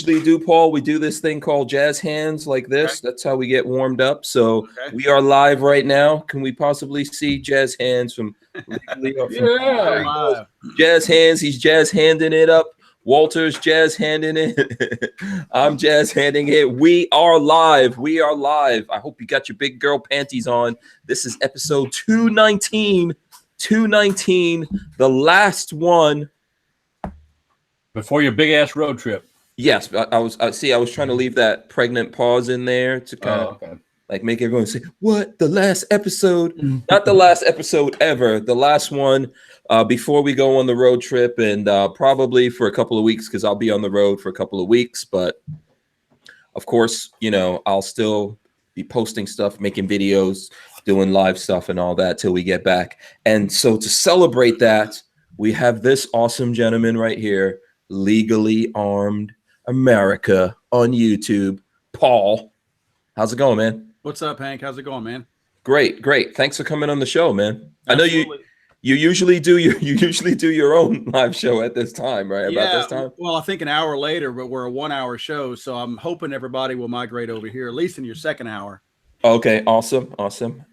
usually do, Paul, we do this thing called jazz hands like this. Okay. That's how we get warmed up. So Okay. we are live right now. Can we possibly see jazz hands from legally? Yeah. Jazz hands. He's jazz handing it up. Walter's jazz handing it. I'm jazz handing it. We are live. We are live. I hope you got your big girl panties on. This is episode 219. 219, the last one before your big ass road trip. Yes, I was trying to leave that pregnant pause in there to kind of like make everyone say, "What? The last episode?" Not the last episode ever. The last one before we go on the road trip, and probably for a couple of weeks because I'll be on the road for a couple of weeks. But of course, you know, I'll still be posting stuff, making videos, doing live stuff, and all that till we get back. And so to celebrate that, we have this awesome gentleman right here, Legally Armed America on YouTube. Paul, how's it going, man? What's up, Hank? How's it going, man? Great. Thanks for coming on the show, man. Absolutely. I know you usually do your own live show at this time, right? Yeah, about this time. Well, I think an hour later, but we're a 1 hour show, so I'm hoping everybody will migrate over here, at least in your second hour. Okay, awesome.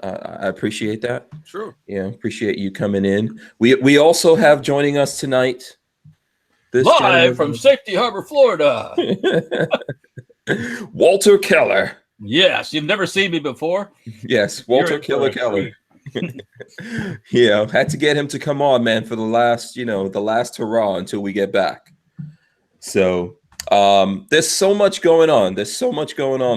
I appreciate that. Sure. Yeah, appreciate you coming in. We also have joining us tonight. This Live from Safety Harbor, Florida. Walter Keller. Yes, you've never seen me before. Yes, Walter Keller. Yeah, had to get him to come on, man, for the last hurrah until we get back. So there's so much going on.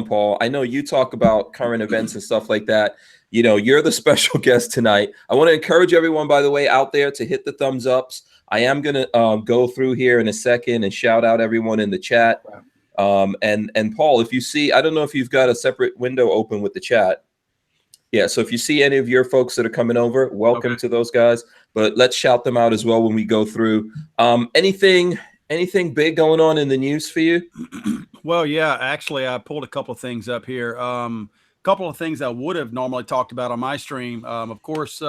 Paul. I know you talk about current events and stuff like that. You know, you're the special guest tonight. I want to encourage everyone, by the way, out there to hit the thumbs ups. I am going to go through here in a second and shout out everyone in the chat. And Paul, if you see, I don't know if you've got a separate window open with the chat. Yeah, so if you see any of your folks that are coming over, welcome to those guys. But let's shout them out as well when we go through. Anything big going on in the news for you? Well, yeah, actually, I pulled a couple of things up here. A couple of things I would have normally talked about on my stream. Of course,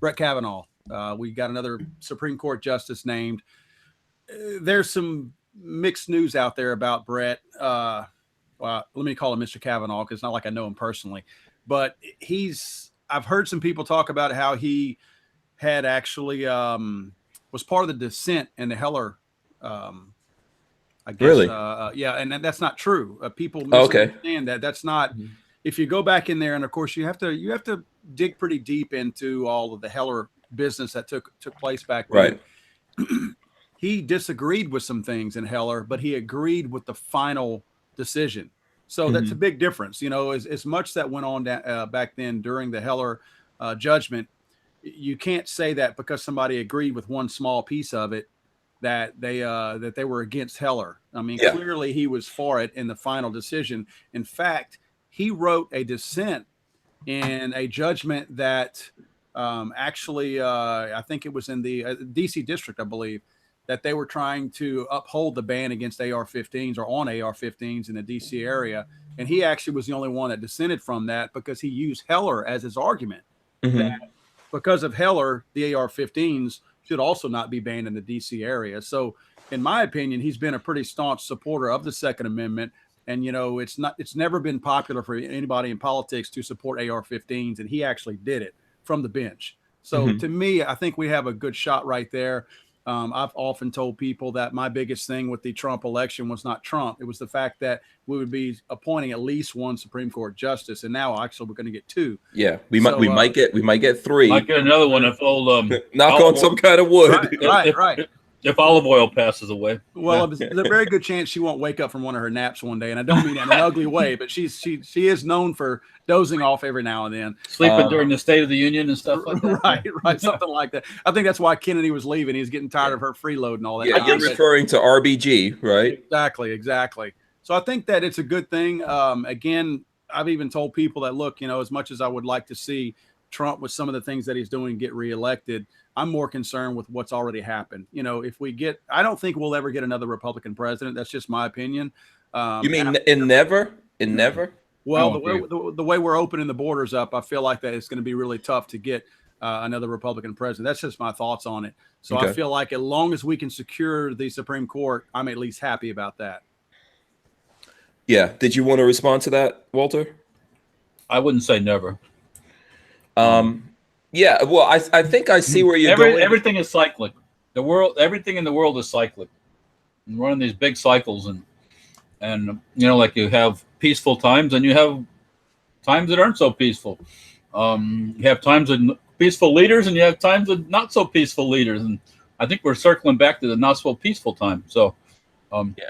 Brett Kavanaugh. We got another Supreme Court justice named. There's some mixed news out there about Brett. Well, let me call him Mr. Kavanaugh because it's not like I know him personally. But I've heard some people talk about how he had actually was part of the dissent in the Heller. I guess, really? Yeah, and that's not true. People misunderstand that. That's not. If you go back in there, and of course you have to dig pretty deep into all of the Heller business that took place back then. Right. He disagreed with some things in Heller, but he agreed with the final decision. So that's a big difference. You know, as much that went on back then during the Heller judgment, you can't say that because somebody agreed with one small piece of it that they were against Heller. I mean, clearly he was for it in the final decision. In fact, he wrote a dissent in a judgment that actually, I think it was in the DC district, I believe, that they were trying to uphold the ban against AR-15s or on AR-15s in the DC area. And he actually was the only one that dissented from that because he used Heller as his argument. That because of Heller, the AR-15s should also not be banned in the DC area. So in my opinion, he's been a pretty staunch supporter of the Second Amendment. And, you know, it's never been popular for anybody in politics to support AR-15s. And he actually did it from the bench. So to me, I think we have a good shot right there. I've often told people that my biggest thing with the Trump election was not Trump. It was the fact that we would be appointing at least one Supreme Court justice. And now actually we're going to get two. Yeah, we might get three. Might get another one if old knock on some kind of wood. Right. If olive oil passes away. Well, there's a very good chance she won't wake up from one of her naps one day. And I don't mean that in an ugly way, but she is known for dozing off every now and then. Sleeping during the State of the Union and stuff like that. Right. Something like that. I think that's why Kennedy was leaving. He was getting tired of her freeload and all that. Yeah, you're referring to RBG, right? Exactly. So I think that it's a good thing. Again, I've even told people that, look, you know, as much as I would like to see Trump with some of the things that he's doing get reelected, I'm more concerned with what's already happened. You know, I don't think we'll ever get another Republican president. That's just my opinion. You mean never? Well, the way we're opening the borders up, I feel like that it's going to be really tough to get another Republican president. That's just my thoughts on it. So I feel like as long as we can secure the Supreme Court, I'm at least happy about that. Yeah. Did you want to respond to that, Walter? I wouldn't say never. Yeah. Well, I think I see where you're going. Everything is cyclic. Everything in the world is cyclic. And we're in these big cycles, and like you have peaceful times, and you have times that aren't so peaceful. You have times with peaceful leaders, and you have times with not so peaceful leaders. And I think we're circling back to the not so peaceful time. So, yeah,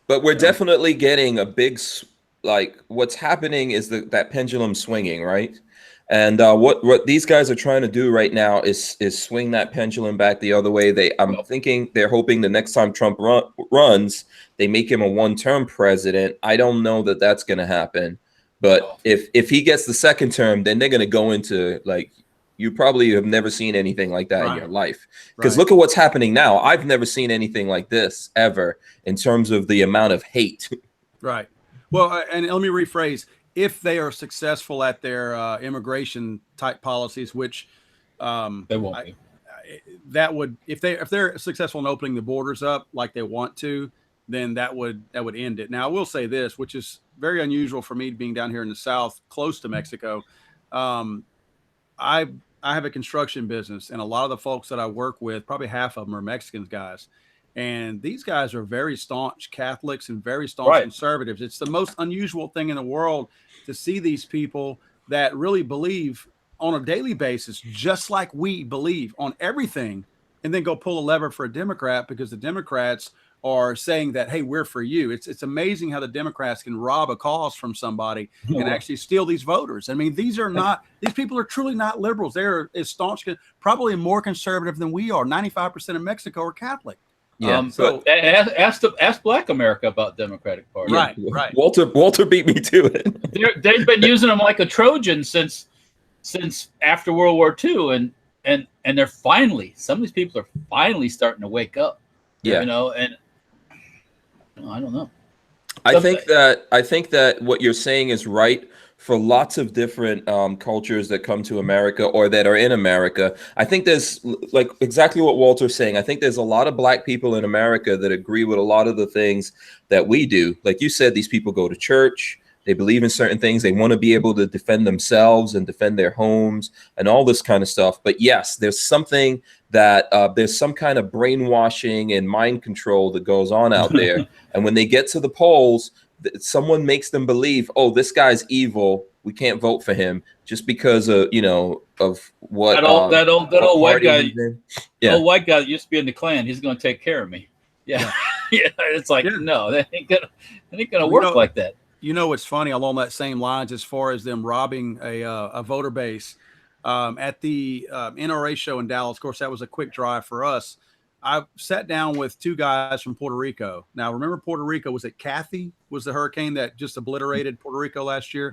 but we're definitely getting a big, like what's happening is that pendulum swinging, right? And what these guys are trying to do right now is swing that pendulum back the other way. I'm thinking they're hoping the next time Trump runs, they make him a one-term president. I don't know that that's going to happen, but if he gets the second term, then they're going to go into like, you probably have never seen anything like that in your life, because look at what's happening now. I've never seen anything like this ever in terms of the amount of hate. Right. Well, and let me rephrase. If they are successful at their immigration type policies, which they won't be, that would, if they're successful in opening the borders up like they want to, then that would end it. Now, I will say this, which is very unusual for me being down here in the South, close to Mexico. I have a construction business, and a lot of the folks that I work with, probably half of them are Mexican guys. And these guys are very staunch Catholics and very staunch conservatives. It's the most unusual thing in the world to see these people that really believe on a daily basis, just like we believe on everything, and then go pull a lever for a Democrat because the Democrats are saying that, hey, we're for you. It's amazing how the Democrats can rob a cause from somebody and actually steal these voters. I mean, these people are truly not liberals. They're as staunch, probably more conservative than we are. 95% of Mexico are Catholic. Yeah. So ask Black America about Democratic Party. Right. Walter beat me to it. They've been using them like a Trojan since after World War II, and they're finally, some of these people are finally starting to wake up. Yeah. And I don't know. I think that what you're saying is right for lots of different cultures that come to America or that are in America. I think there's like exactly what Walter's saying. I think there's a lot of Black people in America that agree with a lot of the things that we do. Like you said, these people go to church. They believe in certain things. They want to be able to defend themselves and defend their homes and all this kind of stuff. But yes, there's something that there's some kind of brainwashing and mind control that goes on out there. And when they get to the polls, someone makes them believe, oh, this guy's evil. We can't vote for him just because of, of what that old white guy. Yeah. Old white guy that used to be in the Klan. He's going to take care of me. Yeah. Yeah. It's like, no, that ain't gonna work like that. It's funny along that same lines as far as them robbing a voter base at the NRA show in Dallas. Of course, that was a quick drive for us. I sat down with two guys from Puerto Rico. Now, remember Puerto Rico, was it Kathy was the hurricane that just obliterated Puerto Rico last year?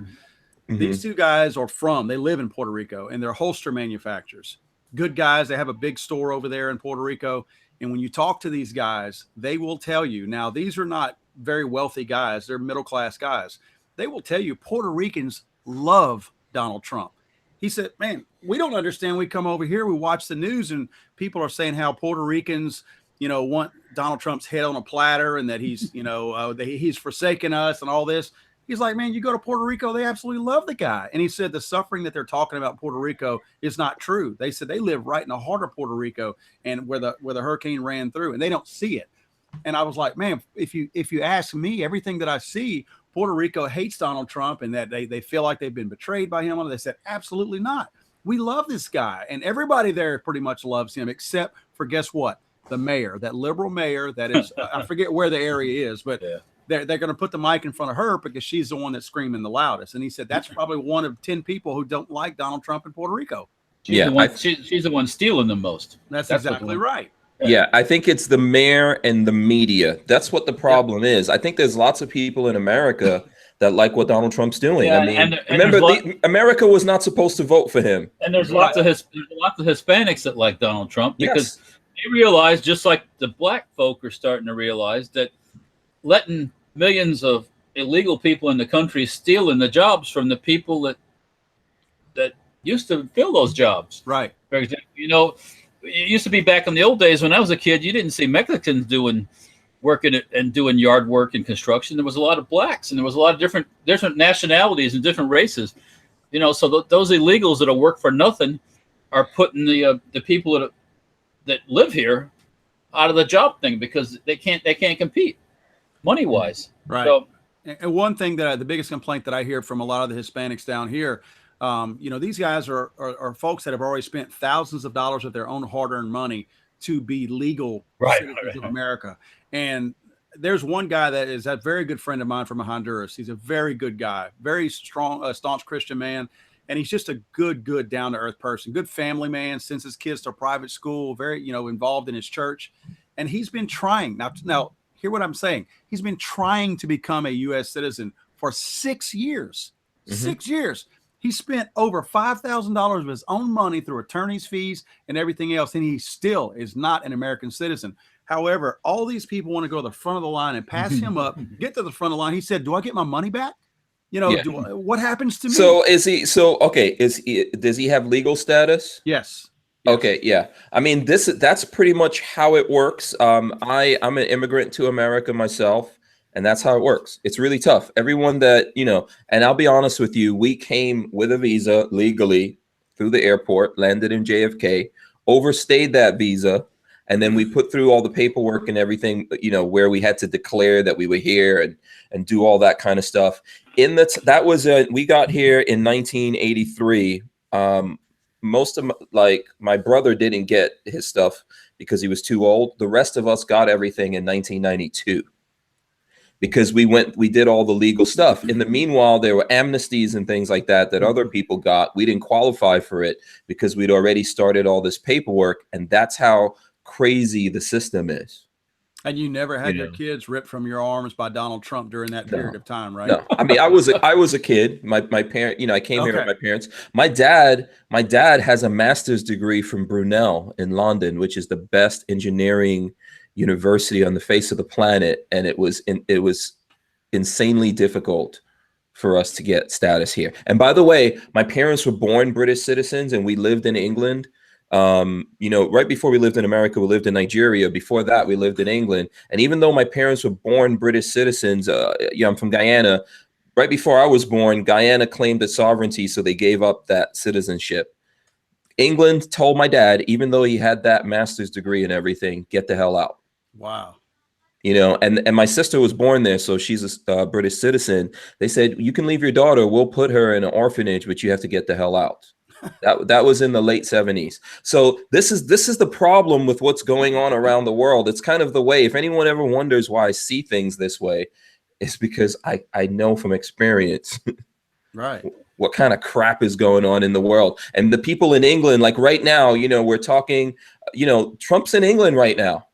Mm-hmm. These two guys they live in Puerto Rico, and they're holster manufacturers. Good guys. They have a big store over there in Puerto Rico. And when you talk to these guys, they will tell you, now these are not very wealthy guys. They're middle-class guys. They will tell you Puerto Ricans love Donald Trump. He said, man, we don't understand. We come over here, we watch the news, and people are saying how Puerto Ricans, want Donald Trump's head on a platter and that he's, that he's forsaken us and all this. He's like, man, you go to Puerto Rico, they absolutely love the guy. And he said the suffering that they're talking about in Puerto Rico is not true. They said they live right in the heart of Puerto Rico and where the hurricane ran through, and they don't see it. And I was like, man, if you ask me, everything that I see, Puerto Rico hates Donald Trump and that they feel like they've been betrayed by him. And they said, absolutely not. We love this guy. And everybody there pretty much loves him, except for, guess what? The mayor, that liberal mayor that is, I forget where the area is, but they're going to put the mic in front of her because she's the one that's screaming the loudest. And he said, that's probably one of 10 people who don't like Donald Trump in Puerto Rico. She's the one stealing the most. That's exactly right. Yeah, I think it's the mayor and the media. That's what the problem is. I think there's lots of people in America that like what Donald Trump's doing. Yeah, I mean, remember, America was not supposed to vote for him. And there's lots of Hispanics that like Donald Trump because they realize, just like the Black folk are starting to realize, that letting millions of illegal people in the country stealing the jobs from the people that used to fill those jobs. Right. For example, it used to be back in the old days when I was a kid, you didn't see Mexicans doing working and doing yard work and construction. There was a lot of blacks, and there was a lot of different nationalities and different races. You know, so those illegals that'll work for nothing are putting the people that live here out of the job thing because they can't compete money wise. Right. So, and one thing that the biggest complaint that I hear from a lot of the Hispanics down here, you know, these guys are folks that have already spent thousands of dollars of their own hard-earned money to be legal citizens of America. And there's one guy that is a very good friend of mine from Honduras. He's a very good guy, very strong, staunch Christian man. And he's just a good, down-to-earth person, good family man, sends his kids to private school, very, you know, involved in his church. And he's been trying. Now, hear what I'm saying. He's been trying to become a U.S. citizen for 6 years. 6 years. He spent over $5,000 of his own money through attorney's fees and everything else, and he still is not an American citizen. However, all these people want to go to the front of the line and pass him up, get to the front of the line. He said, do I get my money back? You know, what happens to me? So does he have legal status? Yes. Okay, yeah. I mean, that's pretty much how it works. I'm an immigrant to America myself, and that's how it works. It's really tough. Everyone that, you know, and I'll be honest with you, we came with a visa legally through the airport, landed in JFK, overstayed that visa, and then we put through all the paperwork and everything, you know, where we had to declare that we were here and do all that kind of stuff. We got here in 1983. Most of my brother didn't get his stuff because he was too old. The rest of us got everything in 1992 because we did all the legal stuff. In the meanwhile, there were amnesties and things like that other people got. We didn't qualify for it because we'd already started all this paperwork, and that's how crazy the system is. And you never had your kids ripped from your arms by Donald Trump during that period of time, right? No, I mean, I was a kid. My parent, you know, I came here with my parents. My dad has a master's degree from Brunel in London, which is the best engineering university on the face of the planet, and it was insanely difficult for us to get status here. And by the way, my parents were born British citizens, and we lived in England. You know, right before we lived in America, we lived in Nigeria. Before that, we lived in England. And even though my parents were born British citizens, I'm from Guyana. Right before I was born, Guyana claimed its sovereignty, so they gave up that citizenship. England told my dad, even though he had that master's degree and everything, get the hell out. Wow. You know, and my sister was born there, so she's a British citizen. They said, you can leave your daughter. We'll put her in an orphanage, but you have to get the hell out. That was in the late 70s. So this is the problem with what's going on around the world. It's kind of the way, if anyone ever wonders why I see things this way, it's because I know from experience right what kind of crap is going on in the world. And the people in England, like right now, you know, we're talking, you know, Trump's in England right now.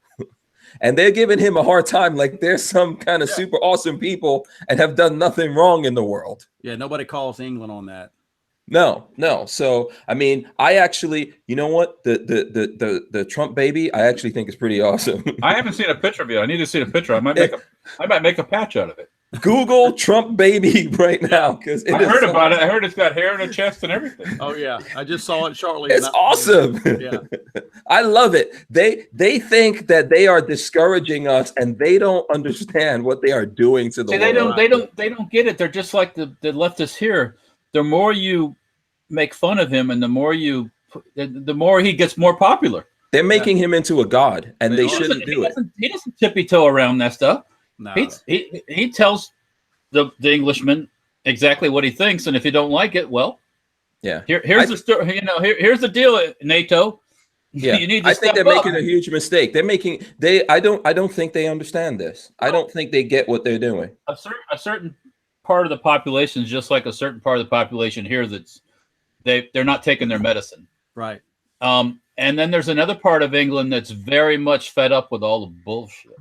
And they're giving him a hard time, like there's some kind of super awesome people and have done nothing wrong in the world. Yeah, nobody calls England on that. No. So, I mean, I actually, you know what? The Trump baby, I actually think is pretty awesome. I haven't seen a picture of it. I need to see a picture. I might make a patch out of it. Google Trump baby right now, because I heard about it. I heard it's got hair in the chest and everything. Oh yeah, I just saw it shortly. It's awesome. Yeah, I love it. They think that they are discouraging us, and they don't understand what they are doing to the world. They don't get it. They're just like the leftists here. The more you make fun of him, and the more he gets more popular. They're making him into a god, and they shouldn't do it. He doesn't tippy-toe around that stuff. No. He tells the Englishman exactly what he thinks, and if you don't like it, well, yeah. Here's the story. You know, here's the deal, NATO. Yeah, you need to I think they're making a huge mistake. I don't think they understand this. I don't think they get what they're doing. A certain part of the population is just like a certain part of the population here they're not taking their medicine. Right. And then there's another part of England that's very much fed up with all the bullshit.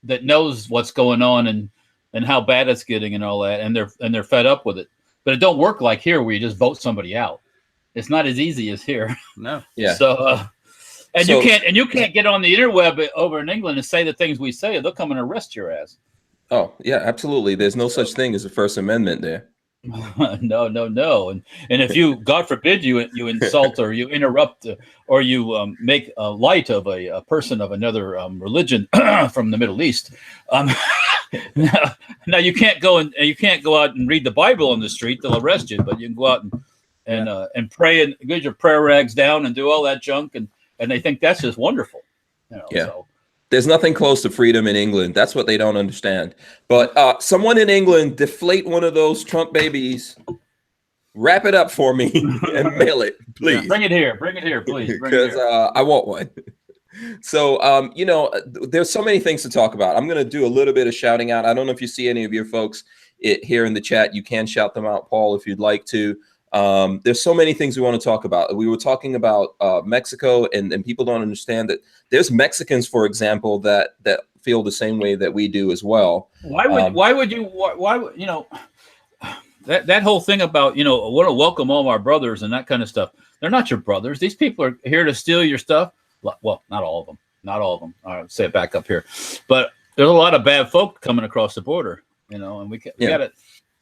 That knows what's going on and how bad it's getting and all that, and they're fed up with it. But it don't work like here where you just vote somebody out. It's not as easy as here. No. Yeah. So you can't get on the interweb over in England and say the things we say. They'll come and arrest your ass. Oh yeah, absolutely. There's no such thing as a First Amendment there. No, no, no. And if you, God forbid, you insult or you interrupt or you make light of a person of another religion from the Middle East, now you can't go out and read the Bible on the street; they'll arrest you. But you can go out and pray and get your prayer rags down and do all that junk, and they think that's just wonderful. Yeah. So. There's nothing close to freedom in England. That's what they don't understand. But someone in England deflate one of those Trump babies, wrap it up for me, and mail it, please. Yeah, bring it here, please. Because I want one. So, there's so many things to talk about. I'm going to do a little bit of shouting out. I don't know if you see any of your folks here in the chat. You can shout them out, Paul, if you'd like to. There's so many things we want to talk about. We were talking about Mexico, and people don't understand that there's Mexicans, for example, that feel the same way that we do as well. Why would that whole thing about, I want to welcome all our brothers and that kind of stuff. They're not your brothers. These people are here to steal your stuff. Well, not all of them. I'll say it back up here, but there's a lot of bad folk coming across the border, and we got it.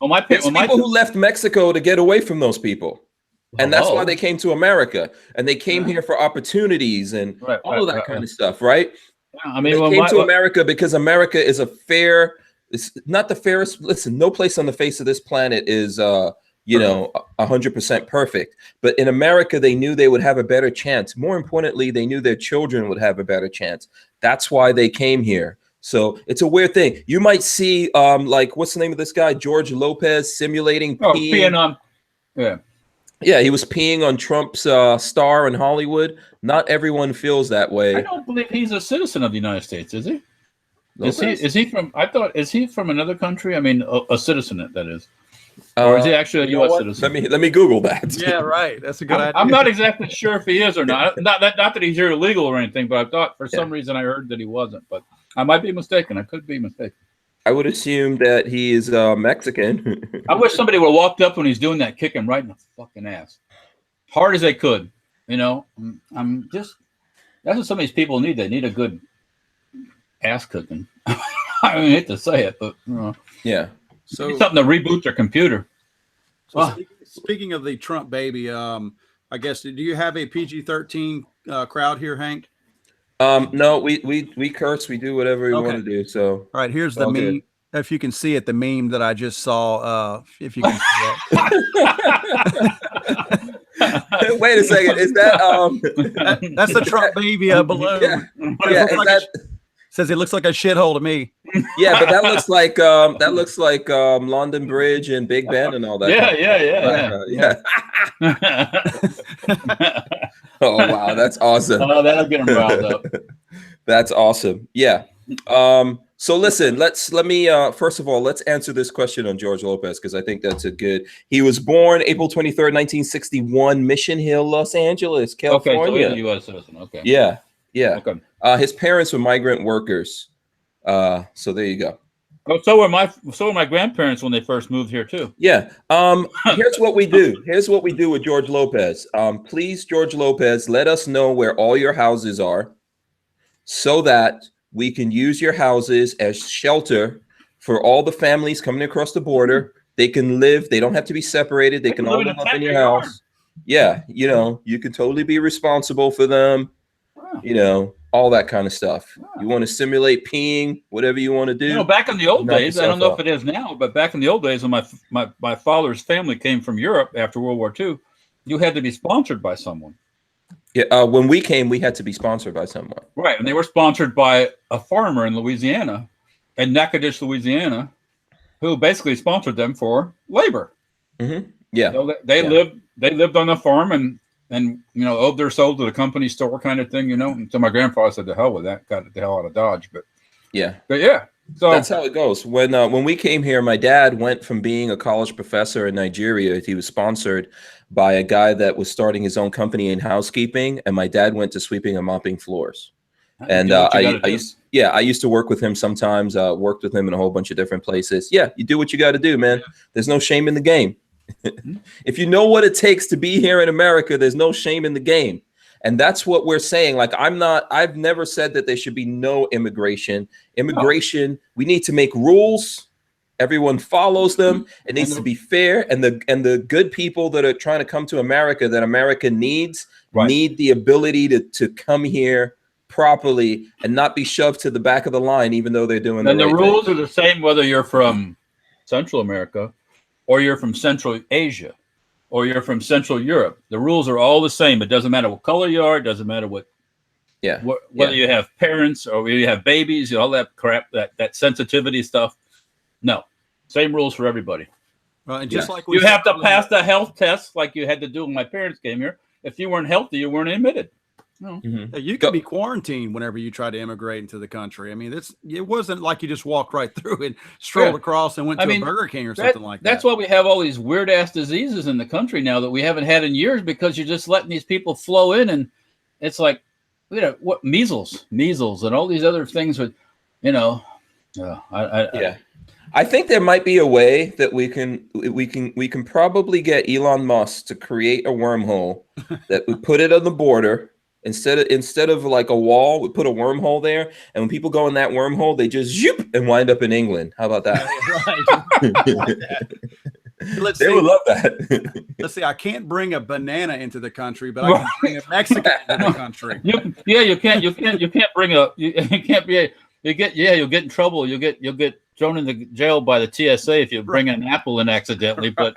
Well, people who left Mexico to get away from those people. And that's why they came to America. And they came here for opportunities and all of that kind of stuff, right? Yeah, I mean, they came to America because America is it's not the fairest. Listen, no place on the face of this planet is, 100% perfect. But in America, they knew they would have a better chance. More importantly, they knew their children would have a better chance. That's why they came here. So it's a weird thing. You might see, what's the name of this guy? George Lopez simulating peeing. Yeah, he was peeing on Trump's star in Hollywood. Not everyone feels that way. I don't believe he's a citizen of the United States, is he? Is he from? I thought, is he from another country? I mean, a citizen, that is. Or is he actually a U.S. citizen? Let me Google that. Yeah, right. That's a good idea. I'm not exactly sure if he is or not. Not that he's here illegal or anything, but I thought for some reason I heard that he wasn't. But I might be mistaken. I could be mistaken. I would assume that he is Mexican. I wish somebody would have walked up when he's doing that, kick him right in the fucking ass, hard as they could. I'm just, that's what some of these people need. They need a good ass kicking. I hate to say it, but yeah. So need something to reboot their computer. So speaking of the Trump baby, I guess, do you have a PG-13 crowd here, Hank? No, we curse. We do whatever we want to do. So all right, here's the meme. Good. If you can see it, the meme that I just saw. If you can see that. Wait a second. Is that that's the Trump baby balloon? Yeah. Says it looks like a shithole to me. Yeah, but that looks like London Bridge and Big Ben and all that. Yeah. Oh wow, that's awesome. Oh, that'll get him riled up. That's awesome. Yeah. So listen, let me first of all, let's answer this question on George Lopez, because I think that's a good. He was born April 23rd, 1961, Mission Hill, Los Angeles, California. Okay, so he's a U.S. citizen. Okay. Yeah. Okay. His parents were migrant workers. So there you go. Oh, so were my grandparents when they first moved here too. Yeah. Here's what we do. Here's what we do with George Lopez. Please, George Lopez, let us know where all your houses are, so that we can use your houses as shelter for all the families coming across the border. They can live. They don't have to be separated. They can all live up in your house. Yeah. You can totally be responsible for them. All that kind of stuff. You want to simulate peeing, whatever you want to do. Back in the old days, I don't know if it is now, but back in the old days when my father's family came from Europe after World War II, you had to be sponsored by someone. Yeah, when we came, we had to be sponsored by someone. Right, and they were sponsored by a farmer in Louisiana, in Natchitoches, Louisiana, who basically sponsored them for labor. Mm-hmm. Yeah, so they lived on the farm and owed their soul to the company store kind of thing, And so my grandfather said, "The hell with that," got the hell out of Dodge. But yeah, so that's how it goes. When we came here, my dad went from being a college professor in Nigeria. He was sponsored by a guy that was starting his own company in housekeeping, and my dad went to sweeping and mopping floors. And I used to work with him sometimes. Worked with him in a whole bunch of different places. Yeah, you do what you got to do, man. There's no shame in the game. If you know what it takes to be here in America, there's no shame in the game. And that's what we're saying. Like, I've never said that there should be no immigration. We need to make rules Everyone follows them. It needs And to be fair, and the good people that are trying to come to America, that America needs, need the ability to come here properly and not be shoved to the back of the line, even though they're doing the right thing. And the rules are the same whether you're from Central America, or you're from Central Asia, or you're from Central Europe. The rules are all the same. It doesn't matter what color you are. It doesn't matter whether you have parents or whether you have babies, all that crap, that sensitivity stuff. No, same rules for everybody. Well, and just like you have to pass the health test like you had to do when my parents came here. If you weren't healthy, you weren't admitted. No. You could be quarantined whenever you try to immigrate into the country. I mean, it wasn't like you just walked right through and strolled across and went to a Burger King or something like that. That's why we have all these weird ass diseases in the country now that we haven't had in years, because you're just letting these people flow in, and it's like, what measles and all these other things with, I think there might be a way that we can probably get Elon Musk to create a wormhole that we put it on the border. Instead of like a wall, we put a wormhole there, and when people go in that wormhole, they just zoop and wind up in England. How about that? They would love that. Let's see. I can't bring a banana into the country, but I can bring a Mexican into the country. You can't bring you'll get in trouble. You'll get thrown into jail by the TSA if you bring an apple in accidentally. But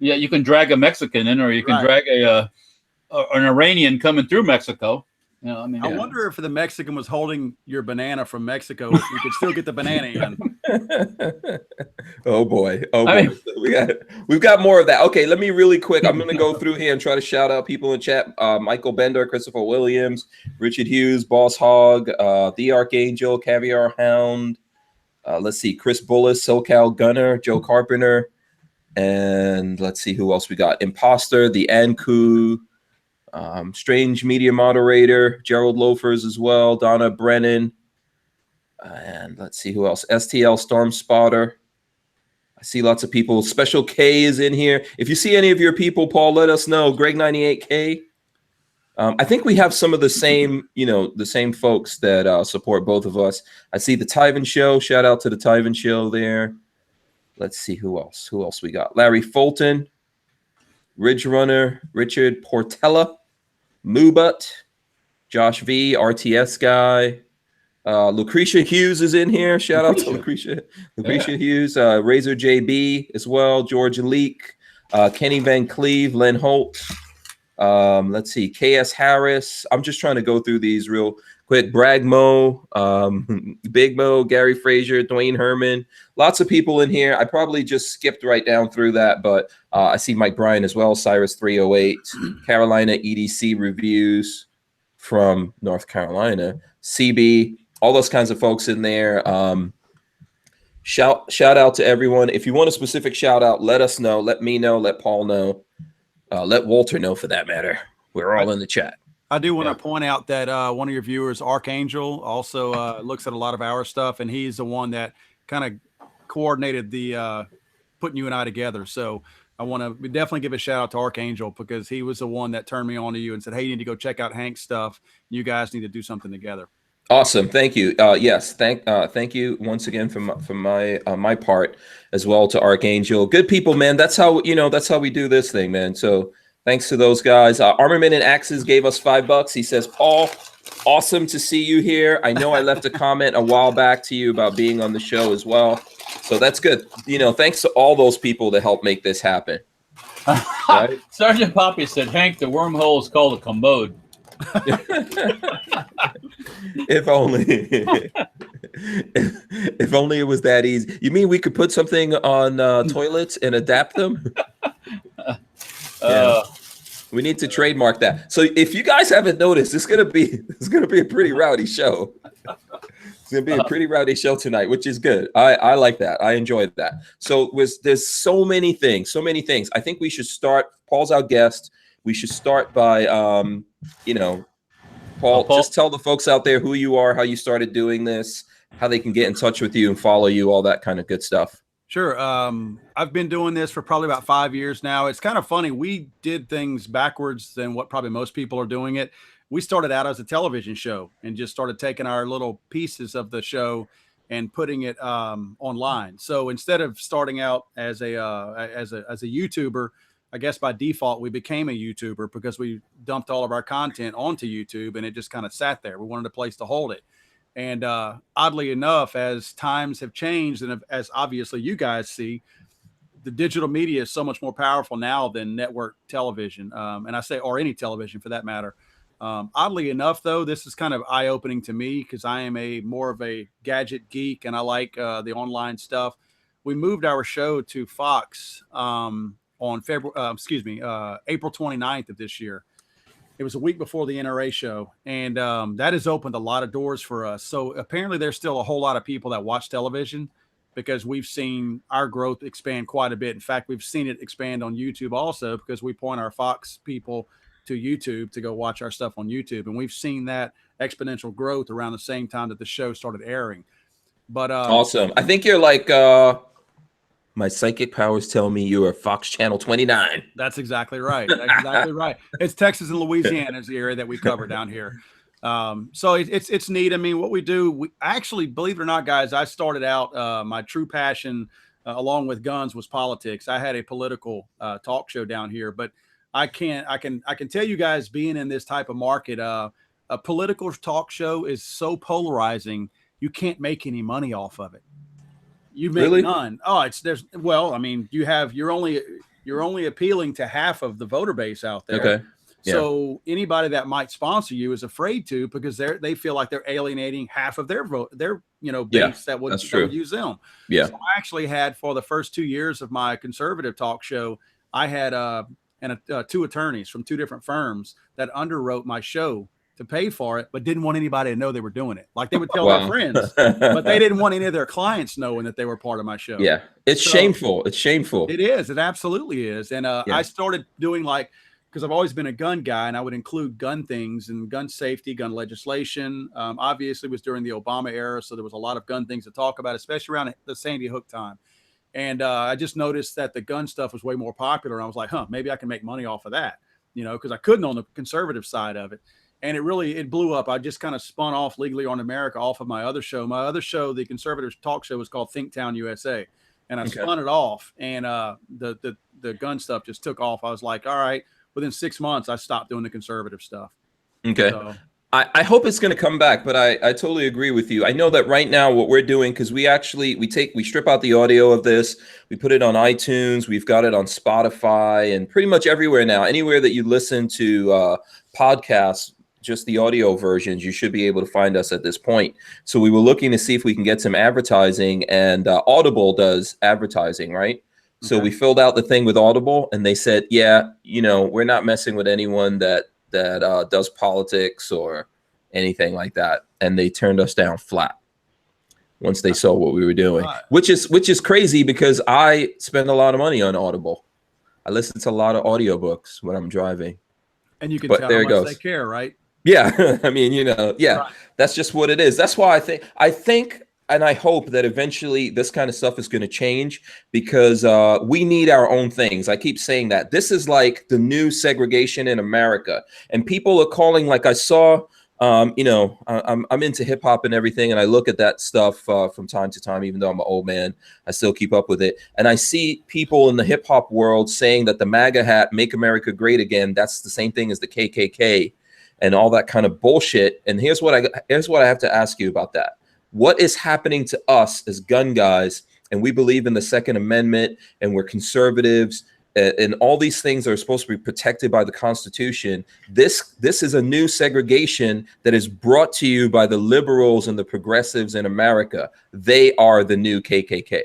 you can drag a Mexican in, or you can drag an Iranian coming through Mexico. I wonder if the Mexican was holding your banana from Mexico, if you could still get the banana in. Oh boy. We've got more of that. Okay, let me really quick. I'm gonna go through here and try to shout out people in chat. Michael Bender, Christopher Williams, Richard Hughes, Boss Hog, The Archangel, Caviar Hound. Let's see, Chris Bullis, SoCal Gunner, Joe Carpenter, and let's see who else we got. Imposter, the Anku. Strange Media Moderator, Gerald Loafers as well, Donna Brennan, and let's see who else. STL Storm Spotter. I see lots of people. Special K is in here. If you see any of your people, Paul, let us know. Greg 98K. I think we have some of the same, the same folks that support both of us. I see the Tyven Show. Shout out to the Tyven Show there. Let's see who else. Who else we got? Larry Fulton, Ridge Runner, Richard Portella, Moobut, Josh V, RTS guy, Lucretia Hughes is in here. Shout out to Lucretia Hughes, Razor JB as well, George Leak, Kenny Van Cleve, Len Holt. Let's see, KS Harris. I'm just trying to go through these real quick. Bragg Mo, Big Mo, Gary Frazier, Dwayne Herman. Lots of people in here. I probably just skipped right down through that, but I see Mike Bryan as well, Cyrus 308, Carolina EDC Reviews from North Carolina, CB, all those kinds of folks in there. Shout out to everyone. If you want a specific shout out, let us know. Let me know. Let Paul know. Let Walter know, for that matter. We're all in the chat. I do want to point out that one of your viewers, Archangel, also looks at a lot of our stuff, and he's the one that kind of coordinated the putting you and I together. So I want to definitely give a shout out to Archangel, because he was the one that turned me on to you and said, hey, you need to go check out Hank's stuff. You guys need to do something together. Awesome. Thank you. Yes. Thank you once again from my part as well to Archangel. Good people, man. That's how, that's how we do this thing, man. So thanks to those guys. Armament and Axes gave us $5. He says, Paul, awesome to see you here. I know I left a comment a while back to you about being on the show as well. So that's good. Thanks to all those people that helped make this happen. Right? Sergeant Poppy said, Hank, the wormhole is called a commode. If only. If only it was that easy. You mean we could put something on toilets and adapt them? We need to trademark that. So if you guys haven't noticed, it's gonna be a pretty rowdy show. It's gonna be a pretty rowdy show tonight, which is good. I like that. I enjoyed that. So there's so many things. I think we should start. Paul's our guest. We should start by Paul, just tell the folks out there who you are, how you started doing this, how they can get in touch with you and follow you, all that kind of good stuff. Sure. I've been doing this for probably about 5 years now. It's kind of funny. We did things backwards than what probably most people are doing it. We started out as a television show and just started taking our little pieces of the show and putting it online. So instead of starting out as a YouTuber, I guess by default we became a YouTuber because we dumped all of our content onto YouTube, and it just kind of sat there. We wanted a place to hold it. And oddly enough, as times have changed, and as obviously you guys see, the digital media is so much more powerful now than network television. And I say, or any television for that matter. Oddly enough, though, this is kind of eye-opening to me because I am more of a gadget geek, and I like the online stuff. We moved our show to Fox on April 29th of this year. It was a week before the NRA show, and that has opened a lot of doors for us. So apparently there's still a whole lot of people that watch television because we've seen our growth expand quite a bit. In fact, we've seen it expand on YouTube also because we point our Fox people to YouTube to go watch our stuff on YouTube. And we've seen that exponential growth around the same time that the show started airing. But awesome. I think you're like my psychic powers tell me you are Fox Channel 29. That's exactly right. That's exactly right. It's Texas and Louisiana is the area that we cover down here. So it's neat. I mean, what we do, we actually, believe it or not, guys, I started out, my true passion along with guns was politics. I had a political talk show down here, but I can tell you guys, being in this type of market, a political talk show is so polarizing. You can't make any money off of it. You make none. Oh, I mean, you're only appealing to half of the voter base out there. Okay. Yeah. So anybody that might sponsor you is afraid to, because they feel like they're alienating half of their vote, base that would use them. Yeah. So I actually had, for the first 2 years of my conservative talk show, I had two attorneys from two different firms that underwrote my show to pay for it, but didn't want anybody to know they were doing it. Like, they would tell their friends, but they didn't want any of their clients knowing that they were part of my show. Yeah. It's shameful. It's shameful. It is. It absolutely is. And I started doing, because I've always been a gun guy, and I would include gun things and gun safety, gun legislation. Obviously, it was during the Obama era, so there was a lot of gun things to talk about, especially around the Sandy Hook time. And I just noticed that the gun stuff was way more popular. And I was like, maybe I can make money off of that, because I couldn't on the conservative side of it. And it blew up. I just kind of spun off Legally on America off of my other show. My other show, the conservative talk show, was called Think Town USA. And I spun it off, and the gun stuff just took off. I was like, all right. Within 6 months, I stopped doing the conservative stuff. Okay. So, I hope it's going to come back, but I totally agree with you. I know that right now what we're doing, because we strip out the audio of this, we put it on iTunes, we've got it on Spotify, and pretty much everywhere now. Anywhere that you listen to podcasts, just the audio versions, you should be able to find us at this point. So we were looking to see if we can get some advertising, and Audible does advertising, right? So we filled out the thing with Audible, and they said, yeah, we're not messing with anyone that does politics or anything like that. And they turned us down flat once they saw what we were doing, which is crazy, because I spend a lot of money on Audible. I listen to a lot of audiobooks when I'm driving. And you can tell how much they care, right? Yeah. I mean, that's just what it is. That's why I think and I hope that eventually this kind of stuff is going to change, because we need our own things. I keep saying that. This is like the new segregation in America. And people are calling, like I saw, I'm into hip hop and everything. And I look at that stuff from time to time, even though I'm an old man, I still keep up with it. And I see people in the hip hop world saying that the MAGA hat, Make America Great Again, that's the same thing as the KKK and all that kind of bullshit. And here's what I have to ask you about that. What is happening to us as gun guys, and we believe in the Second Amendment, and we're conservatives, and all these things are supposed to be protected by the Constitution. This is a new segregation that is brought to you by the liberals and the progressives in America. They are the new KKK.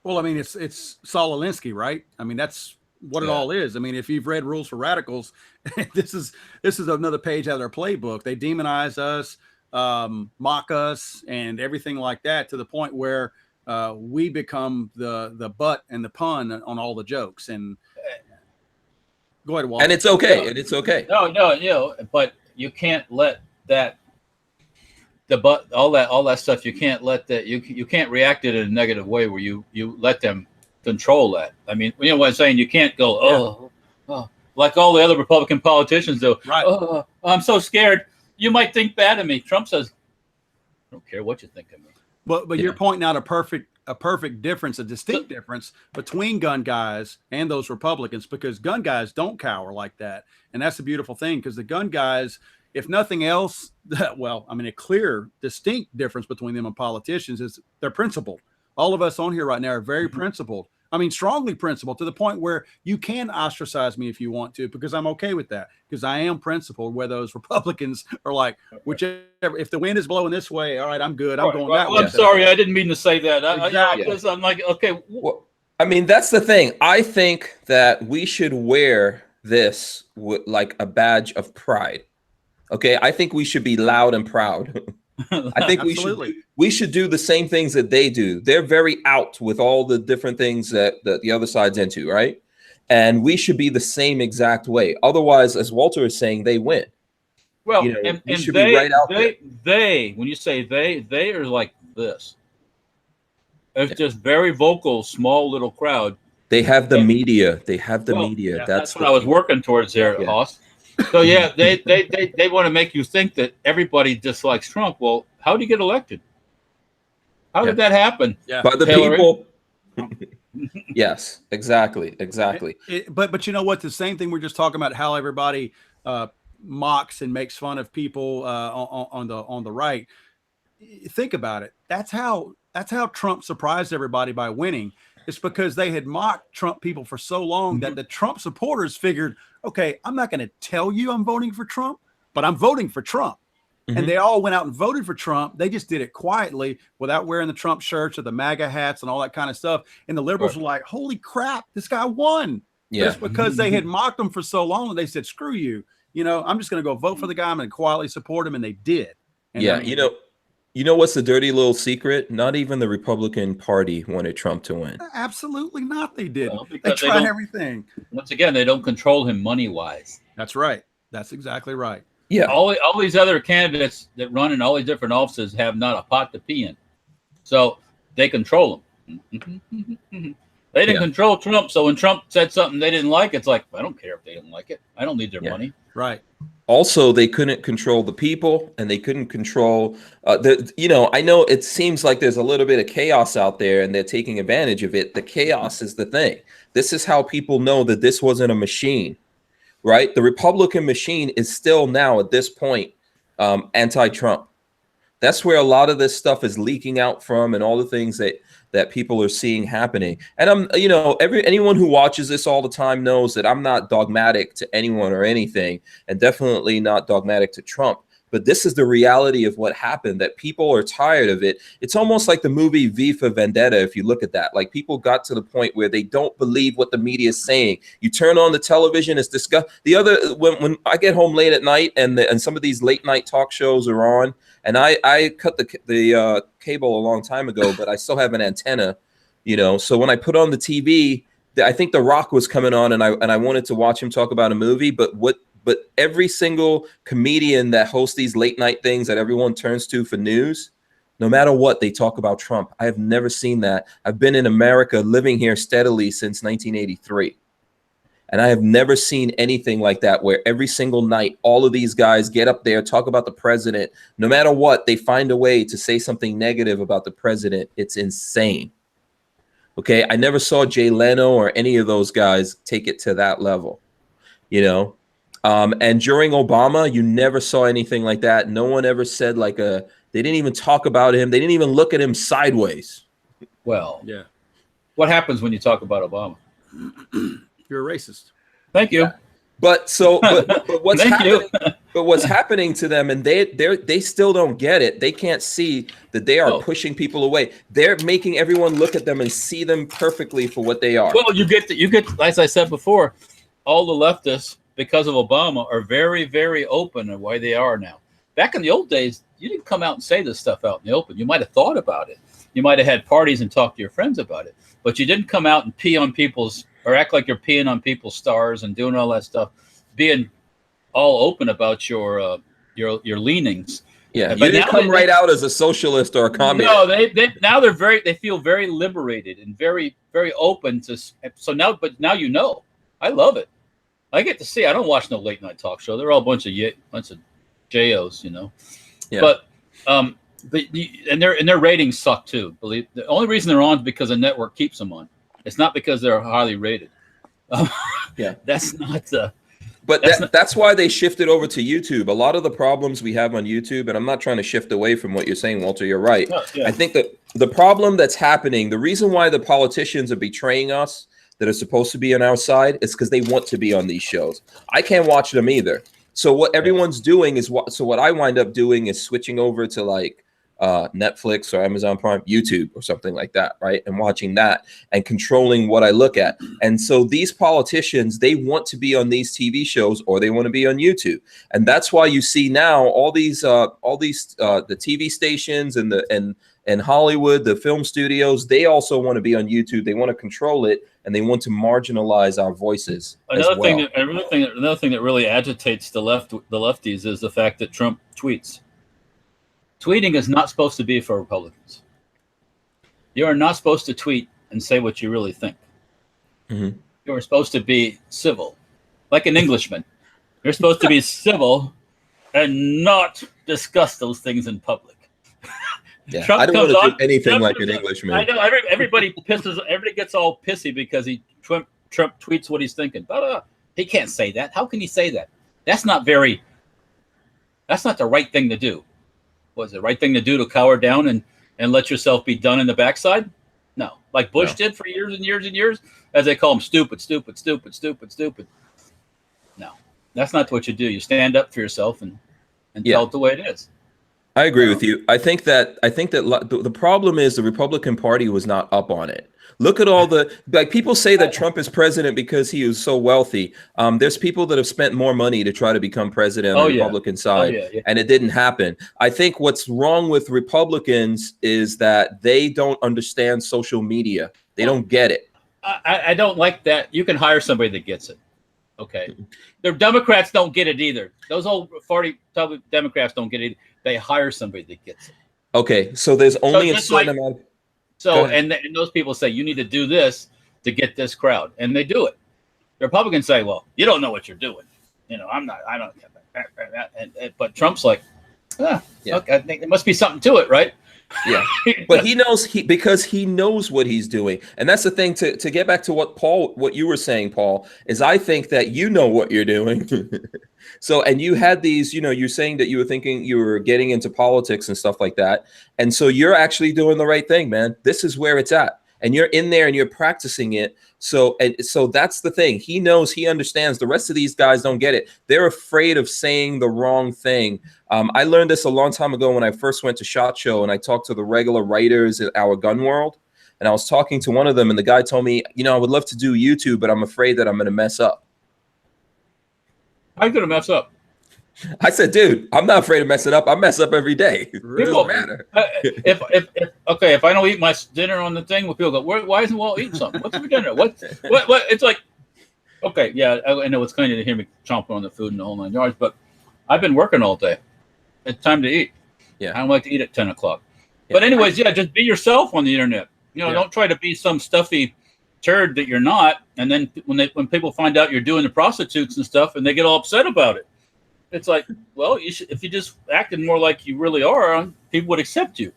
Well, I mean, it's Saul Alinsky, right? I mean, that's what it all is. I mean, if you've read Rules for Radicals, this is another page out of their playbook. They demonize us, mock us, and everything like that, to the point where we become the butt and the pun on all the jokes. And go ahead, Walter. And it's okay. And it's okay. No, but you can't let that all that stuff. You can't let that. You can't react it in a negative way where you let them control that. I mean, you know what I'm saying? You can't go like all the other Republican politicians do. Right. I'm so scared. You might think bad of me. Trump says, I don't care what you think of me. But you're pointing out a perfect difference, a distinct difference between gun guys and those Republicans, because gun guys don't cower like that. And that's a beautiful thing, because the gun guys, if nothing else, well, I mean, a clear, distinct difference between them and politicians is they're principled. All of us on here right now are very principled. I mean, strongly principled, to the point where you can ostracize me if you want to, because I'm okay with that, because I am principled. Where those Republicans are like, whichever, if the wind is blowing this way, all right, I'm good. I'm going that way. I'm sorry, I didn't mean to say that. Exactly. I'm like, okay. Well, I mean, that's the thing. I think that we should wear this with like a badge of pride. Okay, I think we should be loud and proud. I think we should do the same things that they do. They're very out with all the different things that the other side's into, right? And we should be the same exact way. Otherwise, as Walter is saying, they win. Well, and should they, be right out they, when you say they are like this. It's just very vocal, small little crowd. They have the media. They have the media. Yeah, that's what I was working towards there, Hoss. So yeah, they want to make you think that everybody dislikes Trump. Well, how did he get elected? How did that happen? Yeah. By the people. Yes, exactly. But you know what? The same thing we're just talking about, how everybody mocks and makes fun of people on the right. Think about it. That's how Trump surprised everybody by winning. It's because they had mocked Trump people for so long that the Trump supporters figured, okay, I'm not going to tell you I'm voting for Trump, but I'm voting for Trump. And they all went out and voted for Trump. They just did it quietly without wearing the Trump shirts or the MAGA hats and all that kind of stuff. And the liberals were like, holy crap, this guy won. Yeah. Just because they had mocked him for so long and they said, screw you. I'm just going to go vote for the guy. I'm going to quietly support him. And they did. And yeah. You know what's the dirty little secret? Not even the Republican Party wanted Trump to win. Absolutely not. They didn't. Well, they tried everything. Once again, they don't control him money-wise. That's right. That's exactly right. Yeah. All these other candidates that run in all these different offices have not a pot to pee in. So they control him. They didn't control Trump. So when Trump said something they didn't like, it's like, I don't care if they didn't like it. I don't need their money. Right. Also, they couldn't control the people, and they couldn't control I know it seems like there's a little bit of chaos out there and they're taking advantage of it. The chaos is the thing. This is how people know that this wasn't a machine, right? The Republican machine is still now at this point anti-Trump. That's where a lot of this stuff is leaking out from, and all the things that people are seeing happening. And I'm, anyone who watches this all the time knows that I'm not dogmatic to anyone or anything, and definitely not dogmatic to Trump. But this is the reality of what happened, that people are tired of it. It's almost like the movie V for Vendetta, if you look at that. Like, people got to the point where they don't believe what the media is saying. You turn on the television, it's discussed. When I get home late at night and some of these late night talk shows are on, and I cut the cable a long time ago, but I still have an antenna, So when I put on the TV, I think The Rock was coming on, and I wanted to watch him talk about a movie. But every single comedian that hosts these late night things that everyone turns to for news, no matter what, they talk about Trump. I have never seen that. I've been in America, living here steadily since 1983. And I have never seen anything like that, where every single night, all of these guys get up there, talk about the president. No matter what, they find a way to say something negative about the president. It's insane. Okay, I never saw Jay Leno or any of those guys take it to that level, And during Obama, you never saw anything like that. No one ever said they didn't even talk about him. They didn't even look at him sideways. Well, yeah. What happens when you talk about Obama? You're a racist. Thank you. Yeah. But what's happening? But what's happening to them, and they still don't get it. They can't see that they are pushing people away. They're making everyone look at them and see them perfectly for what they are. Well, you get, as I said before, all the leftists, because of Obama, are very, very open in why they are now. Back in the old days, you didn't come out and say this stuff out in the open. You might have thought about it. You might have had parties and talked to your friends about it, but you didn't come out and pee on people's, or act like you're peeing on people's stars and doing all that stuff, being all open about your leanings. Yeah, you didn't come right out as a socialist or a communist. No, they feel very liberated and very, very open to. So now, but now I love it. I get to see. I don't watch no late night talk show. They're all a bunch of JOs, Yeah. But and their ratings suck too. Believe the only reason they're on is because the network keeps them on. It's not because they're highly rated. Yeah, that's not the. But that's why they shifted over to YouTube. A lot of the problems we have on YouTube, and I'm not trying to shift away from what you're saying, Walter, you're right. Yeah. I think that the problem that's happening, the reason why the politicians are betraying us that are supposed to be on our side is because they want to be on these shows. I can't watch them either. So what everyone's doing is what I wind up doing is switching over to like Netflix or Amazon Prime, YouTube or something like that, right? And watching that and controlling what I look at. And so these politicians, they want to be on these TV shows or they want to be on YouTube. And that's why you see now all these the TV stations and Hollywood, the film studios, they also want to be on YouTube. They want to control it and they want to marginalize our voices. Another thing that really agitates the lefties is the fact that Trump tweets. Tweeting is not supposed to be for Republicans. You are not supposed to tweet and say what you really think. Mm-hmm. You are supposed to be civil, like an Englishman. You're supposed to be civil and not discuss those things in public. Yeah, I don't want to do anything like an Englishman. I know everybody gets all pissy because Trump tweets what he's thinking. But he can't say that. How can he say that? That's not the right thing to do. Was it the right thing to do to cower down and let yourself be done in the backside? No. Like Bush did for years and years and years, as they call him, stupid. No, that's not what you do. You stand up for yourself and tell it the way it is. I agree with you. I think that the problem is the Republican Party was not up on it. Look at all people say that Trump is president because he is so wealthy. There's people that have spent more money to try to become president on the Republican side, and it didn't happen. I think what's wrong with Republicans is that they don't understand social media. They don't get it. I don't like that. You can hire somebody that gets it. Okay. The Democrats don't get it either. Those old 40 Democrats don't get it. They hire somebody that gets it. Okay. So there's only a certain amount. So, and those people say, you need to do this to get this crowd. And they do it. The Republicans say, well, you don't know what you're doing. I don't get that. But Trump's like, look, I think there must be something to it, right? Yeah. But he knows because he knows what he's doing. And that's the thing to get back to what you were saying, Paul, is I think that you know what you're doing. So, and you had these, you're saying that you were thinking you were getting into politics and stuff like that. And so you're actually doing the right thing, man. This is where it's at. And you're in there and you're practicing it. So that's the thing. He knows, he understands. The rest of these guys don't get it. They're afraid of saying the wrong thing. I learned this a long time ago when I first went to SHOT Show and I talked to the regular writers at our gun world. And I was talking to one of them and the guy told me, I would love to do YouTube, but I'm afraid that I'm going to mess up. How are you going to mess up? I said, dude, I'm not afraid of messing up. I mess up every day. It doesn't matter. If I don't eat my dinner on the thing, people go, why isn't Walt eating something? What's for dinner? What? It's like, okay, yeah, I know it's kind of to hear me chomping on the food and the whole 9 yards, but I've been working all day. It's time to eat. Yeah, I don't like to eat at 10 o'clock. Yeah. But anyways, just be yourself on the internet. Don't try to be some stuffy turd that you're not. And then when people find out you're doing the prostitutes and stuff, and they get all upset about it. It's like, well, if you just acted more like you really are, people would accept you.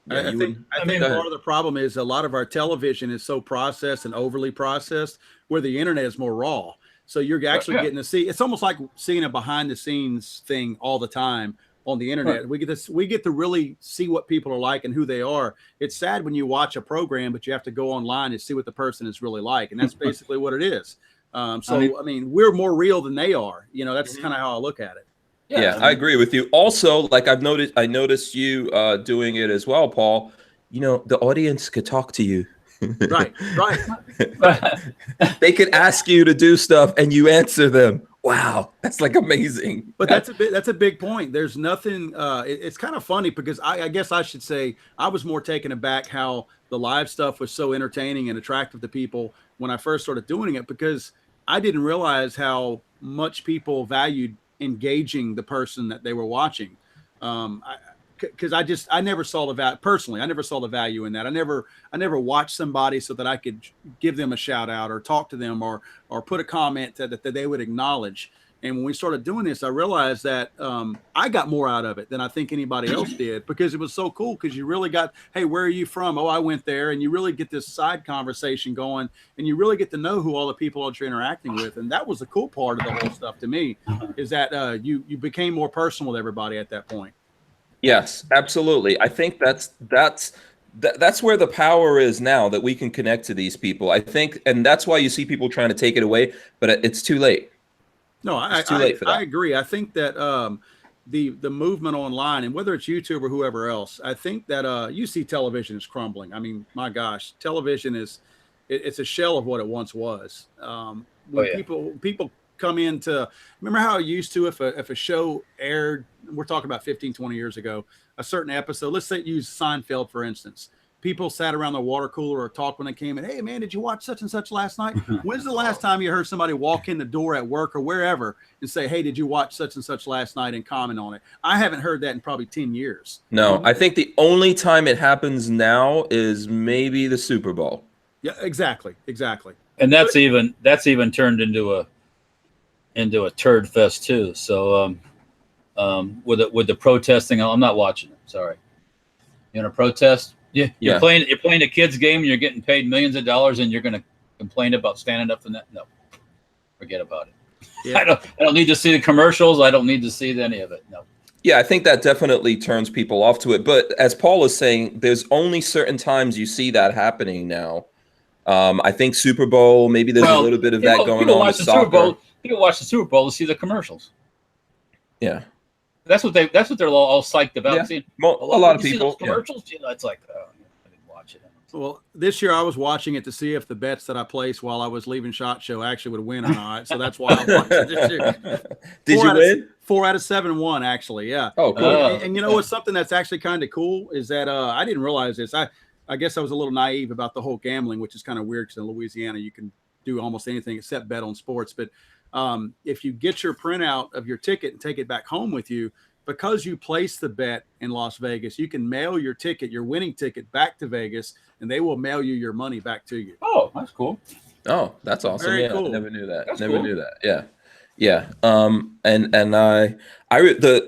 I think part of the problem is a lot of our television is so processed and overly processed, where the internet is more raw. So you're actually getting to see. It's almost like seeing a behind the scenes thing all the time on the internet. Right. We get to really see what people are like and who they are. It's sad when you watch a program, but you have to go online and see what the person is really like, and that's basically what it is. We're more real than they are. That's kind of how I look at it. Yeah, I agree with you. Also, like I noticed you doing it as well, Paul. The audience could talk to you. Right. They could ask you to do stuff and you answer them. Wow, that's like amazing. But that's a big point. There's nothing. It's kind of funny because I guess I should say I was more taken aback how the live stuff was so entertaining and attractive to people when I first started doing it, because I didn't realize how much people valued engaging the person that they were watching. Because I never saw the value personally. I never saw the value in that. I never watched somebody so that I could give them a shout out or talk to them or put a comment that they would acknowledge. And when we started doing this, I realized that I got more out of it than I think anybody else did, because it was so cool. Because you really got, hey, where are you from? Oh, I went there. And you really get this side conversation going, and you really get to know who all the people that you're interacting with. And that was the cool part of the whole stuff to me, is that you became more personal with everybody at that point. Yes, absolutely. I think that's where the power is now, that we can connect to these people. I think, and that's why you see people trying to take it away, but it's too late. No, it's too late for that. I agree. I think that the movement online, and whether it's YouTube or whoever else, I think that you see television is crumbling. I mean, my gosh, television it's a shell of what it once was. When people come into, remember how it used to, if a show aired, we're talking about 15, 20 years ago, a certain episode, let's say use Seinfeld, for instance. People sat around the water cooler or talked when they came in. Hey, man, did you watch such and such last night? When's the last time you heard somebody walk in the door at work or wherever and say, hey, did you watch such and such last night, and comment on it? I haven't heard that in probably 10 years. No, I think the only time it happens now is maybe the Super Bowl. Yeah, exactly. And that's even turned into a turd fest too. So with the protesting, I'm not watching it. Sorry. You want to protest? You're playing a kids game, and you're getting paid millions of dollars, and you're going to complain about standing up for that? No, forget about it. Yeah. I don't need to see the commercials. I don't need to see any of it. No. Yeah, I think that definitely turns people off to it. But as Paul is saying, there's only certain times you see that happening now. I think Super Bowl, maybe there's a little bit of that going on with soccer. People watch the Super Bowl to see the commercials. Yeah. That's what they're all psyched about. Yeah. Seeing, a lot of people. Commercials, it's like, oh, I didn't watch it. Well, this year I was watching it to see if the bets that I placed while I was leaving SHOT Show actually would win or not. So that's why I watched it this year. Did you win? 4 out of 7 won, actually. Yeah. Oh, cool. And you know what's something that's actually kind of cool is that I didn't realize this. I guess I was a little naive about the whole gambling, which is kind of weird, because in Louisiana you can do almost anything except bet on sports. But if you get your printout of your ticket and take it back home with you, because you placed the bet in Las Vegas, you can mail your ticket, your winning ticket, back to Vegas, and they will mail you your money back to you. Oh, that's cool. Oh, that's awesome. Very cool. I never knew that. That's never cool. knew that. Yeah. Yeah.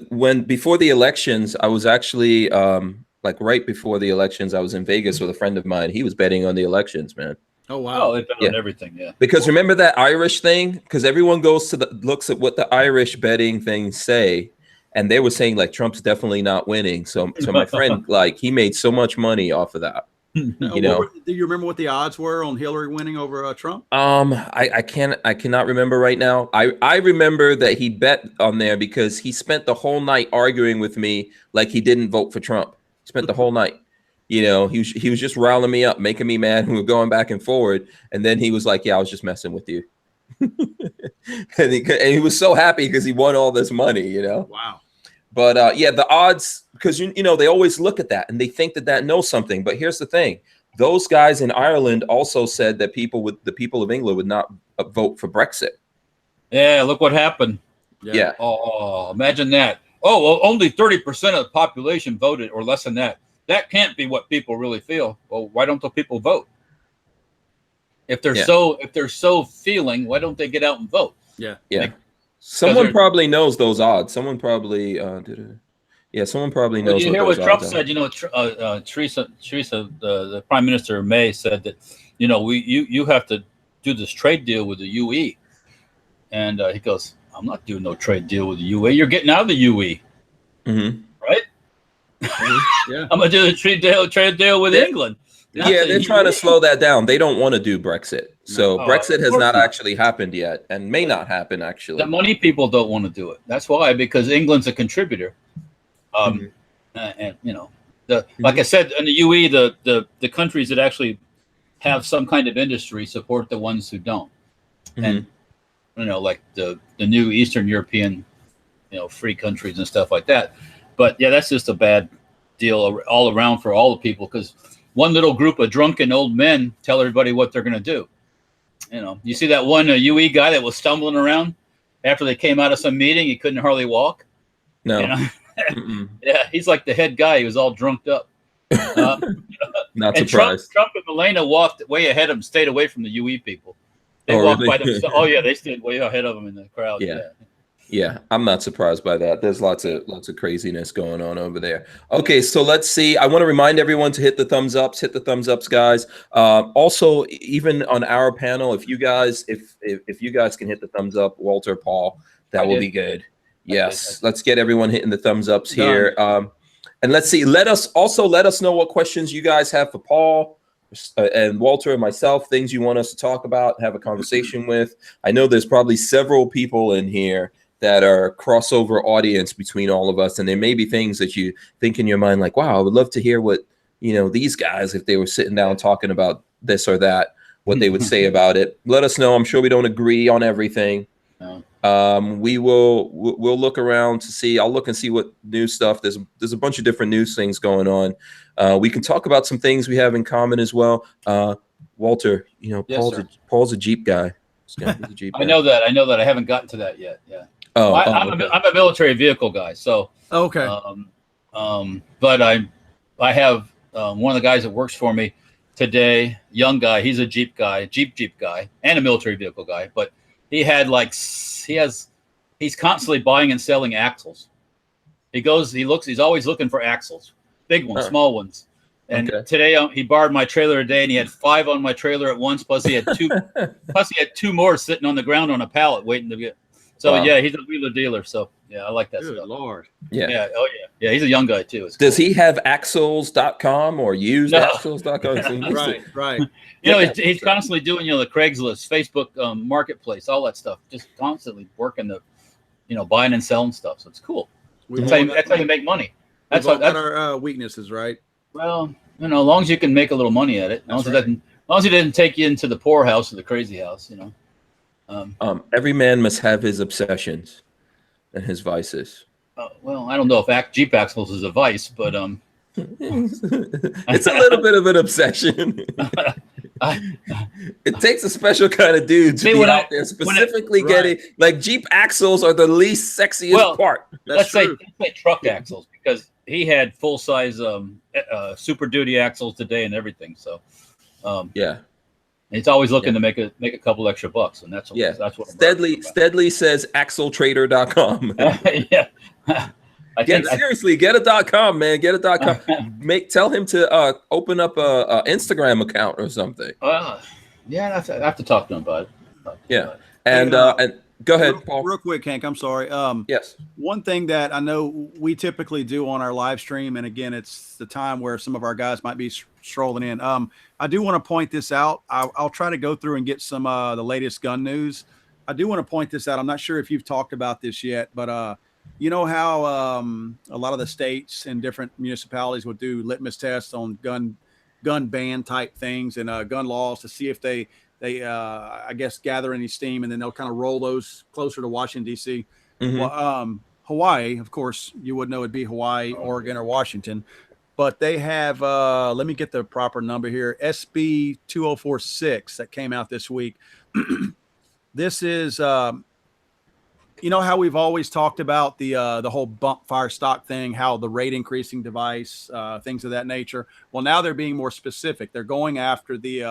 When before the elections, I was actually like right before the elections, I was in Vegas with a friend of mine. He was betting on the elections, man. Oh, wow. Oh, they bet on everything. Yeah. Because remember that Irish thing? Because everyone goes to looks at what the Irish betting things say. And they were saying like Trump's definitely not winning. So my friend, like, he made so much money off of that. You know, do you remember what the odds were on Hillary winning over Trump? I cannot remember right now. I remember that he bet on there because he spent the whole night arguing with me like he didn't vote for Trump. He spent the whole night. You know, he was just riling me up, making me mad. We were going back and forward, and then he was like, "Yeah, I was just messing with you." and he was so happy because he won all this money. You know. Wow. But yeah, the odds, because you know they always look at that and they think that knows something. But here's the thing: those guys in Ireland also said that the people of England would not vote for Brexit. Yeah, look what happened. Yeah. Oh, imagine that. Oh, well, only 30% of the population voted, or less than that. That can't be what people really feel. Well, why don't the people vote? If they're so feeling, why don't they get out and vote? Yeah. Yeah. Someone probably knows those odds. Someone probably someone probably knows. You hear what Trump said? You know, Theresa, the Prime Minister May said that, you know, you have to do this trade deal with the UE, and he goes, "I'm not doing no trade deal with the UE. You're getting out of the UE, right? Yeah, I'm gonna do the trade deal with England." Yeah, they're trying to slow that down. They don't want to do Brexit. So Brexit has not actually happened yet and may not happen, actually. The money people don't want to do it. That's why, because England's a contributor. And, you know, like I said, in the UE, the countries that actually have some kind of industry support the ones who don't. And, you know, like the new Eastern European, you know, free countries and stuff like that. But, yeah, that's just a bad deal all around for all the people, because one little group of drunken old men tell everybody what they're going to do. You know, you see that one UE guy that was stumbling around after they came out of some meeting. He couldn't hardly walk. No. You know? Yeah, he's like the head guy. He was all drunked up. Not and surprised. Trump and Melania walked way ahead of him, stayed away from the UE people. They walked really? by themselves. Oh, yeah, they stayed way ahead of him in the crowd. Yeah. Yeah, I'm not surprised by that. There's lots of craziness going on over there. Okay, so let's see. I want to remind everyone to hit the thumbs ups, guys. Also, even on our panel, if you guys if you guys can hit the thumbs up, Walter, Paul, that will be good. Yes, let's get everyone hitting the thumbs ups here. And let's see. Let us know what questions you guys have for Paul and Walter and myself. Things you want us to talk about, have a conversation with. I know there's probably several people in here that are crossover audience between all of us, and there may be things that you think in your mind like, wow, I would love to hear what these guys, if they were sitting down talking about this or that, what they would say about it. Let us know. I'm sure we don't agree on everything. We'll look around to see. I'll look and see what new stuff. There's a bunch of different news things going on. We can talk about some things we have in common as well. Walter, Paul's a Jeep guy. He's a Jeep guy. I know that. I haven't gotten to that yet. Yeah. I'm a military vehicle guy, so okay. But I have one of the guys that works for me today, young guy. He's a Jeep guy, Jeep guy, and a military vehicle guy. But he's constantly buying and selling axles. He's always looking for axles, big ones, small ones. And today he borrowed my trailer today, and he had 5 on my trailer at once. Plus he had 2. Plus he had 2 more sitting on the ground on a pallet waiting to get. So yeah, he's a wheeler dealer. So yeah, I like that stuff. Lord. Yeah. Oh yeah. He's a young guy too. Does he have axles.com or used axles.com? Right. He's constantly doing the Craigslist, Facebook marketplace, all that stuff. Just constantly working the buying and selling stuff. So it's cool. That's how you make money. That's our weaknesses, right? Well, as long as you can make a little money at it, as long as it doesn't take you into the poorhouse or the crazy house, Every man must have his obsessions and his vices. Well, I don't know if Jeep axles is a vice, but it's a little bit of an obsession. It takes a special kind of dude to be out there specifically getting like Jeep axles are the least sexiest part. Let's say truck axles, because he had full size Super Duty axles today and everything. So yeah. He's always looking to make a couple extra bucks, and that's what Steadley says axletrader.com. Yeah. Seriously, get a .com, man. Get a .com. Tell him to open up a Instagram account or something. I have to talk to him about it. And go ahead, Paul. Real quick, Hank. I'm sorry. Yes. One thing that I know we typically do on our live stream, and again, it's the time where some of our guys might be strolling in. I do want to point this out. I'll try to go through and get some the latest gun news. I do want to point this out. I'm not sure if you've talked about this yet, but you know how a lot of the states and different municipalities will do litmus tests on gun ban type things and gun laws to see if they I guess gather any steam, and then they'll kind of roll those closer to Washington, D.C. Mm-hmm. Well, Hawaii, of course, you would know it'd be Hawaii, Oregon, or Washington. But they have, let me get the proper number here, SB 2046 that came out this week. This is, how we've always talked about the whole bump fire stock thing, how the rate increasing device, things of that nature. Well, now they're being more specific. They're going after the,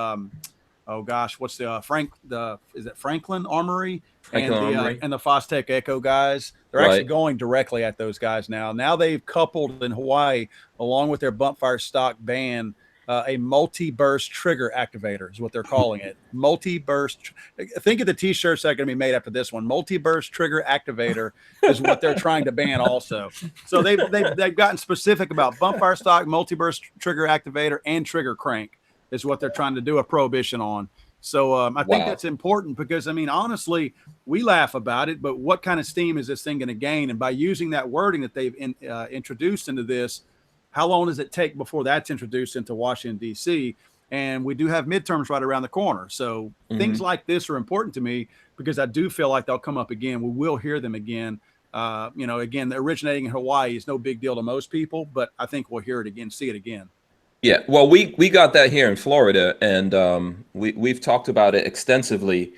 what's the is it Franklin Armory and the Fostech Echo guys? They're actually going directly at those guys now. Now they've coupled in Hawaii, along with their bump fire stock ban, a multi-burst trigger activator is what they're calling it. Multi-burst. Think of the T-shirts that are going to be made after this one. Multi-burst trigger activator is what they're trying to ban also. So they've gotten specific about bump fire stock, multi-burst trigger activator, and trigger crank is what they're trying to do a prohibition on. So I think that's important because, honestly, we laugh about it, but what kind of steam is this thing going to gain? And by using that wording that they've introduced into this, how long does it take before that's introduced into Washington, D.C.? And we do have midterms right around the corner. So things like this are important to me because I do feel like they'll come up again. We will hear them again. Again, originating in Hawaii is no big deal to most people, but I think we'll hear it again, see it again. Yeah, well, we got that here in Florida, and we've talked about it extensively.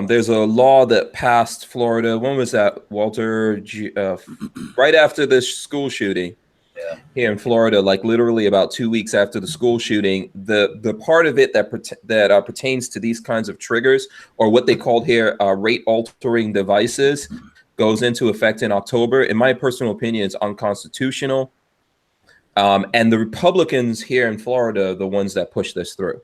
There's a law that passed Florida. When was that, Walter? Right after the school shooting here in Florida, like literally about 2 weeks after the school shooting. The part of it that pertains to these kinds of triggers, or what they called here rate altering devices, goes into effect in October. In my personal opinion, it's unconstitutional. And the Republicans here in Florida are the ones that push this through.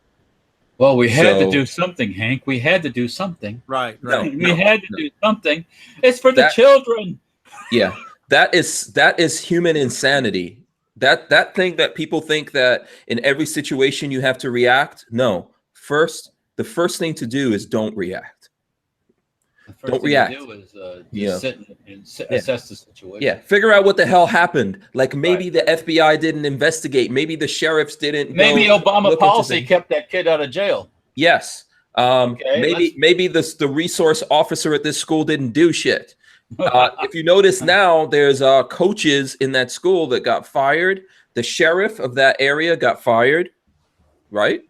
Well, we had to do something, Hank. We had to do something. Right. We had to do something. It's for the children. Yeah, that is human insanity. That thing that people think that in every situation you have to react. No, the first thing to do is don't react. Don't react. To do is sit and assess the situation. Yeah, figure out what the hell happened. Like maybe the FBI didn't investigate. Maybe the sheriffs didn't. Maybe Obama policy kept that kid out of jail. Yes. Maybe the resource officer at this school didn't do shit. If you notice now, there's coaches in that school that got fired. The sheriff of that area got fired, right?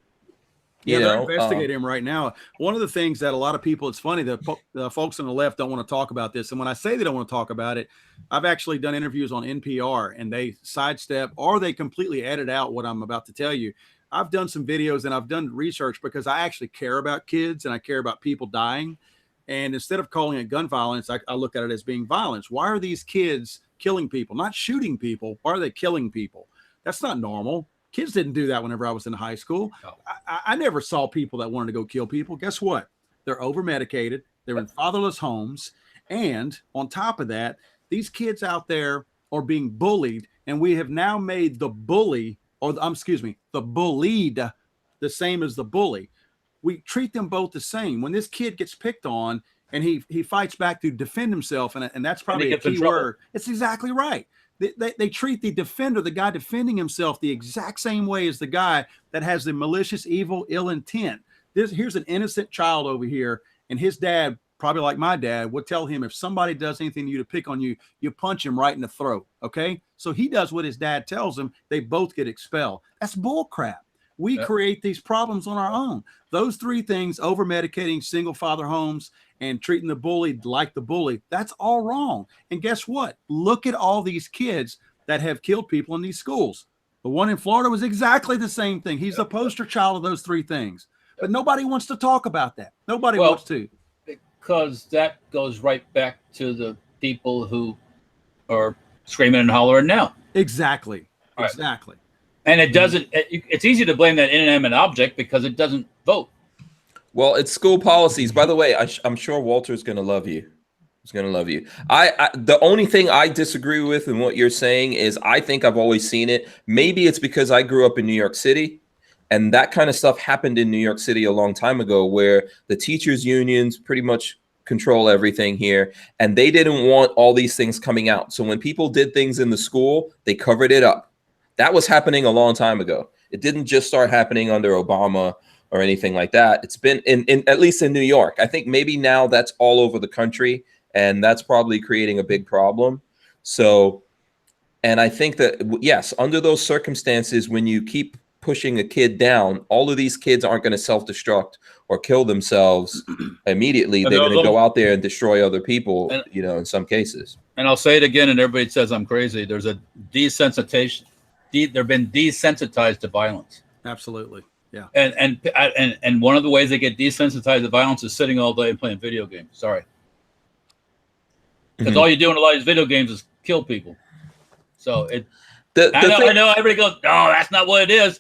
Yeah, they're investigating him right now. One of the things that a lot of people, it's funny, the folks on the left don't want to talk about this. And when I say they don't want to talk about it, I've actually done interviews on NPR and they sidestep or they completely edit out what I'm about to tell you. I've done some videos and I've done research because I actually care about kids and I care about people dying. And instead of calling it gun violence, I look at it as being violence. Why are these kids killing people? Not shooting people. Why are they killing people? That's not normal. Kids didn't do that whenever I was in high school. No. I never saw people that wanted to go kill people. Guess what? They're over-medicated. They're in fatherless homes. And on top of that, these kids out there are being bullied. And we have now made the bully, the bullied, the same as the bully. We treat them both the same. When this kid gets picked on and he fights back to defend himself, and that's probably a key word. It's exactly right. They treat the defender, the guy defending himself, the exact same way as the guy that has the malicious, evil, ill intent. Here's an innocent child over here, and his dad, probably like my dad, would tell him if somebody does anything to you to pick on you, you punch him right in the throat, okay? So he does what his dad tells him. They both get expelled. That's bull crap. We create these problems on our own. Those three things, over-medicating single father homes and treating the bully like the bully, that's all wrong. And guess what? Look at all these kids that have killed people in these schools. The one in Florida was exactly the same thing. He's the poster child of those three things. But nobody wants to talk about that. Nobody wants to. Because that goes right back to the people who are screaming and hollering now. Exactly. Right. Exactly. And it doesn't, it's easy to blame that inanimate object because it doesn't vote. Well, it's school policies. By the way, I'm sure Walter's going to love you. He's going to love you. The only thing I disagree with in what you're saying is I think I've always seen it. Maybe it's because I grew up in New York City and that kind of stuff happened in New York City a long time ago where the teachers unions pretty much control everything here. And they didn't want all these things coming out. So when people did things in the school, they covered it up. That was happening a long time ago. It didn't just start happening under Obama or anything like that. It's been in at least in New York. I think maybe now that's all over the country, and that's probably creating a big problem. So, and I think that, yes, under those circumstances, when you keep pushing a kid down, all of these kids aren't going to self-destruct or kill themselves immetedly. They're going to go out there and destroy other people, in some cases. And I'll say it again, and everybody says I'm crazy. There's a desensitization. They've been desensitized to violence. Absolutely, yeah. And one of the ways they get desensitized to violence is sitting all day and playing video games. Sorry, because all you do in a lot of these video games is kill people. So I know everybody goes, no, that's not what it is.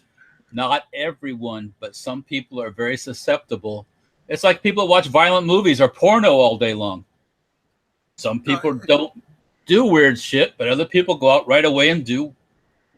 Not everyone, but some people are very susceptible. It's like people watch violent movies or porno all day long. Some people don't do weird shit, but other people go out right away and do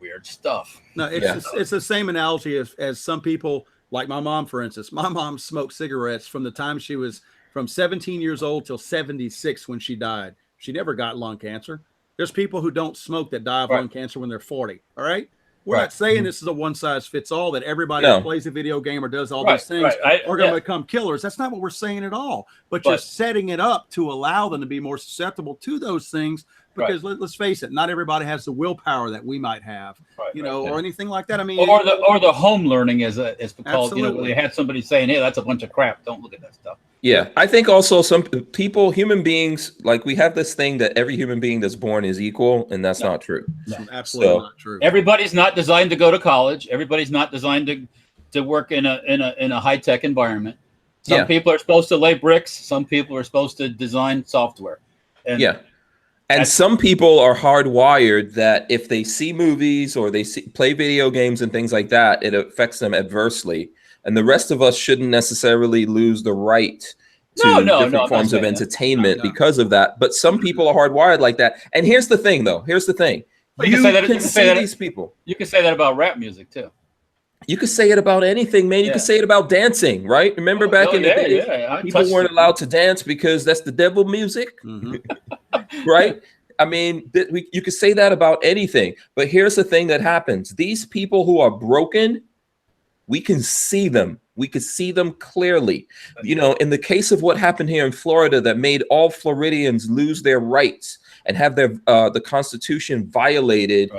weird stuff. No, it's the same analogy as some people, like my mom, for instance. My mom smoked cigarettes from the time she was from 17 years old till 76 when she died. She never got lung cancer. There's people who don't smoke that die of lung cancer when they're 40. All right. We're not saying this is a one size fits all, that everybody who plays a video game or does all these things are going to become killers. That's not what we're saying at all. But you're setting it up to allow them to be more susceptible to those things. Because let's face it, not everybody has the willpower that we might have, or anything like that. I mean, or the home learning is called, where they had somebody saying, "Hey, that's a bunch of crap. Don't look at that stuff." Yeah, I think also some people, human beings, like we have this thing that every human being that's born is equal, and that's not true. No, absolutely not true. Everybody's not designed to go to college. Everybody's not designed to work in a high tech environment. Some people are supposed to lay bricks. Some people are supposed to design software. And yeah. And some people are hardwired that if they see movies or they play video games and things like that, it affects them adversely. And the rest of us shouldn't necessarily lose the right to different forms of entertainment because of that. But some people are hardwired like that. And here's the thing, though. Here's the thing. You can see these people. You can say that about rap music, too. You could say it about anything, man. You could say it about dancing, right? Remember back in the day, people weren't allowed to dance because that's the devil music, right? I mean, you could say that about anything. But here's the thing that happens. These people who are broken, we can see them. We could see them clearly. You know, in the case of what happened here in Florida that made all Floridians lose their rights and have their the Constitution violated.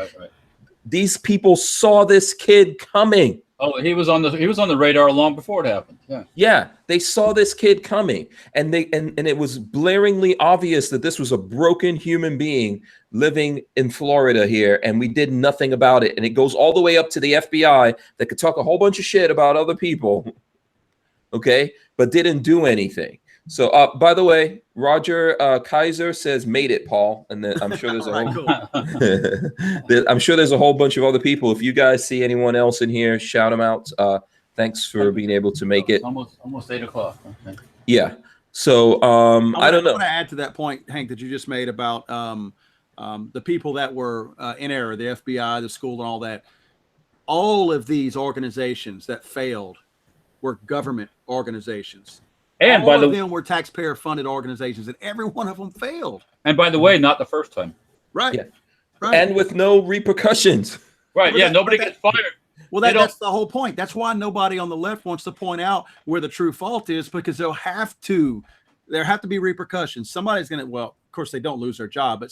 These people saw this kid coming. Oh, he was on the radar long before it happened. Yeah, they saw this kid coming, and it was blaringly obvious that this was a broken human being living in Florida here, and we did nothing about it. And it goes all the way up to the FBI that could talk a whole bunch of shit about other people, okay, but didn't do anything. So, by the way, Roger Kaiser says, "Made it, Paul," and then I'm sure there's I'm sure there's a whole bunch of other people. If you guys see anyone else in here, shout them out. Thanks for being able to make it. Almost 8 o'clock. Okay. Yeah. So I don't know. I want to add to that point, Hank, that you just made about the people that were in error, the FBI, the school, and all that. All of these organizations that failed were government organizations. And all of them were taxpayer-funded organizations, and every one of them failed. And by the way, not the first time. Right. Yeah. Right. And with no repercussions. Right. Well, nobody gets fired. Well, that's the whole point. That's why nobody on the left wants to point out where the true fault is, because there have to be repercussions. Somebody's going to, well, of course they don't lose their job, but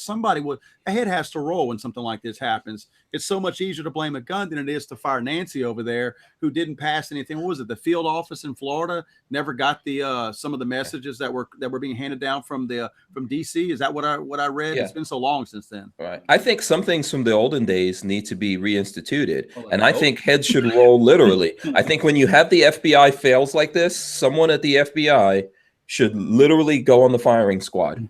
a head has to roll when something like this happens. It's so much easier to blame a gun than it is to fire Nancy over there, who didn't pass anything. What was it? The field office in Florida never got the some of the messages that were being handed down from DC. Is that what I read? Yeah. It's been so long since then. Right. I think some things from the olden days need to be reinstituted, and I think heads should roll literally. I think when you have the FBI fails like this, someone at the FBI should literally go on the firing squad.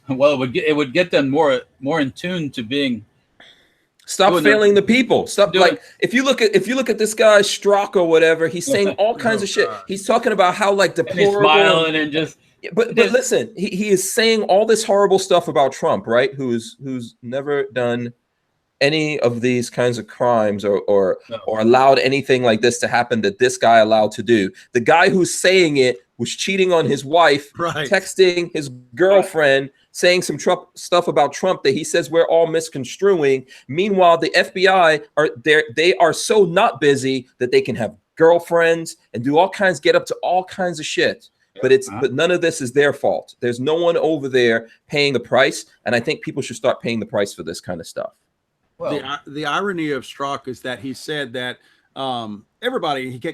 Well, it would get them more in tune to being. Stop failing the people. Stop. Like if you look at this guy Strzok or whatever, he's saying all kinds of shit. He's talking about how like deplorable. And he's smiling and just. But listen, he is saying all this horrible stuff about Trump, right? Who's never done any of these kinds of crimes or allowed anything like this to happen that this guy allowed to do. The guy who's saying it was cheating on his wife, texting his girlfriend, saying some stuff about Trump that he says we're all misconstruing. Meanwhile, the FBI they are so not busy that they can have girlfriends and do get up to all kinds of shit. But none of this is their fault. There's no one over there paying the price, and I think people should start paying the price for this kind of stuff. Well, the irony of Strzok is that he said that he kind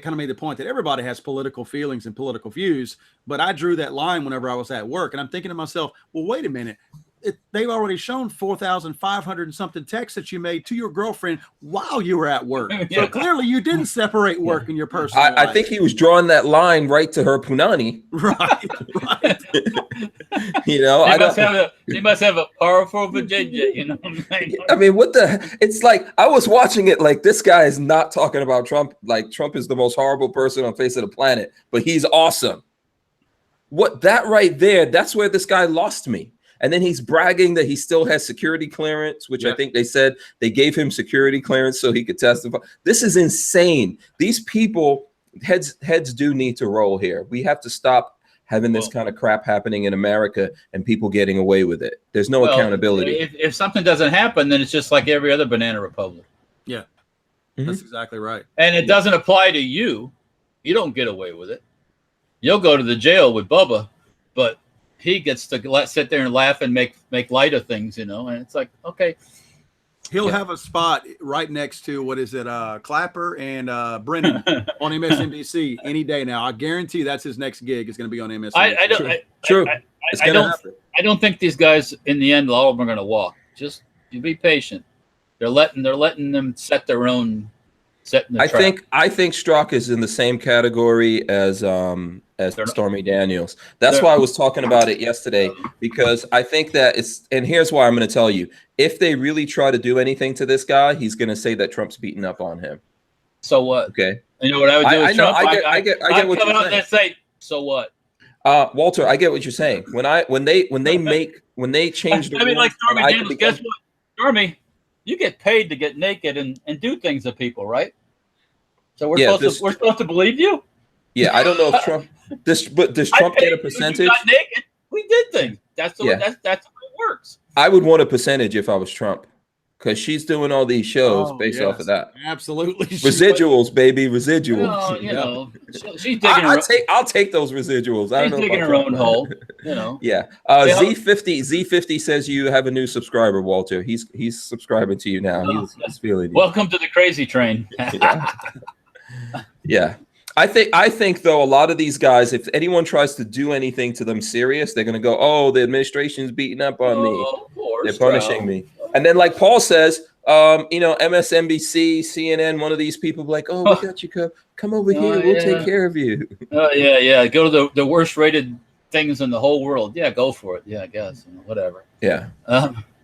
of made the point that everybody has political feelings and political views, but I drew that line whenever I was at work, and I'm thinking to myself, well, wait a minute. They've already shown 4,500 and something texts that you made to your girlfriend while you were at work. So clearly you didn't separate work and your personal life. I think he was drawing that line right to her punani. Right. You know, he must have a powerful vajayjay, you know what I'm saying? I mean, it's like, I was watching it like, this guy is not talking about Trump. Like, Trump is the most horrible person on the face of the planet, but he's awesome. That right there, that's where this guy lost me. And then he's bragging that he still has security clearance, which I think they said they gave him security clearance so he could testify. This is insane. These people, heads do need to roll here. We have to stop having this kind of crap happening in America and people getting away with it. There's no accountability. If something doesn't happen, then it's just like every other banana republic. Yeah, that's exactly right. And it doesn't apply to you. You don't get away with it. You'll go to the jail with Bubba, but he gets to sit there and laugh and make light of things, you know, and it's like, okay. He'll have a spot right next to, Clapper and Brennan on MSNBC any day now. I guarantee that's his next gig is going to be on MSNBC. I don't think these guys, in the end, all of them are going to walk. Just you be patient. They're letting them set their own setting the trap. I think Strzok is in the same category as Stormy Daniels. That's why I was talking about it yesterday, because I think that it's, and here's why I'm going to tell you. If they really try to do anything to this guy, he's going to say that Trump's beating up on him. So what? Okay. You know what I would do with Trump? I get what you're saying. And say, so what? Walter, I get what you're saying. When they change the I mean, like Stormy I Daniels, guess what? Stormy, you get paid to get naked and do things to people, right? So we're supposed to believe you? Yeah, I don't know if Trump does Trump get a percentage? You got naked. We did things. That's the way it works. I would want a percentage if I was Trump, because she's doing all these shows based off of that. Absolutely. Residuals, baby, residuals. Well, you know, she's digging I'll take those residuals. She's digging her own hole, you know. Yeah. Z50 says you have a new subscriber, Walter. He's subscribing to you now. He's feeling you. Welcome to the crazy train. Yeah. I think though, a lot of these guys, if anyone tries to do anything to them serious, they're gonna go, "Oh, the administration's beating up on me. Of course, they're punishing me." And then, like Paul says, MSNBC, CNN, one of these people be like, "Oh, we got you. Come over here. We'll take care of you." Oh yeah. Go to the worst rated things in the whole world. Yeah, go for it. Yeah, I guess, whatever. Yeah.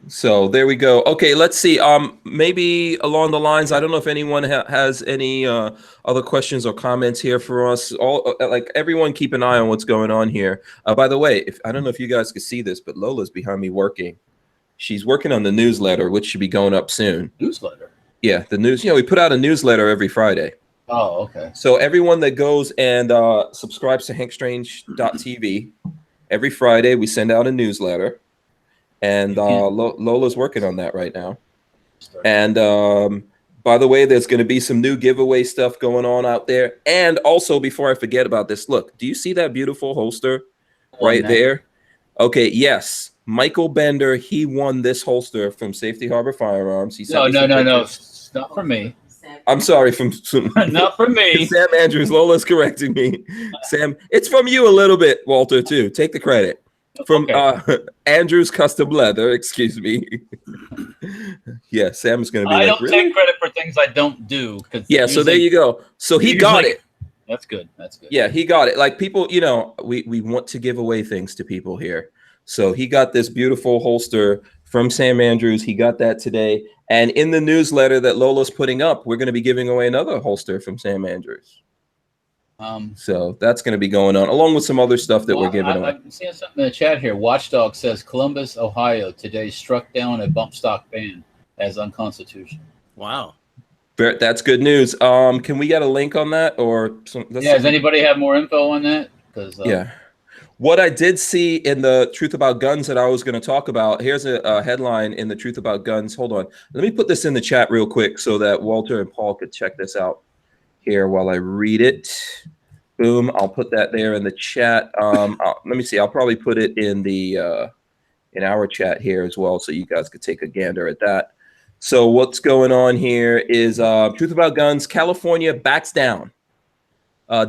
So there we go. Okay, let's see. Maybe along the lines, I don't know if anyone has any other questions or comments here for us. Like everyone, keep an eye on what's going on here. By the way, I don't know if you guys can see this, but Lola's behind me working. She's working on the newsletter, which should be going up soon. Newsletter? Yeah, the news. We put out a newsletter every Friday. Oh, okay. So everyone that goes and subscribes to hankstrange.tv, every Friday we send out a newsletter. And Lola's working on that right now. And by the way, there's going to be some new giveaway stuff going on out there. And also, before I forget about this, look, do you see that beautiful holster right there? Okay, yes. Michael Bender, he won this holster from Safety Harbor Firearms. He no. It's not from me. I'm sorry, from not from me. Sam Andrews. Lola's correcting me. Sam, it's from you a little bit, Walter, too. Take the credit. From Andrew's Custom Leather, excuse me. Yeah, Sam's going to be I like, don't really? take credit for things I don't do. Yeah, so there you go. So he got it. That's good. Yeah, he got it. Like people, we want to give away things to people here. So he got this beautiful holster from Sam Andrews. He got that today. And in the newsletter that Lola's putting up, we're going to be giving away another holster from Sam Andrews. So that's going to be going on, along with some other stuff that we're giving away. I'm seeing something in the chat here. Watchdog says Columbus, Ohio, today struck down a bump stock ban as unconstitutional. Wow. That's good news. Can we get a link on that? Does anybody have more info on that? Yeah. What I did see in the Truth About Guns that I was going to talk about, here's a headline in the Truth About Guns. Hold on. Let me put this in the chat real quick so that Walter and Paul could check this out here while I read it. Boom. I'll put that there in the chat. Let me see. I'll probably put it in the in our chat here as well, so you guys could take a gander at that. So what's going on here is Truth About Guns. California backs down,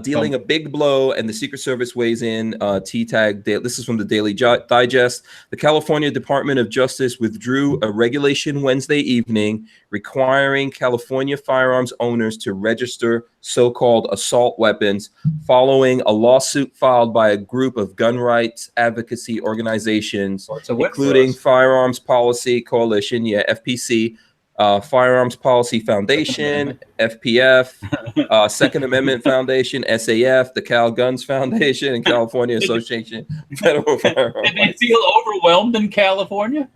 dealing a big blow, and the Secret Service weighs in. T-Tag. This is from the Daily Digest. The California Department of Justice withdrew a regulation Wednesday evening requiring California firearms owners to register so-called assault weapons following a lawsuit filed by a group of gun rights advocacy organizations, including Firearms Policy Coalition, FPC, Firearms Policy Foundation, FPF, Second Amendment Foundation, SAF, the Cal Guns Foundation, and California Association of Federal Firearms. Did they feel overwhelmed in California?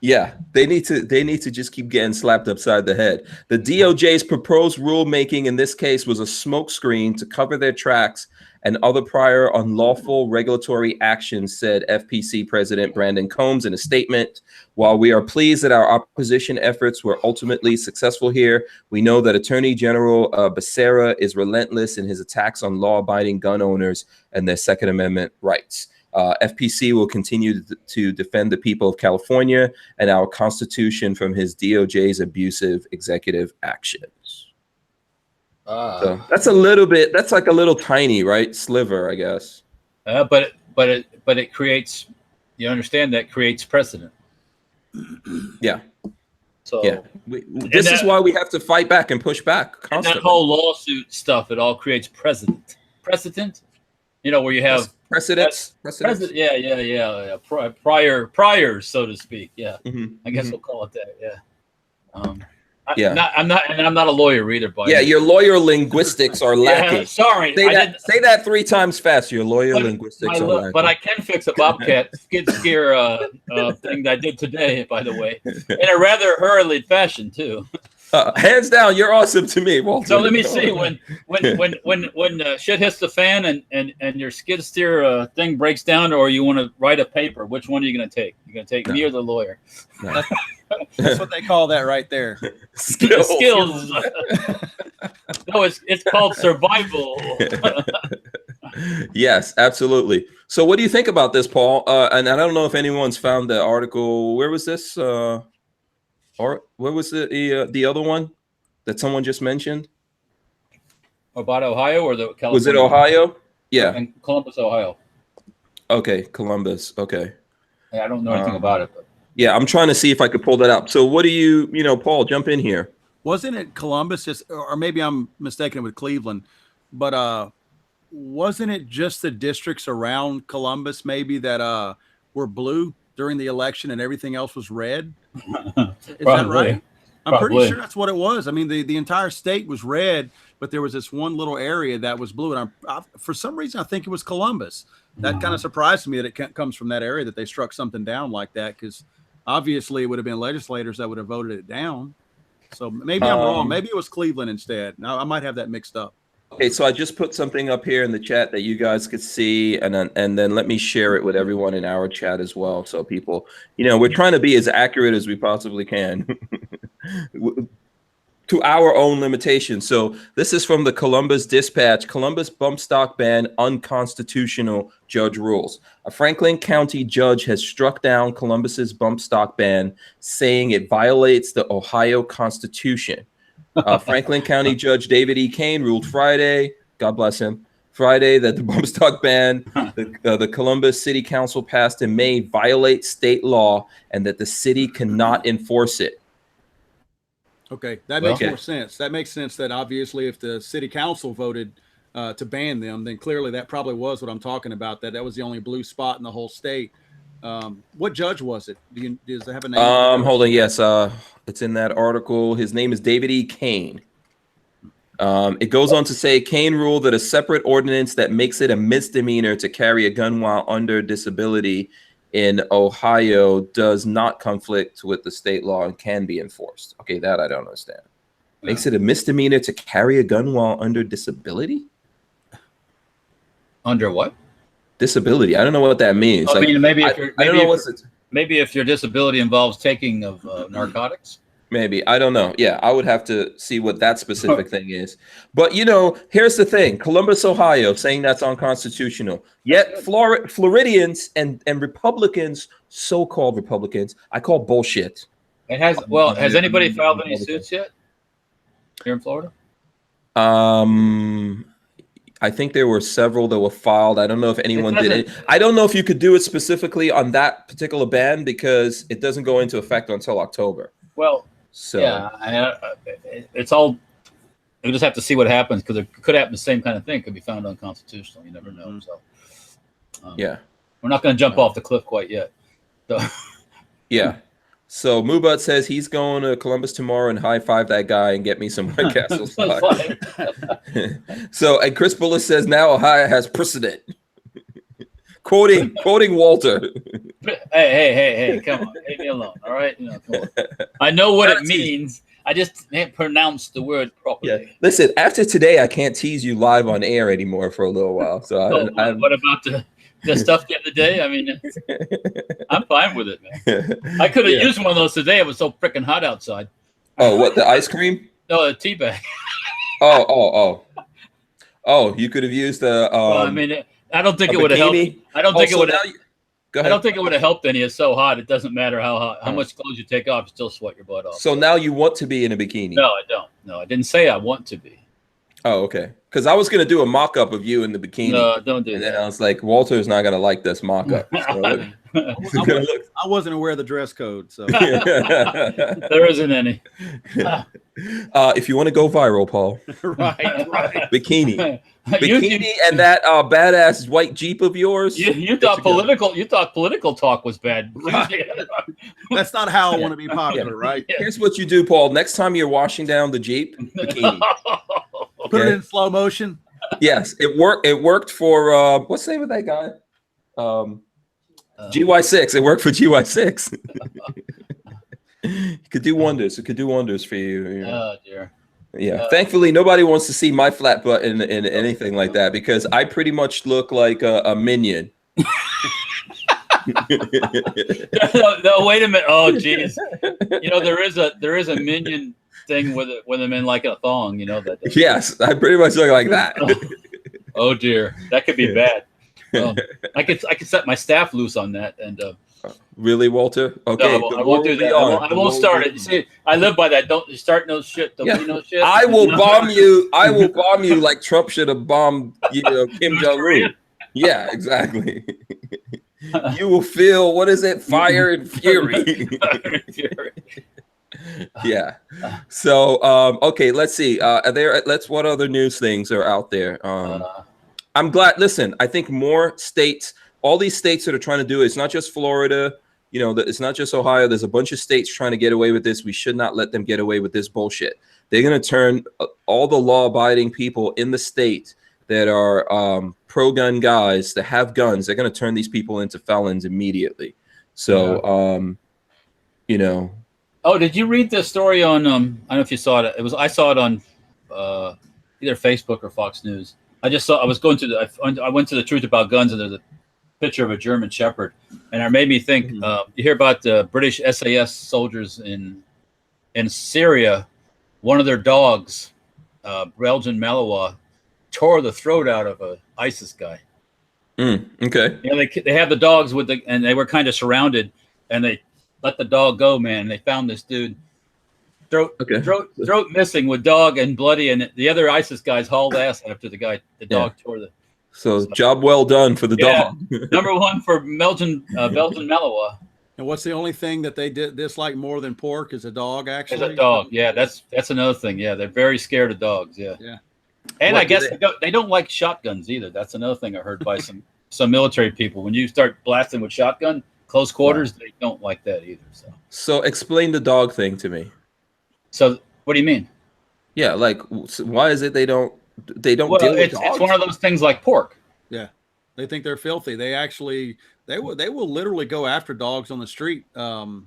Yeah, they need to just keep getting slapped upside the head. The DOJ's proposed rulemaking in this case was a smokescreen to cover their tracks and other prior unlawful regulatory actions, said FPC President Brandon Combs in a statement. While we are pleased that our opposition efforts were ultimately successful here, we know that Attorney General Becerra is relentless in his attacks on law-abiding gun owners and their Second Amendment rights. FPC will continue to defend the people of California and our Constitution from his DOJ's abusive executive actions. So that's a little bit. That's like a little tiny, right, sliver, I guess. But it creates. You understand that creates precedent. Yeah. So yeah, this is why we have to fight back and push back constantly. And that whole lawsuit stuff, it all creates precedent. You know, where you have precedents. Priors, so to speak. Yeah, Mm-hmm. I guess we'll call it that. Yeah. Yeah. I'm not a lawyer either. Your lawyer linguistics are lacking. Yeah, sorry. Say that 3 times fast. Your lawyer linguistics are lacking. But I can fix a bobcat skid steer thing that I did today, by the way, in a rather hurried fashion too. Hands down, you're awesome to me, Walter. So let me see when shit hits the fan and your skid steer thing breaks down, or you want to write a paper. Which one are you going to take? You're going to take me or the lawyer? No. That's what they call that right there. Skills. No, it's called survival. Yes, absolutely. So what do you think about this, Paul? And I don't know if anyone's found the article. Where was this? Or where was the other one that someone just mentioned? About Ohio or the California? Was it Ohio? Yeah. In Columbus, Ohio. Okay, Columbus. Okay. I don't know anything about it. But. Yeah, I'm trying to see if I could pull that up. So what do you Paul, jump in here. Wasn't it Columbus, or maybe I'm mistaken with Cleveland, but wasn't it just the districts around Columbus maybe that were blue during the election and everything else was red? Is that right? I'm pretty sure that's what it was. I mean, the entire state was red, but there was this one little area that was blue. And for some reason, I think it was Columbus. That kind of surprised me that it comes from that area, that they struck something down like that, because obviously it would have been legislators that would have voted it down. So maybe I'm wrong. Maybe it was Cleveland instead. Now I might have that mixed up. Okay, so I just put something up here in the chat that you guys could see, and then let me share it with everyone in our chat as well. So people, we're trying to be as accurate as we possibly can to our own limitations. So this is from the Columbus Dispatch. Columbus bump stock ban unconstitutional, judge rules. A Franklin County judge has struck down Columbus's bump stock ban, saying it violates the Ohio Constitution. Franklin County Judge David E. Kane ruled Friday, God bless him, Friday, that the bump stock ban the Columbus City Council passed in May violates state law and that the city cannot enforce it. Okay, that makes more sense. That makes sense that obviously if the city council voted to ban them, then clearly that probably was what I'm talking about, that was the only blue spot in the whole state. What judge was it? Does it have a name? Hold on. Yes. It's in that article. His name is David E. Kane. It goes on to say Kane ruled that a separate ordinance that makes it a misdemeanor to carry a gun while under disability in Ohio does not conflict with the state law and can be enforced. Okay, that I don't understand. Makes it a misdemeanor to carry a gun while under disability? Under what? Disability. I don't know what that means. I mean, maybe if your disability involves taking of narcotics. Maybe. I don't know. Yeah, I would have to see what that specific thing is. But, here's the thing. Columbus, Ohio, saying that's unconstitutional. Yet Floridians and Republicans, so-called Republicans, I call bullshit. Has anybody filed any suits yet here in Florida? I think there were several that were filed. I don't know if anyone did it. I don't know if you could do it specifically on that particular ban because it doesn't go into effect until October. Well, so yeah, it's all. We just have to see what happens because it could happen. The same kind of thing could be found unconstitutional. You never know. So yeah, we're not going to jump off the cliff quite yet. So. Yeah. So Mubat says he's going to Columbus tomorrow and high five that guy and get me some White Castle stock. So, and Chris Bullis says now Ohio has precedent. quoting Walter. Hey, come on, leave me alone. All right, come on. I know what it means. I just can't pronounce the word properly. Yeah. Listen, after today, I can't tease you live on air anymore for a little while. So what about the stuff the other day? I mean, I'm fine with it, man. I could have used one of those today. It was so freaking hot outside. Oh, what, the ice cream? No, the tea bag. Oh, you could have used the. I mean, I don't think it would have helped. I don't think it would. I don't think it would have helped any. It's so hot. It doesn't matter how much clothes you take off. You still sweat your butt off. So now you want to be in a bikini? No, I don't. No, I didn't say I want to be. Oh, okay. Because I was going to do a mock-up of you in the bikini. No, don't do that. And then I was like, Walter's not going to like this mock-up. So I wasn't aware of the dress code, so There isn't any. If you want to go viral, Paul, right. bikini, and that badass white Jeep of yours. You thought political talk was bad. Right. That's not how I want to be popular, right? Here's what you do, Paul. Next time you're washing down the Jeep, bikini. Put it in slow motion. Yes, it worked. It worked for what's the name of that guy? GY6. It worked for GY6. It could do wonders. It could do wonders for you. Oh dear. Yeah. Thankfully, nobody wants to see my flat butt in anything like that because I pretty much look like a minion. No, wait a minute. Oh, geez. You know, there is a minion thing with them in like a thong. You know that. Yes, I pretty much look like that. Oh dear, that could be bad. I could set my staff loose on that and. Really, Walter? Okay, no, I won't do that. I won't start it. You see, I live by that. Don't start no shit. Don't do no shit. I will bomb you. I will bomb you like Trump should have bombed Kim Jong-un. Yeah, exactly. You will feel, what is it? Fire and fury. Yeah. So, okay, let's see. What other news things are out there? I'm glad. Listen, I think more states, all these states that are trying to do it, it's not just Florida, it's not just Ohio. There's a bunch of states trying to get away with this. We should not let them get away with this bullshit. They're going to turn all the law-abiding people in the state that are pro-gun guys that have guns. They're going to turn these people into felons immediately. So, Oh, did you read the story on? I don't know if you saw it. I saw it on either Facebook or Fox News. I was going to I went to the Truth About Guns, and there's a picture of a German Shepherd, and it made me think. You hear about the British SAS soldiers in Syria? One of their dogs, Belgian Malinois, tore the throat out of a ISIS guy. Okay. They have the dogs and they were kind of surrounded, and they let the dog go, man. And they found this dude throat missing with dog and bloody, and the other ISIS guys hauled ass after the dog tore the. So job well done for the dog. Number one for Belgian Malinois. And what's the only thing that they dislike more than pork is a dog? Actually, is a dog. Yeah, that's another thing. Yeah, they're very scared of dogs. Yeah. And I guess they don't like shotguns either. That's another thing I heard by some military people. When you start blasting with shotgun, close quarters, they don't like that either. So explain the dog thing to me. So what do you mean? Yeah, like why is it they don't deal with dogs? It's one of those things like pork. Yeah, they think they're filthy. They will literally go after dogs on the street. They're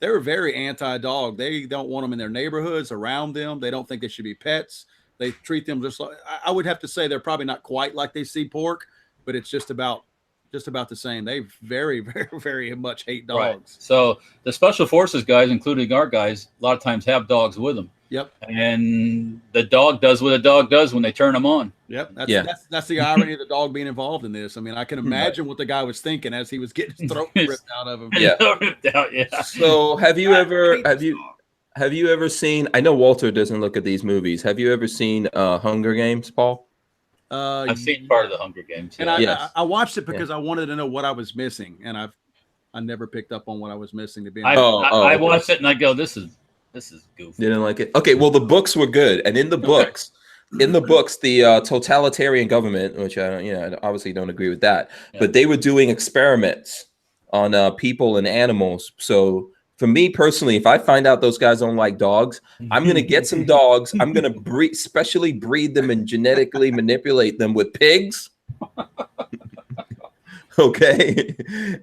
very anti-dog. They don't want them in their neighborhoods, around them. They don't think they should be pets. They treat them just like, I would have to say they're probably not quite like they see pork, but it's just about the same. They very, very, very much hate dogs. Right. So the special forces guys, including our guys, a lot of times have dogs with them. Yep. And the dog does what a dog does when they turn them on. Yep. That's the irony of the dog being involved in this. I mean, I can imagine what the guy was thinking as he was getting his throat ripped out of him. Yeah. So have you ever seen, I know Walter doesn't look at these movies. Have you ever seen Hunger Games, Paul? I've seen part of the Hunger Games. And I watched it because I wanted to know what I was missing. And I never picked up on what I was missing, to be honest. I watched it and I go, this is goofy. Didn't like it. Okay, well the books were good, and in the books, the totalitarian government, which I obviously don't agree with that, but they were doing experiments on people and animals. So for me personally, if I find out those guys don't like dogs, I'm gonna get some dogs. I'm gonna specially breed them and genetically manipulate them with pigs. Okay,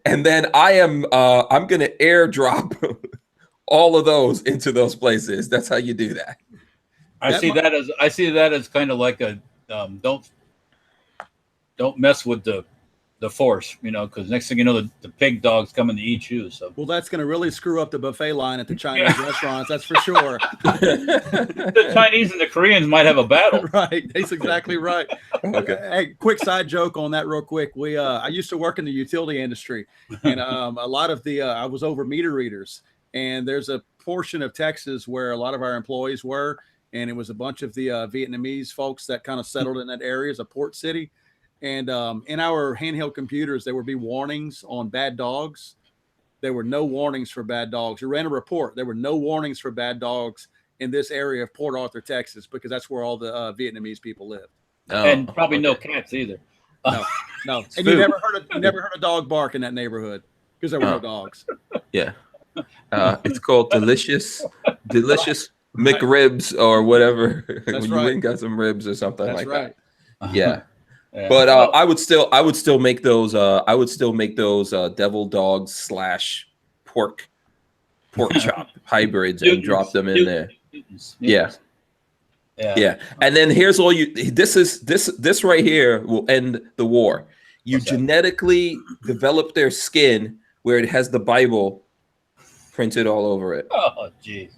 and then I'm gonna airdrop all of those into those places. That's how you do that. I see that as kind of like a don't mess with the force, because next thing you know, the pig dog's coming to eat you. So that's going to really screw up the buffet line at the Chinese restaurants. That's for sure. The Chinese and the Koreans might have a battle. Right, that's exactly right. Okay. Hey, quick side joke on that, real quick. I used to work in the utility industry, and a lot of I was over meter readers. And there's a portion of Texas where a lot of our employees were, and it was a bunch of the Vietnamese folks that kind of settled in that area as a port city. And in our handheld computers, there would be warnings on bad dogs. There were no warnings for bad dogs. You ran a report. There were no warnings for bad dogs in this area of Port Arthur, Texas, because that's where all the Vietnamese people live. Oh, and probably no cats either. No. And you never heard a dog bark in that neighborhood because there were no dogs. Yeah. It's called delicious McRibs or whatever. That's when right. you went and got some ribs or something That's like right. that. Yeah. But I would still make those devil dogs / pork chop hybrids and drop them in there. Yeah. And then here's all this right here will end the war. You genetically develop their skin where it has the Bible printed all over it. Oh, geez.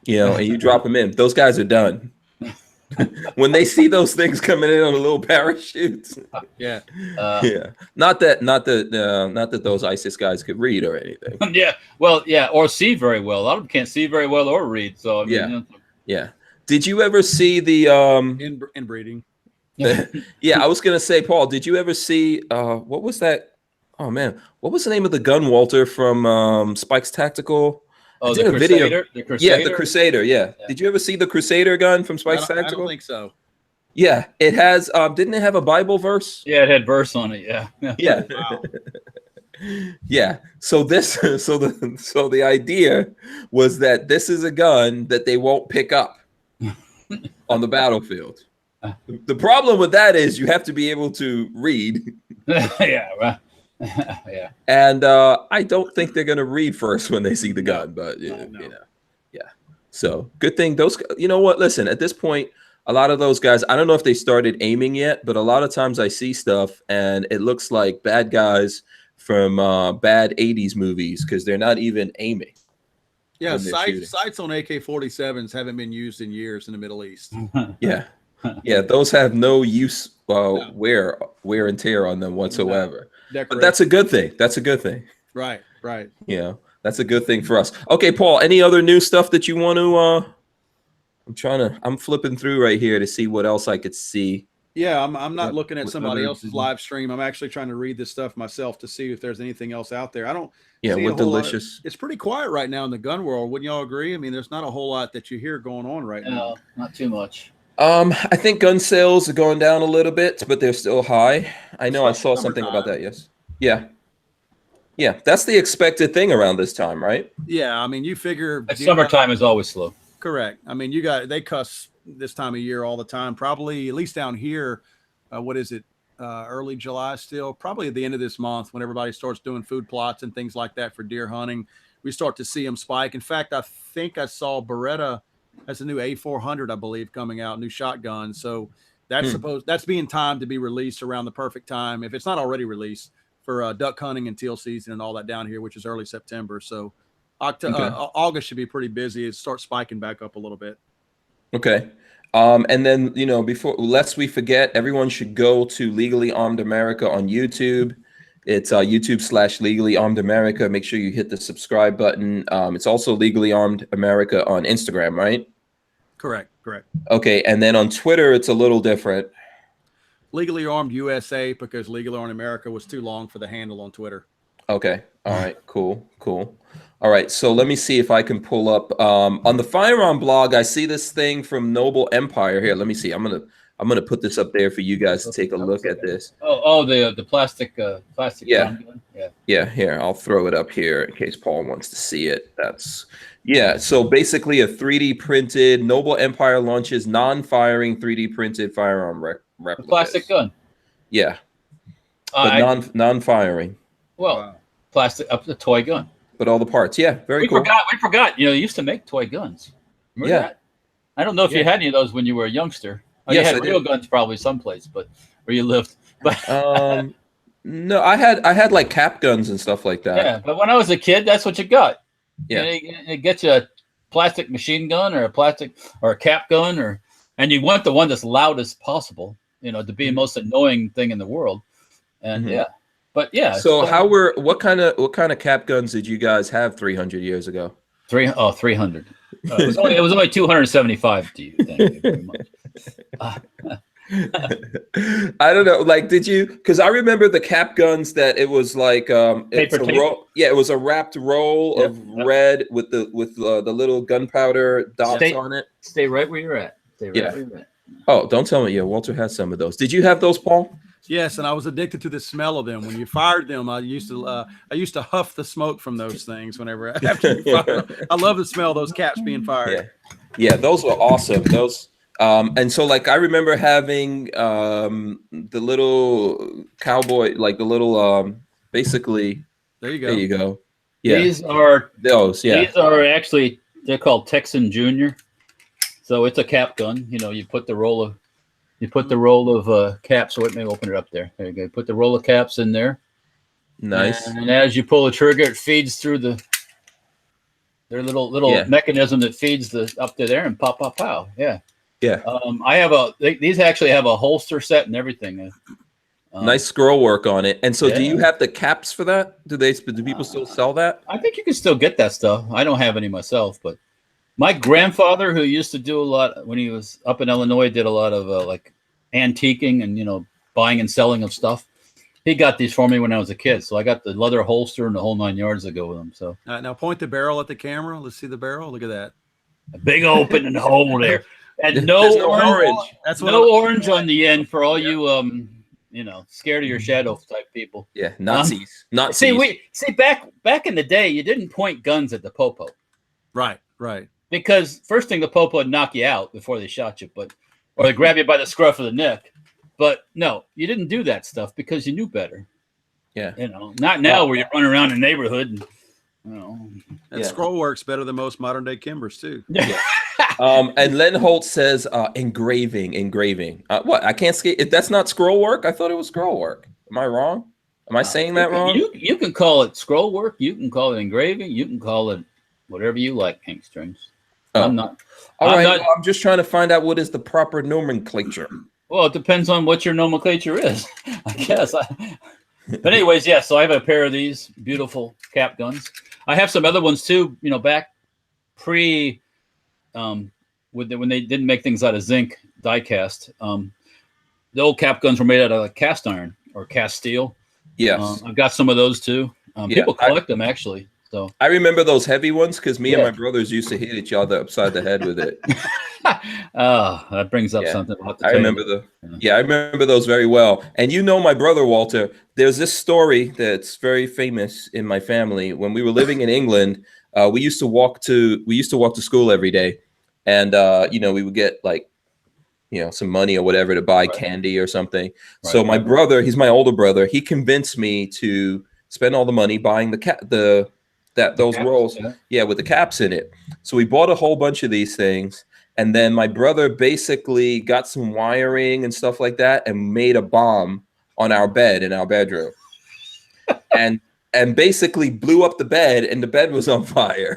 And you drop them in. Those guys are done. When they see those things coming in on a little parachutes. Yeah. Not that those ISIS guys could read or anything. Yeah. Well, yeah, or see very well. A lot of them can't see very well or read. So I mean, yeah. Did you ever see the inbreeding? Yeah, I was gonna say, Paul, did you ever see what was that? Oh man, what was the name of the gun, Walter, from Spike's Tactical? Oh, the Crusader. The Crusader. Yeah, the Crusader. Yeah. Did you ever see the Crusader gun from Spike's Tactical? I don't think so. Yeah, it has. Didn't it have a Bible verse? Yeah, it had verse on it. Yeah. Yeah. Wow. Yeah. So the idea was that this is a gun that they won't pick up on the battlefield. The problem with that is you have to be able to read. Yeah. Right. Yeah. And I don't think they're gonna read first when they see the gun, but yeah. So good thing those. You know what? Listen, at this point, a lot of those guys. I don't know if they started aiming yet, but a lot of times I see stuff and it looks like bad guys from bad '80s movies because they're not even aiming. Yeah, sights on AK-47s haven't been used in years in the Middle East. Yeah, those have no use, wear and tear on them whatsoever. But that's a good thing. Right. Yeah, that's a good thing for us. Okay, Paul, any other new stuff that you want to? I'm flipping through right here to see what else I could see. Yeah, I'm not looking at somebody else's live stream. I'm actually trying to read this stuff myself to see if there's anything else out there. I don't. Yeah, what delicious. It's pretty quiet right now in the gun world. Wouldn't y'all agree? I mean, there's not a whole lot that you hear going on right now. No, not too much. I think gun sales are going down a little bit, but they're still high. I know I saw something about that. Yes. Yeah. That's the expected thing around this time, right? Yeah. I mean, you figure summertime is always slow. Correct. I mean, they cuss this time of year all the time, probably at least down here. What is it? Early July still, probably at the end of this month when everybody starts doing food plots and things like that for deer hunting, we start to see them spike. In fact, I think I saw Beretta has a new A400, I believe, coming out, new shotgun. So that's being timed to be released around the perfect time, if it's not already released, for duck hunting and teal season and all that down here, which is early September. So August should be pretty busy. It starts spiking back up a little bit. Okay. And then, lest we forget, everyone should go to Legally Armed America on YouTube. It's YouTube/Legally Armed America. Make sure you hit the subscribe button. It's also Legally Armed America on Instagram, right? Correct. Okay. And then on Twitter, it's a little different. Legally Armed USA, because Legally Armed America was too long for the handle on Twitter. Okay. All right. Cool. All right. So let me see if I can pull up on the firearm blog. I see this thing from Noble Empire here. Let me see. I'm gonna put this up there for you guys to take a look at this. Oh, the plastic. Yeah. Here, I'll throw it up here in case Paul wants to see it. So basically a 3D printed. Noble Empire launches non-firing 3D printed firearm replicas. Plastic gun. Yeah. But non-firing. Well, wow. Plastic up the toy gun. But all the parts, yeah, very cool. We forgot. They used to make toy guns. Remember that? I don't know if you had any of those when you were a youngster. Yes, you had real guns probably someplace, but where you lived. But no, I had like cap guns and stuff like that. Yeah, but when I was a kid, that's what you got. Yeah, it gets you a plastic machine gun or a cap gun, and you want the one that's loud as possible. To be the most annoying thing in the world. And But yeah. So what kind of cap guns did you guys have 300 years ago? 300. It was only 275. Do you think? I don't know. Like, did you? Because I remember the cap guns that it was like it's Paper a tape? roll. Yeah, it was a wrapped roll Yep, of yep. red with the little gunpowder dots Stay- on it. Stay right where you're at. Stay right Yeah. where you're at. Oh, don't tell me. Yeah, Walter has some of those. Did you have those, Paul? Yes, and I was addicted to the smell of them. When you fired them, I used to huff the smoke from those things whenever after you fired them. I love the smell of those caps being fired. Yeah, those were awesome. Those and so like I remember having the little cowboy, like the little basically There you go. there you go. Yeah. These are These actually, they're called Texan Junior. So it's a cap gun. You know, you put the roll of caps. So let me open it up there. There you go. Put the roll of caps in there. Nice. And as you pull the trigger, it feeds through their little mechanism that feeds up to there, and pop, pop, pow. Yeah. Yeah. I have these actually have a holster set and everything. Nice scroll work on it. And so do Yeah. you have the caps for that? Do people still sell that? I think you can still get that stuff. I don't have any myself, but my grandfather, who used to do a lot when he was up in Illinois, did a lot of like antiquing and buying and selling of stuff. He got these for me when I was a kid, so I got the leather holster and the whole 9 yards to go with them. So Now point the barrel at the camera. Let's see the barrel. Look at that. a big open hole there, and There's no no orange. That's what No orange on the end for all you scared of your shadow type people. Yeah, Nazis. Nazis. See back in the day, you didn't point guns at the popo. Right. Because first thing, the popo would knock you out before they shot you, or they grab you by the scruff of the neck. But no, you didn't do that stuff because you knew better. Yeah. Not now where you run around the neighborhood And scroll works better than most modern day Kimbers too. Yeah. And Len Holt says engraving. What? I can't skate. If that's not scroll work, I thought it was scroll work. Am I wrong? Am I saying that wrong? You can call it scroll work. You can call it engraving. You can call it whatever you like, Hank Strings. Oh. I'm not. All right. Well, I'm just trying to find out what is the proper nomenclature. Well, it depends on what your nomenclature is, I guess. But anyways, yeah. So I have a pair of these beautiful cap guns. I have some other ones too. Back pre, when they didn't make things out of zinc die cast. The old cap guns were made out of cast iron or cast steel. Yes. I've got some of those too. People collect them actually. So I remember those heavy ones because me and my brothers used to hit each other upside the head with it. That brings up something. I remember I remember those very well. And my brother Walter, there's this story that's very famous in my family. When we were living in England, we used to walk to school every day, and we would get like some money or whatever to buy candy or something. Right. So my brother, he's my older brother, he convinced me to spend all the money buying those caps, rolls with the caps in it. So we bought a whole bunch of these things, and then my brother basically got some wiring and stuff like that and made a bomb on our bed in our bedroom and basically blew up the bed, and the bed was on fire.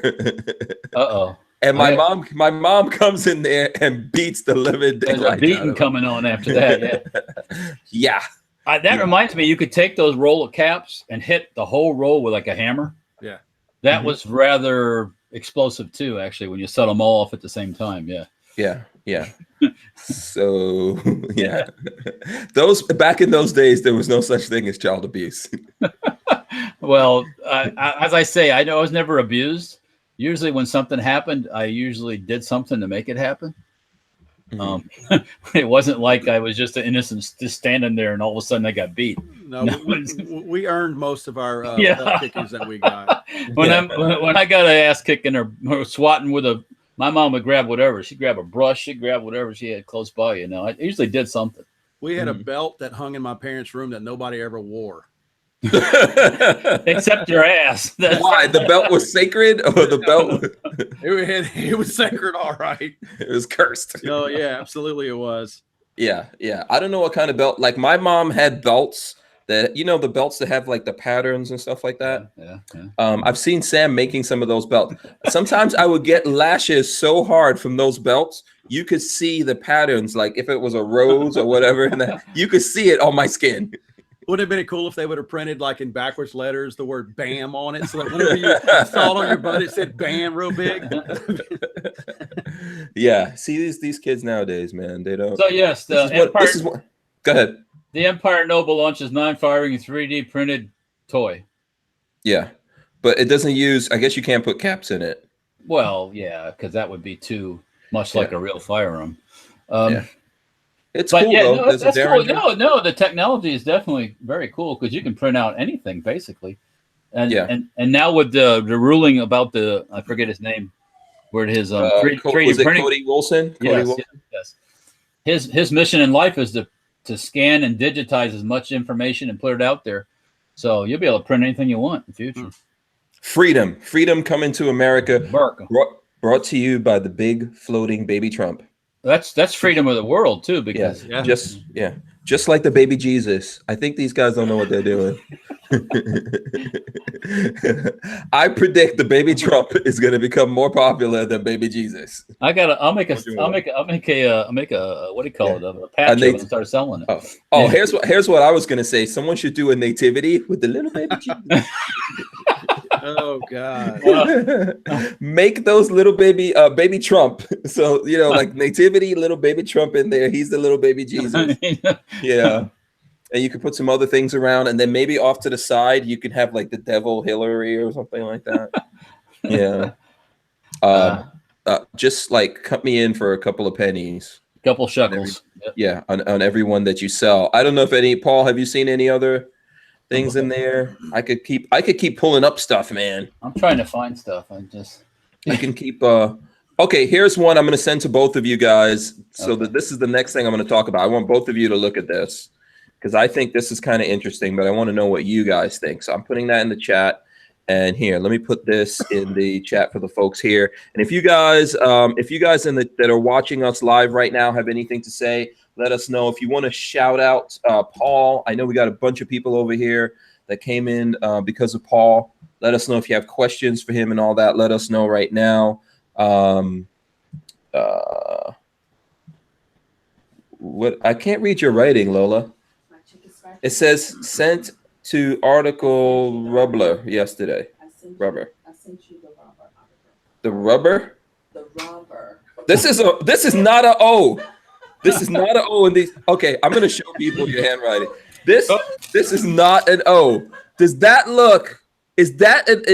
And my mom comes in there and beats the living daylights out of beating coming on after that. Yeah. That reminds me, you could take those roll of caps and hit the whole roll with like a hammer. Yeah. That was rather explosive too, actually, when you set them all off at the same time. Yeah. So those back in those days, there was no such thing as child abuse. Well, as I say, I was never abused. Usually when something happened, I usually did something to make it happen. It wasn't like I was just an innocent just standing there and all of a sudden I got beat. No. We earned most of our butt kickings that we got. When I got an ass kicking or swatting with my mom would grab whatever. She'd grab a brush. She'd grab whatever she had close by. I usually did something. We had a belt that hung in my parents' room that nobody ever wore. Except your ass. Why? The belt was sacred, or the belt? It was sacred, all right. It was cursed. Oh yeah, absolutely, it was. Yeah. I don't know what kind of belt. Like my mom had belts that the belts that have like the patterns and stuff like that. Yeah. I've seen Sam making some of those belts. Sometimes I would get lashes so hard from those belts, you could see the patterns, like if it was a rose or whatever, and you could see it on my skin. Wouldn't it have been cool if they would have printed like in backwards letters the word "bam" on it, so that whenever you saw it on your butt, it said "bam" real big. Yeah. See these kids nowadays, man. They don't. So yes, the This is what. Go ahead. The Empire Nobel launches non-firing 3D printed toy. Yeah, but it doesn't use. I guess you can't put caps in it. Well, yeah, because that would be too much like a real firearm. Yeah. It's cool though. No, that's cool. No, the technology is definitely very cool because you can print out anything basically. And now with the ruling about I forget his name, where his 3D was it printing. Cody Wilson? Yes. His mission in life is to scan and digitize as much information and put it out there. So you'll be able to print anything you want in the future. Freedom coming to America. Brought to you by the big floating baby Trump. That's freedom of the world too, because just like the baby Jesus. I think these guys don't know what they're doing. I predict the baby Trump is going to become more popular than baby Jesus. I'll make a what do you call it? A patch and start selling it. Oh, here's what I was going to say. Someone should do a nativity with the little baby Jesus. Oh God! Make those little baby Trump. So like nativity, little baby Trump in there. He's the little baby Jesus. Yeah, and you could put some other things around, and then maybe off to the side you could have like the devil Hillary or something like that. Yeah. Just like cut me in for a couple of pennies. Couple shekels. On everyone that you sell. I don't know if Paul, have you seen any other things in there? I could keep pulling up stuff, man. I'm trying to find stuff. You can keep okay, here's one I'm going to send to both of you guys. So that this is the next thing I'm going to talk about. I want both of you to look at this because I think this is kind of interesting, but I want to know what you guys think. So I'm putting that in the chat. And here, let me put this in the chat for the folks here. And if you guys that are watching us live right now have anything to say, let us know. If you want to shout out Paul, I know we got a bunch of people over here that came in because of Paul. Let us know if you have questions for him and all that. Let us know right now. What I can't read your writing, Lola. It says sent to article Rubler yesterday. Rubber. I sent you the rubber. The rubber? The rubber. This is not an O. This is not an O in these. Okay, I'm gonna show people your handwriting. This is not an O. Does that look? Is that an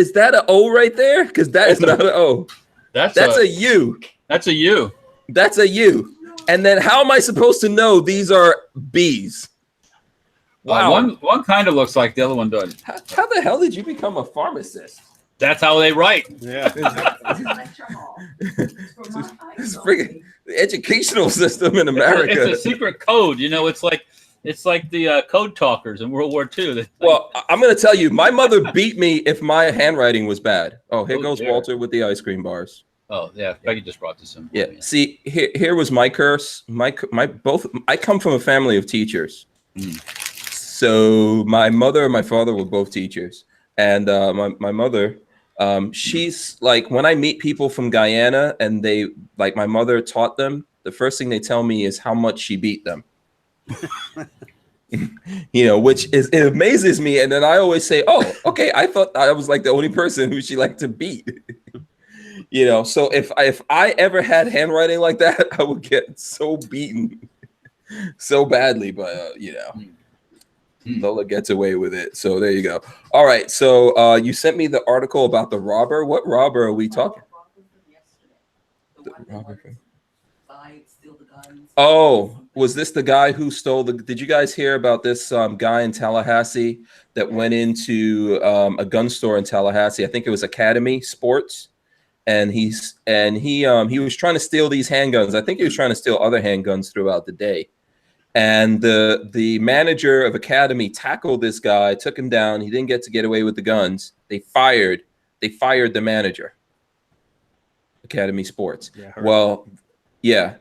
O right there? Because that is not an O. That's a U. That's a U. That's a U. And then how am I supposed to know these are B's? Wow. One kind of looks like the other one does. How the hell did you become a pharmacist? That's how they write. Yeah. It's freaking the educational system in America. It's a secret code. It's like the code talkers in World War II. Well, I'm going to tell you, my mother beat me if my handwriting was bad. Oh, here goes dear. Walter with the ice cream bars. Oh yeah, Becky just brought this in. Yeah. See, here was my curse. I come from a family of teachers. So my mother and my father were both teachers, and my mother, she's like, when I meet people from Guyana and they like my mother taught them, the first thing they tell me is how much she beat them. Which it amazes me, and then I always say, "Oh, okay." I thought I was like the only person who she liked to beat. So if I ever had handwriting like that, I would get so beaten so badly. But Lola gets away with it. So there you go. All right. So you sent me the article about the robber. What robber are we talking? Oh, was this the guy who stole did you guys hear about this guy in Tallahassee that went into a gun store in Tallahassee? I think it was Academy Sports. And he was trying to steal these handguns. I think he was trying to steal other handguns throughout the day. And the manager of Academy tackled this guy, took him down. He didn't get away with the guns. They fired the manager. Academy Sports. Yeah,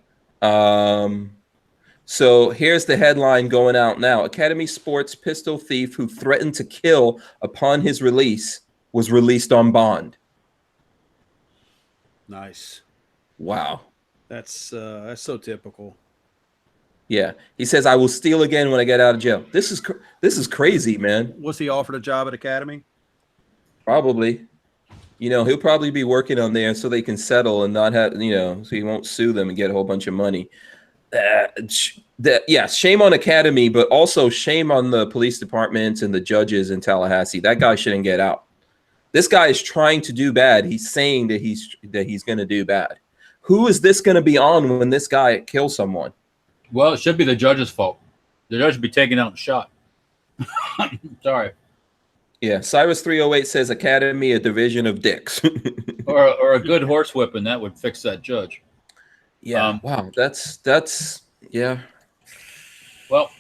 so here's the headline going out now. Academy Sports pistol thief who threatened to kill upon his release was released on bond. Nice. Wow. That's so typical. Yeah, he says, "I will steal again when I get out of jail." This is crazy, man. Was he offered a job at Academy? Probably. You know, he'll probably be working on there so they can settle and not have, you know, so he won't sue them and get a whole bunch of money. Yeah, shame on Academy, but also shame on the police departments and the judges in Tallahassee. That guy shouldn't get out. This guy is trying to do bad. He's saying that he's going to do bad. Who is this going to be on when this guy kills someone? Well, it should be the judge's fault. The judge should be taken out and shot. Sorry. Yeah, Cyrus 308 says Academy, a division of dicks. or a good horse whipping, that would fix that judge. Yeah. Wow. That's yeah. Well,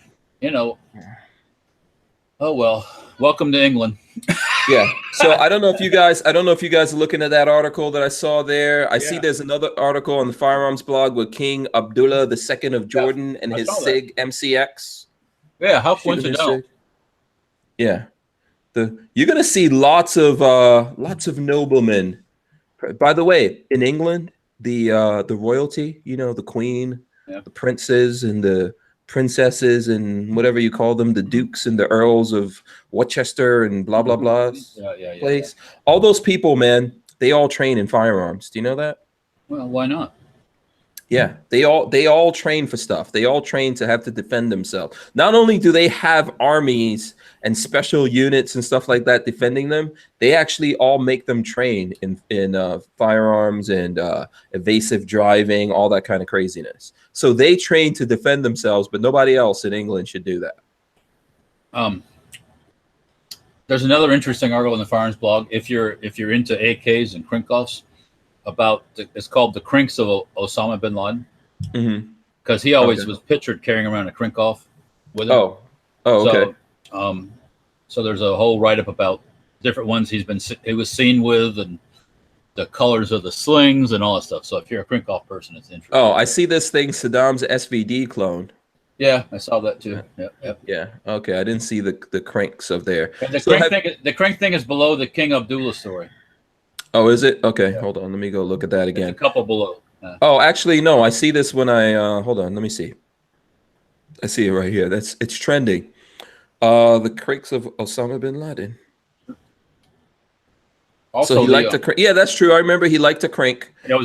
you know. Oh well. Welcome to England. Yeah. So I don't know if you guys are looking at that article that I saw there. I see there's another article on the firearms blog with King Abdullah II of Jordan and his SIG MCX. Yeah, how coincidental. Yeah. You're gonna see lots of noblemen. By the way, in England, the royalty, you know, the queen, the princes and the princesses and whatever you call them, the dukes and the earls of Worcester and blah blah blah place. All those people, man, they all train in firearms. Do you know that? Well, why not? Yeah, they all train for stuff. They all train to have to defend themselves. Not only do they have armies and special units and stuff like that defending them, they actually all make them train in firearms and evasive driving, all that kind of craziness. So they train to defend themselves, but nobody else in England should do that. There's another interesting article in the firearms blog. If you're into AKs and Krinkoffs, about it's called the Crinks of Osama bin Laden, because he always was pictured carrying around a Krinkoff with him. Okay. So there's a whole write-up about different ones he was seen with and the colors of the slings and all that stuff. So if you're a Krinkoff person, it's interesting. Oh, I see this thing, Saddam's SVD clone. Yeah, I saw that too. Yeah. Okay, I didn't see the cranks of there. And the crank thing is below the King Abdullah story. Oh, is it? Okay, hold on. Let me go look at that again. It's a couple below. Oh, actually, no. I see this when I hold on. Let me see. I see it right here. It's trending. The cranks of Osama bin Laden. Also, so he liked to crank. Yeah, that's true. I remember he liked to crank. Yeah,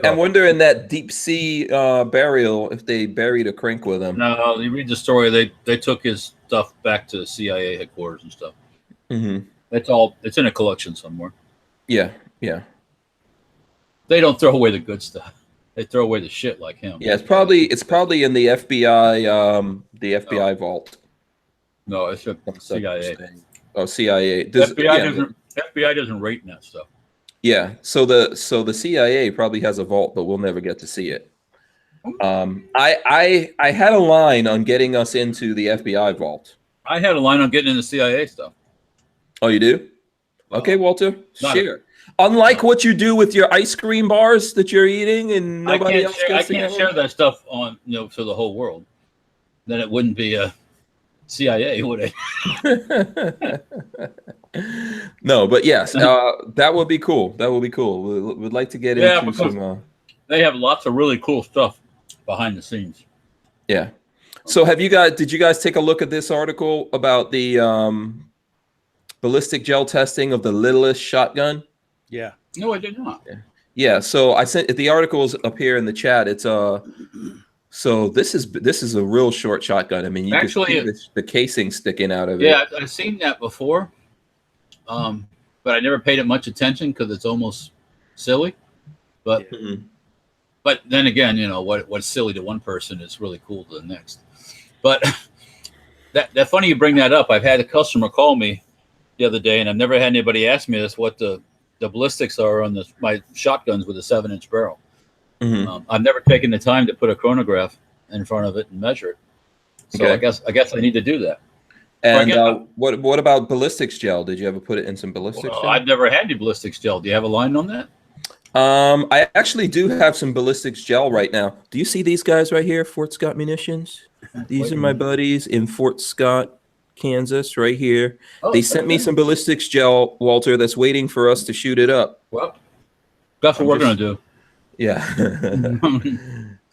I wonder in that deep sea burial if they buried a crank with him. No, you read the story. They took his stuff back to CIA headquarters and stuff. It's in a collection somewhere. Yeah. They don't throw away the good stuff. They throw away the shit like him. Yeah, it's probably in the FBI vault. No, it's a CIA. Oh, CIA. FBI doesn't rate that stuff. Yeah, so the CIA probably has a vault, but we'll never get to see it. I had a line on getting us into the FBI vault. I had a line on getting into CIA stuff. Oh, you do? Okay, Walter, share. Unlike what you do with your ice cream bars that you're eating, and nobody else I can't share that stuff on to the whole world. Then it wouldn't be a CIA, would it? No, but yes, that would be cool. That would be cool. We'd like to get into some. They have lots of really cool stuff behind the scenes. Yeah. So did you guys take a look at this article about the ballistic gel testing of the littlest shotgun? Yeah. No, I did not. Yeah. So I sent the articles up here in the chat. It's so this is a real short shotgun. I mean, you actually can see the casing sticking out of it. Yeah, I've seen that before, but I never paid it much attention because it's almost silly. But but then again, what's silly to one person is really cool to the next. But that funny you bring that up. I've had a customer call me the other day, and I've never had anybody ask me this: what the ballistics are on my shotguns with a 7-inch barrel. I've never taken the time to put a chronograph in front of it and measure it. So I guess I need to do that. And what about ballistics gel? Did you ever put it in some ballistics gel? I've never had any ballistics gel. Do you have a line on that? I actually do have some ballistics gel right now. Do you see these guys right here, Fort Scott Munitions? These are my buddies in Fort Scott, Kansas, right here. They sent me some ballistics gel, Walter, that's waiting for us to shoot it up. Well, that's what we're going to do. Yeah.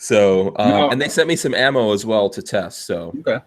So, No. and they sent me some ammo as well to test. So, Okay.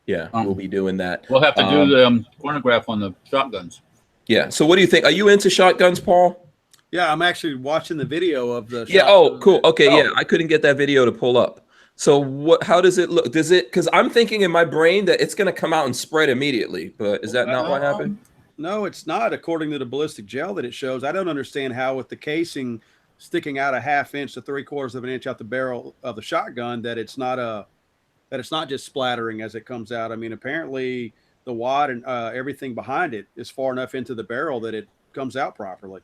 yeah, we'll be doing that. We'll have to do the chronograph on the shotguns. Yeah. So, what do you think? Are you into shotguns, Paul? Yeah, I'm actually watching the video of the. Yeah. Oh, cool. shotgun. Okay. Oh. Yeah, I couldn't get that video to pull up. So, what? How does it look? Does it? Because I'm thinking in my brain that it's going to come out and spread immediately. But is that not what happened? No, it's not. According to the ballistic gel that it shows, I don't understand how, with the casing sticking out a ½ inch to 3/4 of an inch out the barrel of the shotgun, that it's not just splattering as it comes out. I mean, apparently the wad and everything behind it is far enough into the barrel that it comes out properly.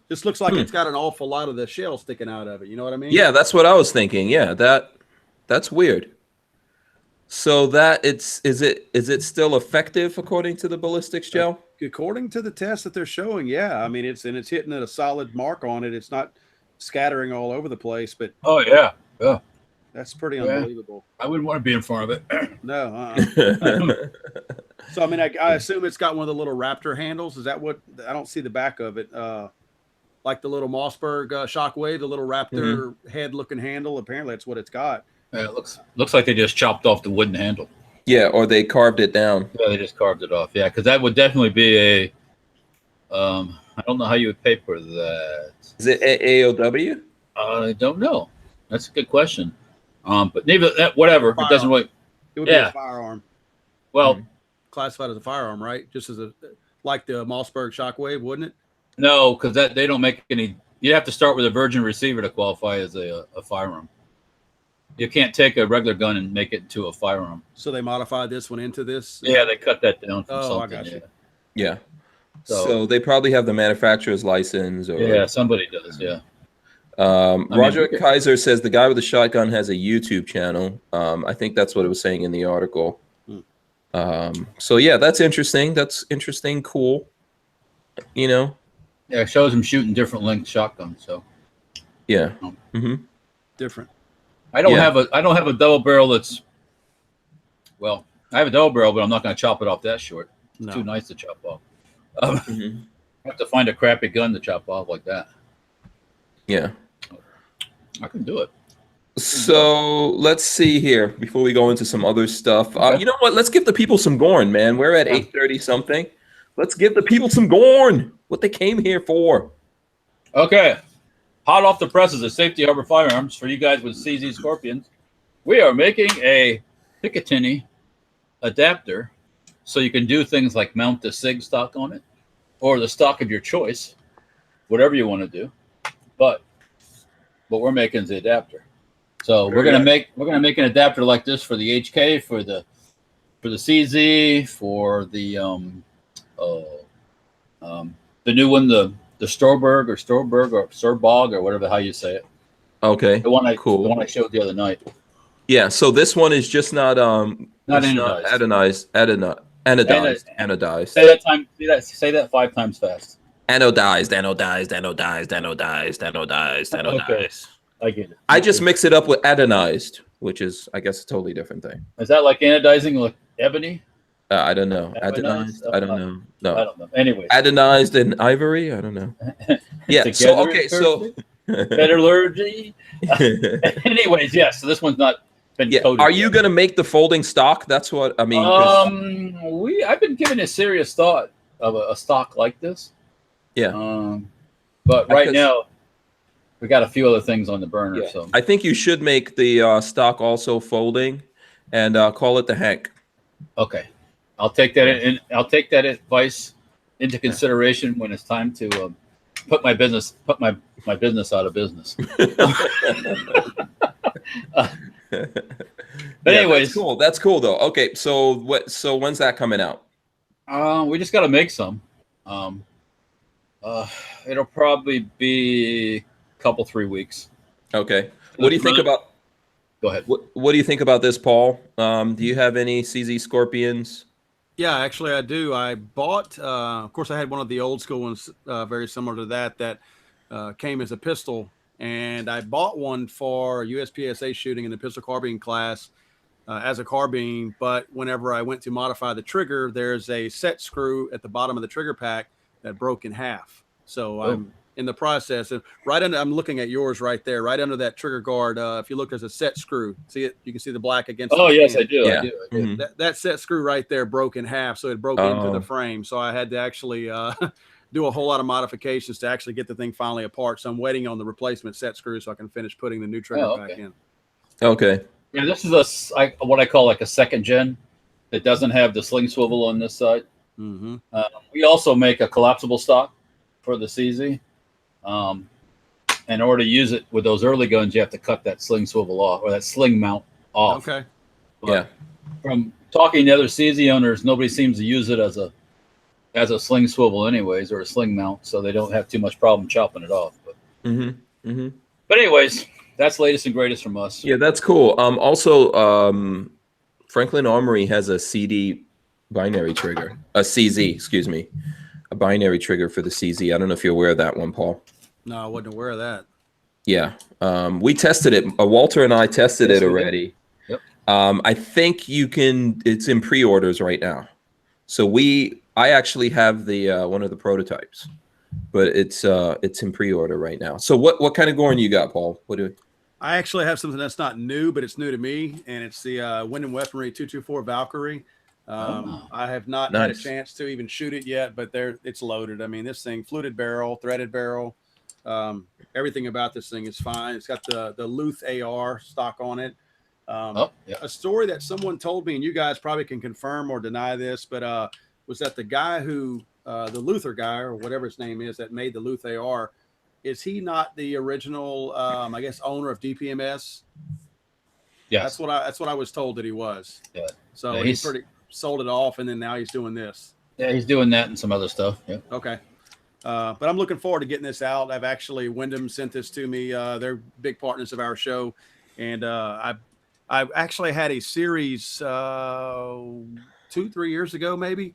This looks like it's got an awful lot of the shell sticking out of it. You know what I mean? Yeah, that's what I was thinking. Yeah, that's weird. So that is it still effective according to the ballistics gel? According to the test that they're showing, yeah. I mean, it's hitting a solid mark on it. It's not scattering all over the place, but Oh yeah, yeah. that's pretty unbelievable. I wouldn't want to be in front of it. No. So I mean, I assume it's got one of the little Raptor handles. Is that what? I don't see the back of it. Like the little Mossberg Shockwave, the little Raptor head-looking handle. Apparently, that's what it's got. Yeah, it looks like they just chopped off the wooden handle. Yeah, or they carved it down. Yeah, they just carved it off. Yeah, because that would definitely be a. I don't know how you would pay for that. Is it AOW? I don't know. That's a good question. But neither that, whatever. It doesn't really. It would be a firearm. Well, classified as a firearm, right? Just as like the Mossberg Shockwave, wouldn't it? no, because they don't make any. You have to start with a virgin receiver to qualify as a firearm. You can't take a regular gun and make it into a firearm. So they modified this one into this? Yeah, they cut that down from Oh, something. I got you. Yeah. So they probably have the manufacturer's license. Or, Yeah, somebody does. Yeah. Roger Kaiser says the guy with the shotgun has a YouTube channel. I think that's what it was saying in the article. So yeah, that's interesting. That's interesting. Cool. You know. Yeah, it shows him shooting different length shotguns. So. Yeah. Different. I don't have a double barrel that's. Well, I have a double barrel, but I'm not going to chop it off that short. It's No. too nice to chop off. I have to find a crappy gun to chop off like that. Yeah. I can do it. So let's see here before we go into some other stuff. You know what? Let's give the people some Gorn, man. We're at 8:30 something. Let's give the people some Gorn. What they came here for. Okay. Hot off the presses of Safety Harbor Firearms for you guys with CZ Scorpions. We are making a Picatinny adapter so you can do things like mount the SIG stock on it or the stock of your choice, whatever you want to do. But what we're making is the adapter. So we're gonna make an adapter like this for the HK, for the CZ, for the new one, the Storberg or Storbog or whatever how you say it. Okay. The one I showed the other night. Yeah. So this one is just not anodized. Say that 5 times fast. Anodized. Okay. I get it. I just mix it up with adenized, which is, I guess, a totally different thing. Is that like anodizing like ebony? I don't know. Adenized? Adenized? I don't know. No. I don't know. Anyways. Adenized and ivory? I don't know. Yeah. So, okay. So. Metallurgy. Anyways, yes. So this one's not been coated. Are you going to make the folding stock? That's what I mean. I've been giving a serious thought of a stock like this. Yeah. But right now, we got a few other things on the burner. Yeah. So I think you should make the stock also folding, and call it the Hank. Okay, I'll take that in. I'll take that advice into consideration when it's time to put my business out of business. But anyways, That's cool though. Okay, so what? So when's that coming out? We just got to make some. It'll probably be couple 3 weeks. Okay. What do you think about? Go ahead. What do you think about this, Paul? Do you have any CZ Scorpions? Yeah, actually, I do. I bought. Of course, I had one of the old school ones, very similar to that came as a pistol, and I bought one for USPSA shooting in the pistol carbine class as a carbine. But whenever I went to modify the trigger, there's a set screw at the bottom of the trigger pack that broke in half. So I'm in the process. And right under, I'm looking at yours right there, right under that trigger guard. If you look, there's a set screw. See it? You can see the black against. Oh, the yes, skin. I do. Yeah. I do. Mhm. That set screw right there broke in half, so it broke into the Oh. frame. So I had to actually do a whole lot of modifications to actually get the thing finally apart. So I'm waiting on the replacement set screw so I can finish putting the new trigger back in. Okay. Yeah, this is what I call like a second gen that doesn't have the sling swivel on this side. Mm-hmm. We also make a collapsible stock for the CZ. In order to use it with those early guns, you have to cut that sling swivel off, or that sling mount off. Okay. But Yeah. From talking to other CZ owners, nobody seems to use it as a sling swivel anyways, or a sling mount, so they don't have too much problem chopping it off. But anyways, that's latest and greatest from us. Yeah, that's cool. Also, Franklin Armory has a CD binary trigger, a CZ, excuse me, a binary trigger for the CZ. I don't know if you're aware of that one, Paul. No, I wasn't aware of that. Yeah, we tested it. Walter and I tested it already. Yep. I think you can. It's in pre-orders right now. So I actually have the one of the prototypes, but it's in pre-order right now. So what kind of Gorn you got, Paul? I actually have something that's not new, but it's new to me, and it's the Wind and Weaponry 224 Valkyrie. I have not had a chance to even shoot it yet, but it's loaded. I mean, this thing, fluted barrel, threaded barrel, everything about this thing is fine. It's got the Luth AR stock on it. A story that someone told me, and you guys probably can confirm or deny this, but was that the guy who, the Luther guy or whatever his name is that made the Luth AR, is he not the original, I guess, owner of DPMS? Yeah, that's what I was told that he was. Yeah. So yeah, he pretty sold it off, and then now he's doing this. Yeah, he's doing that and some other stuff. Yeah. Okay. But I'm looking forward to getting this out. I've actually, Wyndham sent this to me. They're big partners of our show. And I've actually had a series 2-3 years ago, maybe,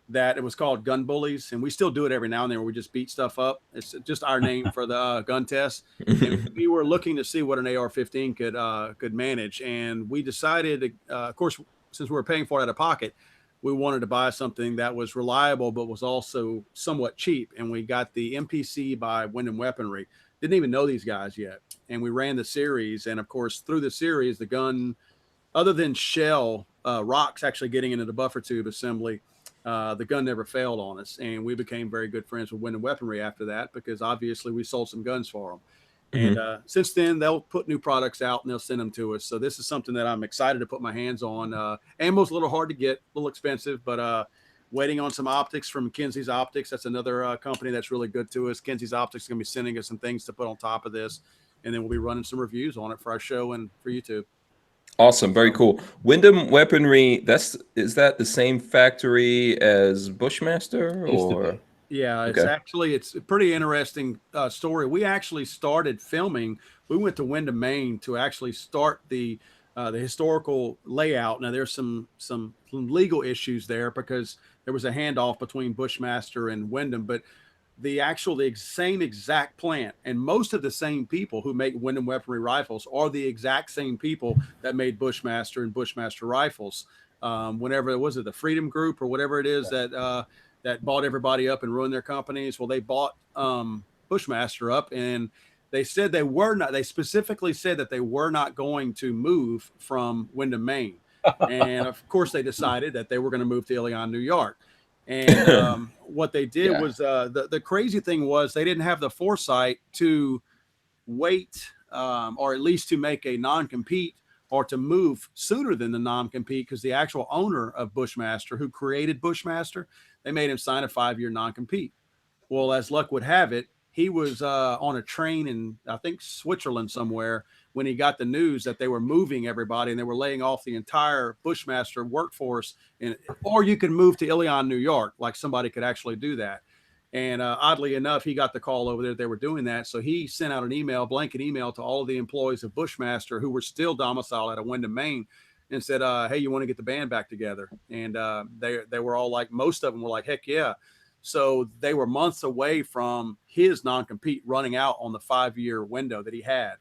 that it was called Gun Bullies. And we still do it every now and then where we just beat stuff up. It's just our name for the gun test. And we were looking to see what an AR-15 could manage. And we decided, of course, since we were paying for it out of pocket, we wanted to buy something that was reliable, but was also somewhat cheap. And we got the MPC by Wind and Weaponry. Didn't even know these guys yet. And we ran the series. And of course, through the series, the gun, other than shell, rocks actually getting into the buffer tube assembly, the gun never failed on us. And we became very good friends with Wind and Weaponry after that, because obviously we sold some guns for them. And since then, they'll put new products out and they'll send them to us. So this is something that I'm excited to put my hands on. Ammo's a little hard to get, a little expensive, but waiting on some optics from Kinsey's Optics. That's another company that's really good to us. Kinsey's Optics is going to be sending us some things to put on top of this. And then we'll be running some reviews on it for our show and for YouTube. Awesome. Very cool. Wyndham Weaponry, is that the same factory as Bushmaster? Or? Yeah, it's a pretty interesting story. We actually started filming. We went to Wyndham, Maine to actually start the historical layout. Now there's some legal issues there because there was a handoff between Bushmaster and Wyndham, but the same exact plant and most of the same people who make Wyndham Weaponry rifles are the exact same people that made Bushmaster and Bushmaster rifles. Whenever it was the Freedom Group or whatever it is that bought everybody up and ruined their companies. Well, they bought Bushmaster up, and they said they specifically said that they were not going to move from Wyndham, Maine. And of course they decided that they were going to move to Ilion, New York. And what they did was the crazy thing was they didn't have the foresight to wait or at least to make a non-compete or to move sooner than the non-compete, because the actual owner of Bushmaster, who created Bushmaster, they made him sign a 5-year non-compete. Well, as luck would have it, he was on a train in, I think, Switzerland somewhere when he got the news that they were moving everybody and they were laying off the entire Bushmaster workforce. Or you could move to Ilion, New York, like somebody could actually do that. And oddly enough, he got the call over there. They were doing that. So he sent out an blanket email to all of the employees of Bushmaster who were still domiciled out of Wyndham, Maine, and said, hey, you want to get the band back together? And they were all like, most of them were like, heck yeah. So they were months away from his non-compete running out on the 5-year window that he had.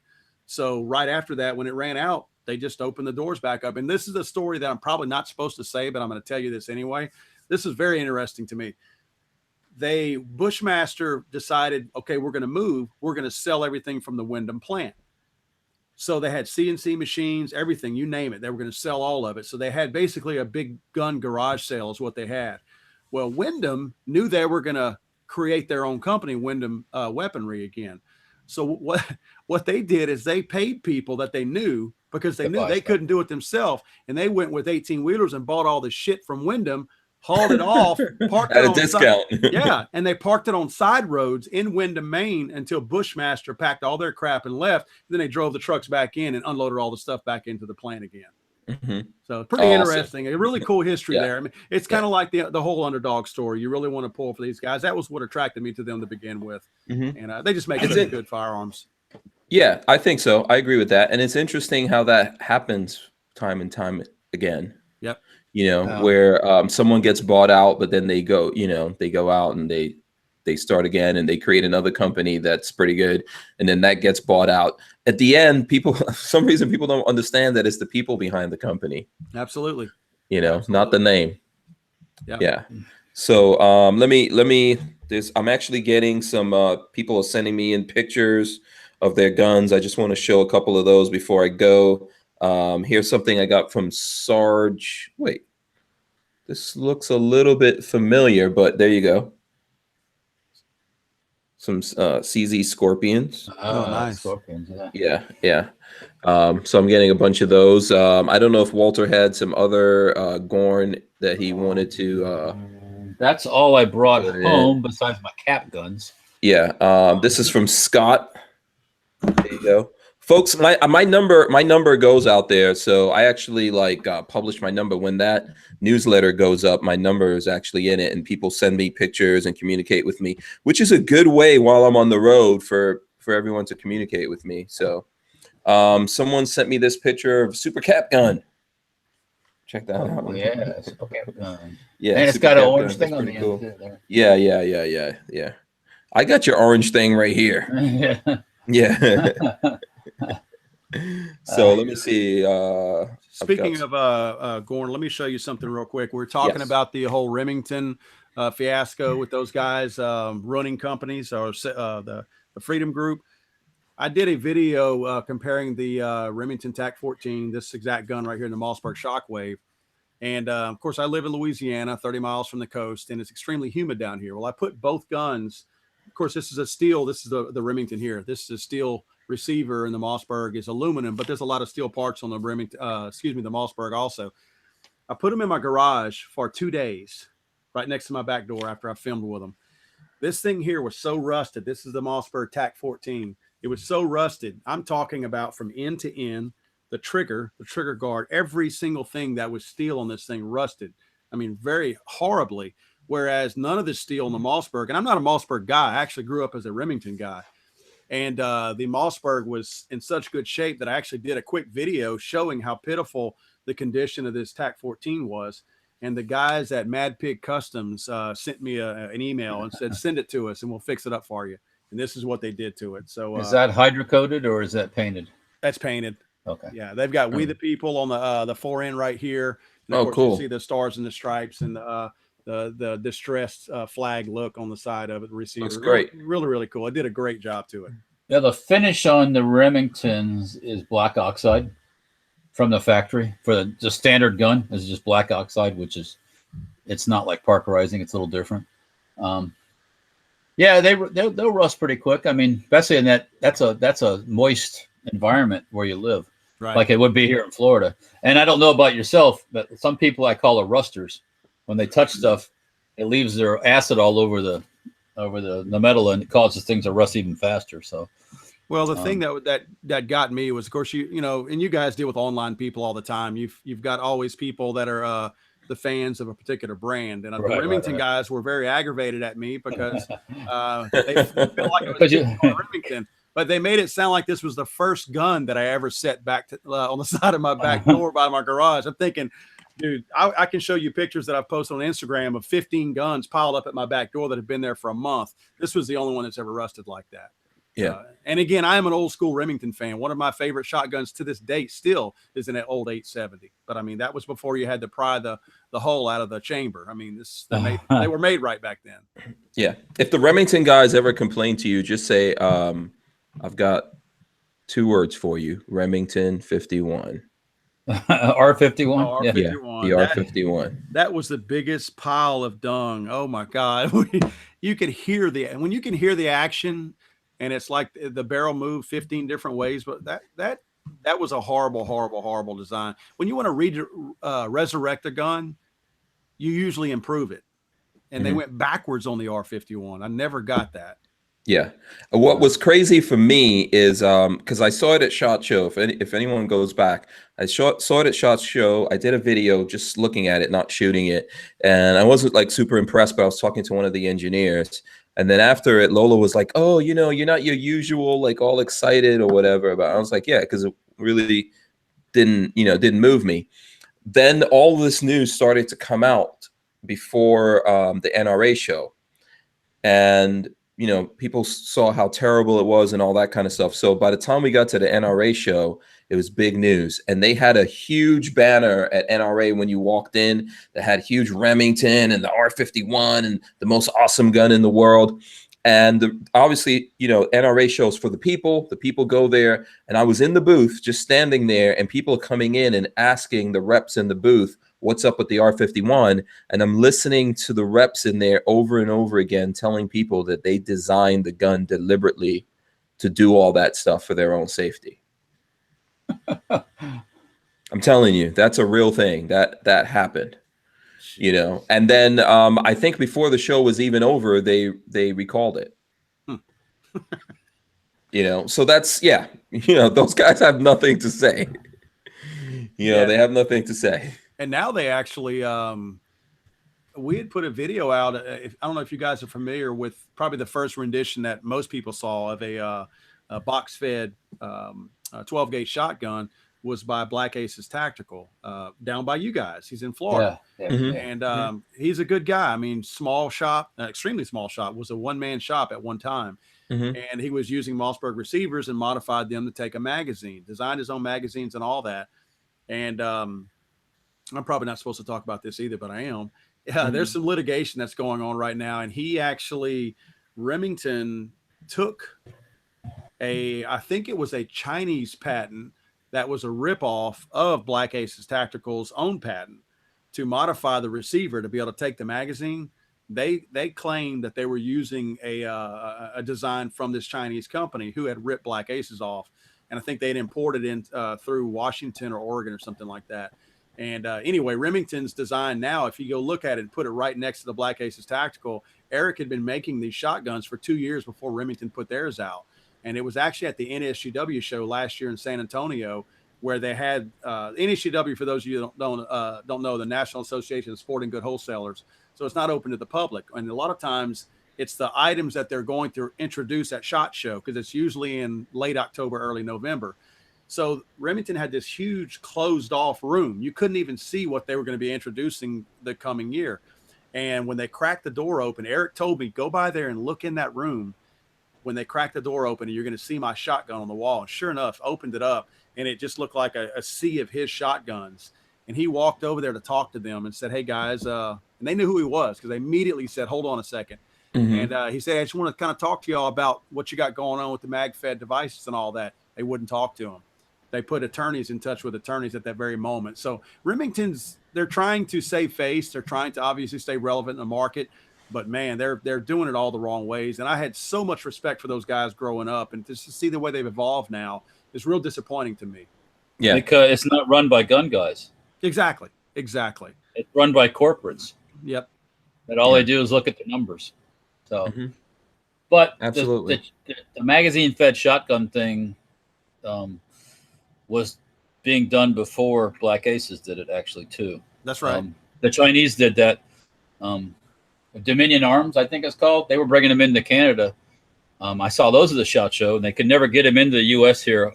So right after that, when it ran out, they just opened the doors back up. And this is a story that I'm probably not supposed to say, but I'm going to tell you this anyway. This is very interesting to me. Bushmaster decided, okay, we're going to move. We're going to sell everything from the Wyndham plant. So they had CNC machines, everything, you name it. They were going to sell all of it. So they had basically a big gun garage sale is what they had. Well, Wyndham knew they were going to create their own company, Wyndham Weaponry again. So what they did is they paid people that they knew, because they knew they couldn't do it themselves. And they went with 18-wheelers and bought all the shit from Wyndham, hauled it off, parked at it a on discount. yeah, and they parked it on side roads in Wyndham, Maine, until Bushmaster packed all their crap and left. Then they drove the trucks back in and unloaded all the stuff back into the plant again. Mm-hmm. So pretty interesting. A really cool history there. I mean, it's kind of like the whole underdog story. You really want to pull for these guys. That was what attracted me to them to begin with. And they just make good firearms. Yeah, I think so. I agree with that. And it's interesting how that happens time and time again. Yep. You know, where someone gets bought out, but then they go, they go out and they start again and they create another company that's pretty good. And then that gets bought out. At the end, people, for some reason, people don't understand that it's the people behind the company. Absolutely. Not the name. Yep. Yeah. So let me, I'm actually getting some, people are sending me in pictures of their guns. I just want to show a couple of those before I go. Here's something I got from Sarge. Wait, this looks a little bit familiar, but there you go. Some CZ Scorpions. Oh, nice. Scorpions, Yeah. So I'm getting a bunch of those. I don't know if Walter had some other Gorn that he wanted to. That's all I brought home besides my cap guns. Yeah. This is from Scott. There you go. Folks, my number goes out there, so I actually publish my number. When that newsletter goes up, my number is actually in it, and people send me pictures and communicate with me, which is a good way while I'm on the road for everyone to communicate with me. So, someone sent me this picture of Super Cap Gun. Check that out. Yeah, Super Cap Gun. Yeah, and it's got an orange thing on the cool. end too, there. Yeah. I got your orange thing right here. Yeah. So let me see. Speaking of Gorn, let me show you something real quick. We're talking about the whole Remington fiasco with those guys running companies, or the Freedom Group. I did a video comparing the Remington TAC 14, this exact gun right here in the Mossberg Shockwave. And of course, I live in Louisiana, 30 miles from the coast, and it's extremely humid down here. Well, I put both guns. Of course, this is a steel. This is the Remington here. This is a steel receiver, and the Mossberg is aluminum, but there's a lot of steel parts on the Remington, the Mossberg also. I put them in my garage for 2 days, right next to my back door after I filmed with them. This thing here was so rusted. This is the Mossberg TAC 14. It was so rusted. I'm talking about from end to end, the trigger guard, every single thing that was steel on this thing rusted. I mean, very horribly. Whereas none of the steel in the Mossberg, and I'm not a Mossberg guy. I actually grew up as a Remington guy. And the Mossberg was in such good shape that I actually did a quick video showing how pitiful the condition of this TAC 14 was. And the guys at Mad Pig Customs sent me an email and said, send it to us and we'll fix it up for you. And this is what they did to it. So is that hydrocoated or is that painted? That's painted. Okay. Yeah, they've got We the People on the fore end right here. And of course, cool. You see the stars and the stripes and the distressed flag look on the side of it. The receiver. Looks great. Really, really cool. I did a great job to it. Yeah, the finish on the Remingtons is black oxide from the factory. For the standard gun is just black oxide, which is, it's not like parkerizing. It's a little different. Yeah, they'll rust pretty quick. I mean, especially in that's a moist environment where you live, right? Like it would be here in Florida. And I don't know about yourself, but some people I call rusters. When they touch stuff, it leaves their acid all over the metal, and it causes things to rust even faster. So, well, the thing that got me was, of course, you know, and you guys deal with online people all the time. You've got always people that are the fans of a particular brand, and the Remington guys were very aggravated at me because they feel like it was Remington. But they made it sound like this was the first gun that I ever set back on the side of my back door by my garage. I'm thinking, dude, I can show you pictures that I've posted on Instagram of 15 guns piled up at my back door that have been there for a month. This was the only one that's ever rusted like that. Yeah. And again, I am an old school Remington fan. One of my favorite shotguns to this date still is an old 870. But I mean, that was before you had to pry the hole out of the chamber. I mean, they were made right back then. Yeah. If the Remington guys ever complain to you, just say, I've got 2 words for you: Remington 51. R51. Oh, Yeah. R51. The R51. That was the biggest pile of dung. Oh my God. You could hear when you can hear the action, and it's like the barrel moved 15 different ways, but that was a horrible design. When you want to resurrect a gun, you usually improve it. And they went backwards on the R51. I never got that. Yeah. What was crazy for me is because I saw it at SHOT Show. If anyone goes back, I saw it at SHOT Show. I did a video just looking at it, not shooting it. And I wasn't like super impressed, but I was talking to one of the engineers. And then after it, Lola was like, oh, you're not your usual, like all excited or whatever. But I was like, yeah, because it really didn't move me. Then all this news started to come out before the NRA show. And people saw how terrible it was and all that kind of stuff. So by the time we got to the NRA show, it was big news. And they had a huge banner at NRA when you walked in that had huge Remington and the R51 and the most awesome gun in the world. And obviously, NRA shows for the people. The people go there. And I was in the booth just standing there, and people are coming in and asking the reps in the booth, what's up with the R51? And I'm listening to the reps in there over and over again, telling people that they designed the gun deliberately to do all that stuff for their own safety. I'm telling you, that's a real thing that happened, and then I think before the show was even over, they recalled it. So that's, yeah, those guys have nothing to say. They have nothing to say. And now they actually, we had put a video out. I don't know if you guys are familiar with probably the first rendition that most people saw of a box-fed 12-gauge shotgun was by Black Aces Tactical, down by you guys. He's in Florida. Yeah. Mm-hmm. And he's a good guy. I mean, small shop, extremely small shop, was a one-man shop at one time. Mm-hmm. And he was using Mossberg receivers and modified them to take a magazine, designed his own magazines and all that. And I'm probably not supposed to talk about this either, but I am. There's some litigation that's going on right now. And Remington took I think it was a Chinese patent that was a ripoff of Black Aces Tactical's own patent to modify the receiver to be able to take the magazine. They claimed that they were using a design from this Chinese company who had ripped Black Aces off. And I think they'd imported in through Washington or Oregon or something like that. And anyway, Remington's design now, if you go look at it and put it right next to the Black Aces Tactical, Eric had been making these shotguns for 2 years before Remington put theirs out. And it was actually at the NSGW show last year in San Antonio, where they had NSGW, for those of you that don't know, the National Association of Sporting Good Wholesalers. So it's not open to the public. And a lot of times it's the items that they're going to introduce at SHOT Show, because it's usually in late October, early November. So Remington had this huge closed off room. You couldn't even see what they were going to be introducing the coming year. And when they cracked the door open, Eric told me, go by there and look in that room. When they cracked the door open, and you're going to see my shotgun on the wall. And sure enough, opened it up, and it just looked like a sea of his shotguns. And he walked over there to talk to them and said, hey guys, and they knew who he was, because they immediately said, hold on a second. Mm-hmm. And he said, I just want to kind of talk to y'all about what you got going on with the mag-fed devices and all that. They wouldn't talk to him. They put attorneys in touch with attorneys at that very moment. So Remington's, they're trying to save face. They're trying to obviously stay relevant in the market, but man, they're doing it all the wrong ways. And I had so much respect for those guys growing up, and just to see the way they've evolved now is real disappointing to me. Yeah, because it's not run by gun guys. Exactly. It's run by corporates. Yep. That all they do is look at the numbers. So, but absolutely, the magazine-fed shotgun thing was being done before Black Aces did it, actually, too. That's right. The Chinese did that. Dominion Arms, I think it's called. They were bringing them into Canada. I saw those at the SHOT Show, and they could never get them into the U.S. here.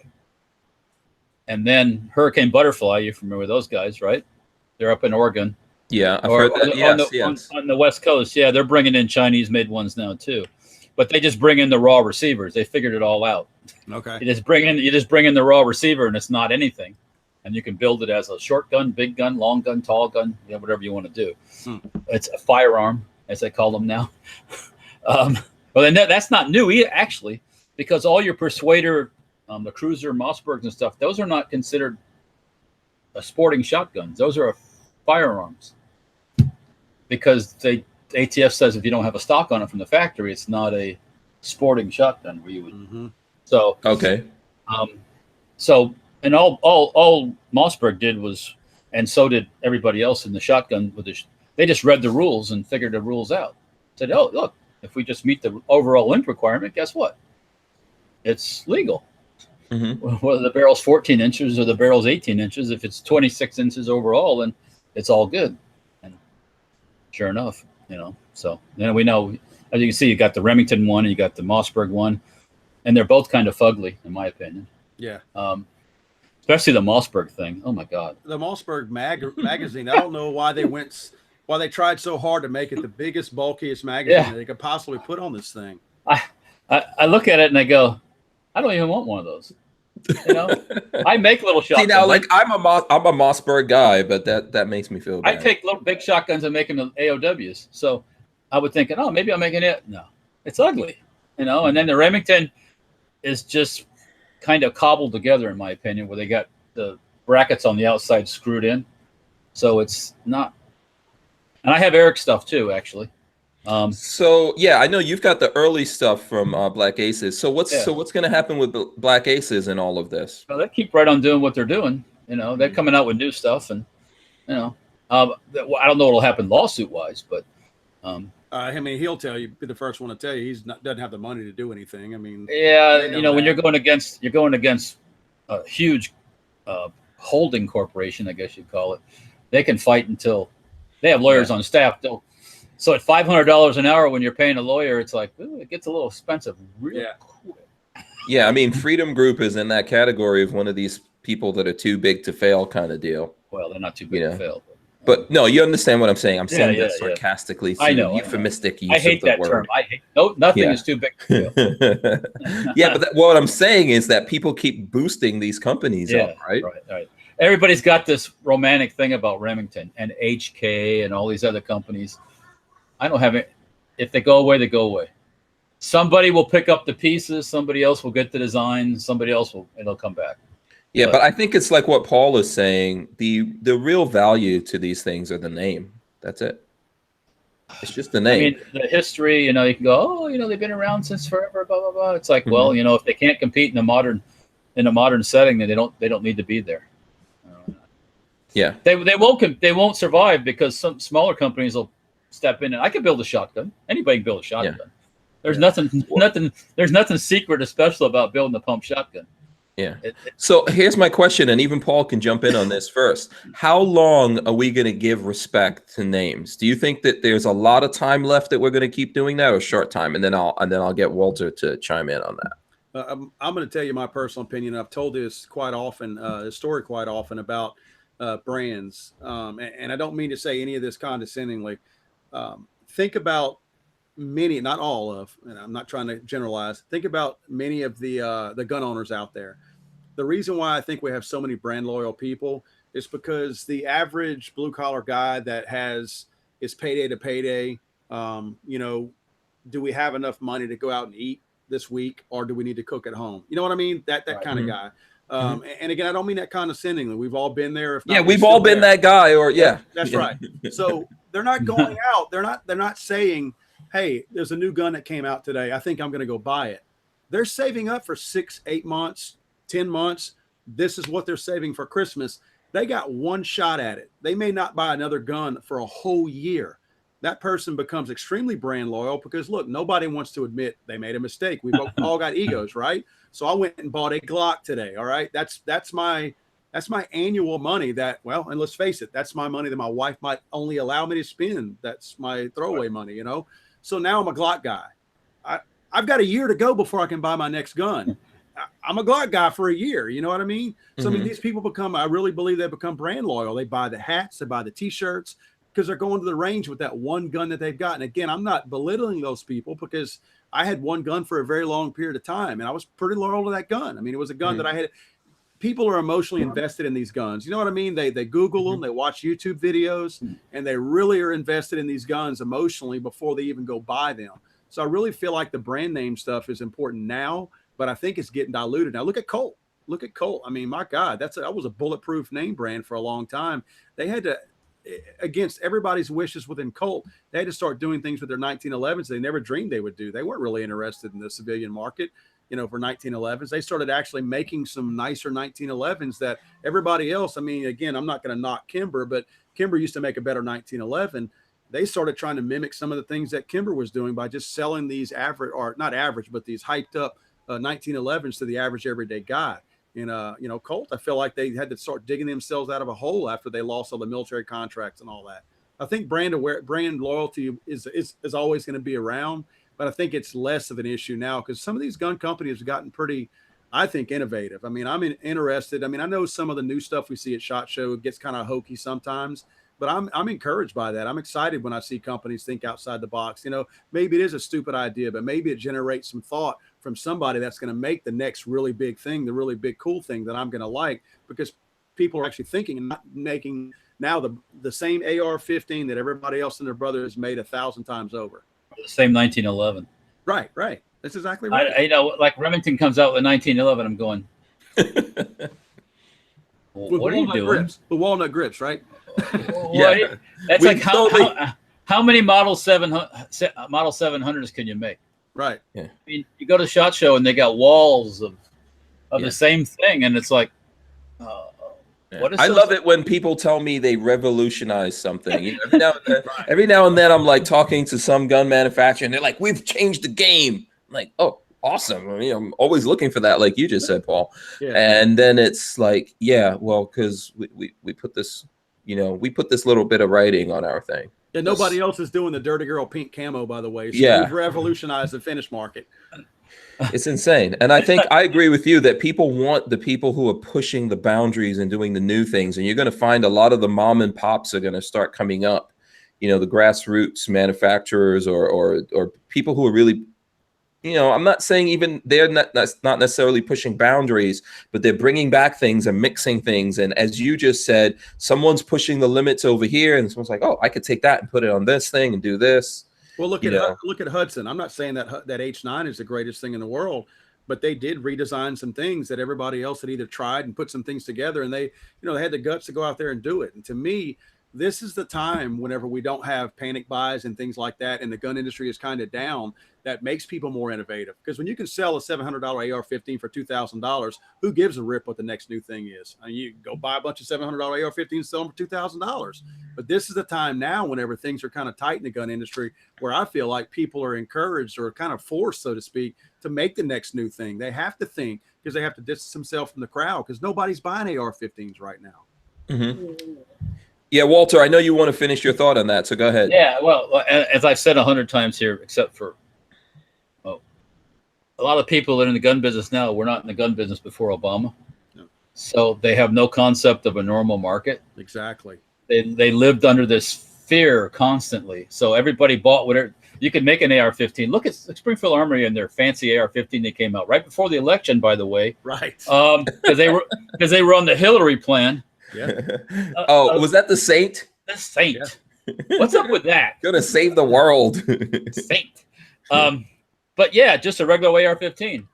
And then Hurricane Butterfly, you're familiar with those guys, right? They're up in Oregon. Yeah, I've heard that. On the West Coast. Yeah, they're bringing in Chinese-made ones now, too. but they just bring in the raw receivers. They figured it all out. Okay. You just bring in the raw receiver, and it's not anything, and you can build it as a short gun, big gun, long gun, tall gun, whatever you want to do. It's a firearm, as they call them now. Well, then that's not new actually, because all your Persuader, the Cruiser, Mossbergs and stuff, those are not considered sporting shotguns. Those are firearms, because ATF says if you don't have a stock on it from the factory, it's not a sporting shotgun where you would. So okay. So and all Mossberg did was, and so did everybody else in the shotgun with they just read the rules and figured the rules out. Said, oh look, if we just meet the overall length requirement, guess what? It's legal. Whether the barrel's 14 inches or the barrel's 18 inches, if it's 26 inches overall, then it's all good. And sure enough, so then we know, as you can see, you got the Remington one and you got the Mossberg one, and they're both kind of fugly, in my opinion. Yeah. Especially the Mossberg thing. Oh my God. The Mossberg magazine. I don't know why they tried so hard to make it the biggest, bulkiest magazine that they could possibly put on this thing. I look at it and I go, I don't even want one of those. I make little shotguns. See, now, like I'm a Mossberg guy, but that makes me feel bad. I take little big shotguns and make them AOWs. So I would think, oh, maybe I'm making it. No, it's ugly, And then the Remington is just kind of cobbled together, in my opinion, where they got the brackets on the outside screwed in. So it's not. And I have Eric stuff too, actually. So yeah, I know you've got the early stuff from Black Aces. So what's going to happen with Black Aces and all of this? Well, they keep right on doing what they're doing. They're coming out with new stuff, and I don't know what'll happen lawsuit wise, but I mean, he'll tell you, be the first one to tell you doesn't have the money to do anything. I mean, when you're going against a huge holding corporation, I guess you'd call it, they can fight until they have lawyers on staff. So at $500 an hour, when you're paying a lawyer, it's like, ooh, it gets a little expensive real quick. Yeah, I mean, Freedom Group is in that category of one of these people that are too big to fail kind of deal. Well, they're not too big to fail. But no, you understand what I'm saying. I'm saying that sarcastically. I know. Euphemistic use I hate of the that word. term. Nothing is too big to fail. Yeah, but what I'm saying is that people keep boosting these companies up, right? Right. Everybody's got this romantic thing about Remington and HK and all these other companies. I don't have it. If they go away, they go away. Somebody will pick up the pieces. Somebody else will get the design. Somebody else it'll come back. Yeah, but I think it's like what Paul is saying. The real value to these things are the name. That's it. It's just the name. I mean, the history, you can go, oh, they've been around since forever, blah, blah, blah. It's like, well, if they can't compete in a modern setting, then they don't need to be there. Yeah. They won't survive because some smaller companies will step in, and I can build a shotgun. Anybody can build a shotgun. Yeah. There's nothing secret or special about building a pump shotgun. Yeah. So here's my question, and even Paul can jump in on this first. How long are we going to give respect to names? Do you think that there's a lot of time left that we're going to keep doing that, or short time? And then I'll get Walter to chime in on that. I'm going to tell you my personal opinion. I've told this quite often, this story quite often about brands, and I don't mean to say any of this condescendingly. Think about many, not all of, and I'm not trying to generalize. Think about many of the gun owners out there. The reason why I think we have so many brand loyal people is because the average blue collar guy that is payday to payday, do we have enough money to go out and eat this week, or do we need to cook at home? You know what I mean? That kind of guy. And again, I don't mean that condescendingly. We've all been there. If not, we've all been that guy, or that's right. So they're not going out. They're not saying, hey, there's a new gun that came out today. I think I'm going to go buy it. They're saving up for 6, 8 months, 10 months. This is what they're saving for Christmas. They got one shot at it. They may not buy another gun for a whole year. That person becomes extremely brand loyal because, look, nobody wants to admit they made a mistake. We've all got egos, right? So I went and bought a Glock today. All right. That's my annual money and let's face it, that's my money that my wife might only allow me to spend. That's my throwaway money, So now I'm a Glock guy. I've got a year to go before I can buy my next gun. I'm a Glock guy for a year. You know what I mean? So I mean, these people I really believe they become brand loyal. They buy the hats, they buy the t-shirts. because they're going to the range with that one gun that they've got. And again, I'm not belittling those people, because I had one gun for a very long period of time, and I was pretty loyal to that gun. I mean, it was a gun that I had. People are emotionally invested in these guns. You know what I mean? They Google them, they watch YouTube videos, and they really are invested in these guns emotionally before they even go buy them. So I really feel like the brand name stuff is important now, but I think it's getting diluted. Now look at Colt. Look at Colt. I mean, my God, that was a bulletproof name brand for a long time. They had to, against everybody's wishes within Colt, they had to start doing things with their 1911s they never dreamed they would do. They weren't really interested in the civilian market, you know, for 1911s. They started actually making some nicer 1911s that everybody else, I mean, again, I'm not going to knock Kimber, but Kimber used to make a better 1911. They started trying to mimic some of the things that Kimber was doing by just selling these average, or not average, but these hyped up 1911s to the average everyday guy. And, you know, Colt, I feel like they had to start digging themselves out of a hole after they lost all the military contracts and all that. I think brand loyalty is always going to be around, but I think it's less of an issue now because some of these gun companies have gotten pretty, I think, innovative. I mean, I'm interested. I mean, I know some of the new stuff we see at SHOT Show gets kind of hokey sometimes, but I'm encouraged by that. I'm excited when I see companies think outside the box. You know, maybe it is a stupid idea, but maybe it generates some thought from somebody that's going to make the next really big thing, the really big cool thing that I'm going to like, because people are actually thinking and not making now the same AR-15 that everybody else and their brother has made 1,000 times over. The same 1911. Right. That's exactly right. I know, like Remington comes out with 1911, I'm going, well, what are you doing? Grips, the walnut grips, right? Yeah. That's like how many Model 700s can you make? Right. Yeah. I mean, you go to SHOT Show and they got walls of the same thing, and it's like, what is? I love it when people tell me they revolutionize something. You know, every now and then, I'm like talking to some gun manufacturer, and they're like, "We've changed the game." I'm like, oh, awesome! I mean, I'm always looking for that, like you just said, Paul. Yeah. And then it's like, yeah, well, because we put this, you know, we put this little bit of writing on our thing. And nobody else is doing the Dirty Girl pink camo, by the way. So we've revolutionized the finish market. It's insane. And I think I agree with you that people want the people who are pushing the boundaries and doing the new things. And you're going to find a lot of the mom and pops are going to start coming up, you know, the grassroots manufacturers or people who are really, you know, I'm not saying even they're not necessarily pushing boundaries, but they're bringing back things and mixing things. And as you just said, someone's pushing the limits over here and someone's like, oh, I could take that and put it on this thing and do this. Well, look at Hudson. I'm not saying that H9 is the greatest thing in the world, but they did redesign some things that everybody else had either tried and put some things together, and they, you know, they had the guts to go out there and do it. And to me, this is the time whenever we don't have panic buys and things like that, and the gun industry is kind of down, that makes people more innovative. Because when you can sell a $700 AR-15 for $2,000, who gives a rip what the next new thing is? I mean, you go buy a bunch of $700 AR-15 and sell them for $2,000. But this is the time now, whenever things are kind of tight in the gun industry, where I feel like people are encouraged or kind of forced, so to speak, to make the next new thing. They have to think, because they have to distance themselves from the crowd, because nobody's buying AR-15s right now. Mm-hmm. Yeah, Walter, I know you want to finish your thought on that, so go ahead. Yeah, well, as I've said 100 times here, except for a lot of people that are in the gun business now were not in the gun business before Obama. No. So they have no concept of a normal market. Exactly. They lived under this fear constantly. So everybody bought whatever. You could make an AR-15. Look at Springfield Armory and their fancy AR-15 that came out right before the election, by the way. Right. Because they were on the Hillary plan. Yeah. Was that the Saint? The Saint. Yeah. What's up with that? Gonna save the world. Saint. But yeah, just a regular AR-15.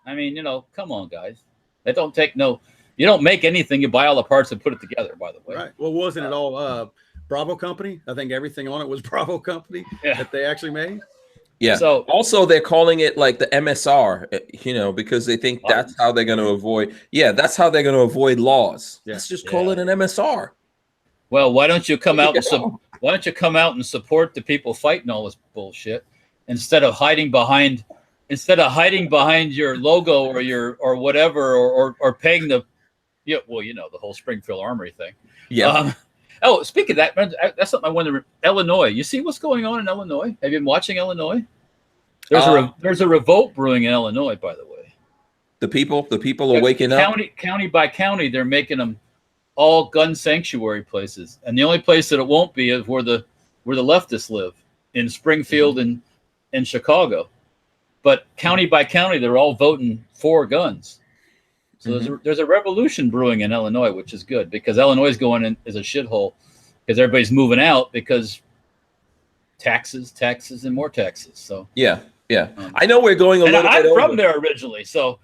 I mean, you know, come on, guys. That don't take no. You don't make anything. You buy all the parts and put it together. By the way. Right. Well, wasn't it all Bravo Company? I think everything on it was Bravo Company that they actually made. Yeah. So also they're calling it like the MSR, you know, because they think that's how they're going to avoid. Yeah, that's how they're going to avoid laws. Yeah. Let's just call it an MSR. Well, why don't you come out and support the people fighting all this bullshit instead of hiding behind your logo or whatever or paying the the whole Springfield Armory thing. Yeah. Speaking of that, that's something I wonder. Illinois, you see what's going on in Illinois? Have you been watching Illinois? There's a revolt brewing in Illinois, by the way. The people are waking up. County by county, they're making them all gun sanctuary places, and the only place that it won't be is where the leftists live, in Springfield and Chicago. But county by county, they're all voting for guns. So there's a revolution brewing in Illinois, which is good, because Illinois is going in as a shithole because everybody's moving out because taxes, and more taxes. So yeah. I know we're going a little bit over. I'm from there originally, so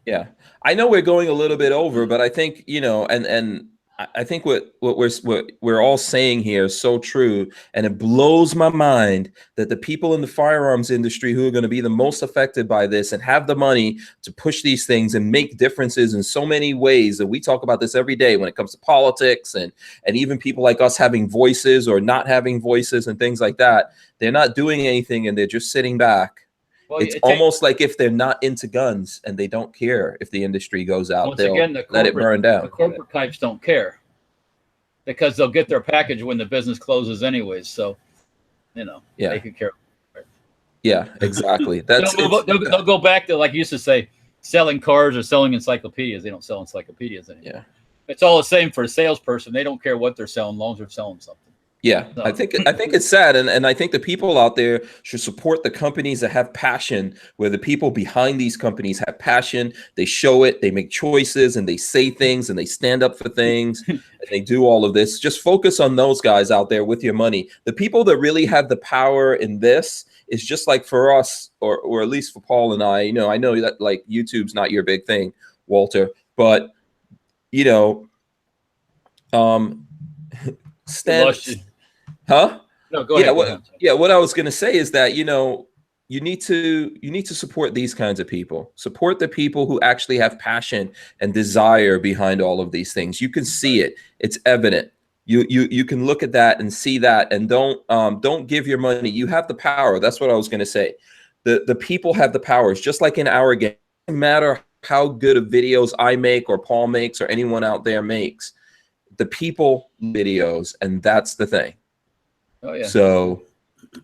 yeah, I know we're going a little bit over, but I think, you know, and I think what we're all saying here is so true, and it blows my mind that the people in the firearms industry who are going to be the most affected by this and have the money to push these things and make differences in so many ways, that we talk about this every day when it comes to politics and even people like us having voices or not having voices and things like that. They're not doing anything, and they're just sitting back. Well, it's almost like if they're not into guns and they don't care if the industry goes out, they'll let it burn down. The corporate types don't care because they'll get their package when the business closes anyways. So, you know, they could care. Yeah, exactly. That's they'll go back to, like you used to say, selling cars or selling encyclopedias. They don't sell encyclopedias anymore. Yeah, it's all the same for a salesperson. They don't care what they're selling, as long as they're selling something. Yeah, I think it's sad, and I think the people out there should support the companies that have passion, where the people behind these companies have passion. They show it, they make choices, and they say things, and they stand up for things, and they do all of this. Just focus on those guys out there with your money. The people that really have the power in this is just like for us, or at least for Paul and I. You know, I know that like YouTube's not your big thing, Walter, but you know, Huh? No, go ahead. What I was going to say is that, you know, you need to support these kinds of people. Support the people who actually have passion and desire behind all of these things. You can see it. It's evident. You can look at that and see that, and don't give your money. You have the power. That's what I was going to say. The people have the power. It's just like in our game. It doesn't matter how good of videos I make or Paul makes or anyone out there makes. The people videos, and that's the thing. Oh yeah. So,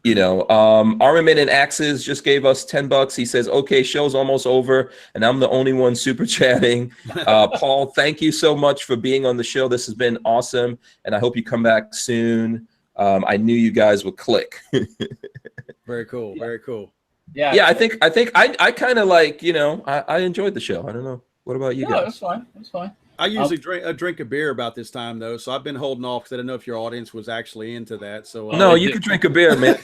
you know, Armament and Axes just gave us $10. He says, "Okay, show's almost over, and I'm the only one super chatting." Paul, thank you so much for being on the show. This has been awesome, and I hope you come back soon. I knew you guys would click. Very cool. Very cool. Yeah. I think I kind of like, you know, I enjoyed the show. I don't know. What about you guys? That's fine. That's fine. I usually drink a beer about this time, though, so I've been holding off because I didn't know if your audience was actually into that. So no, you can drink a beer, man.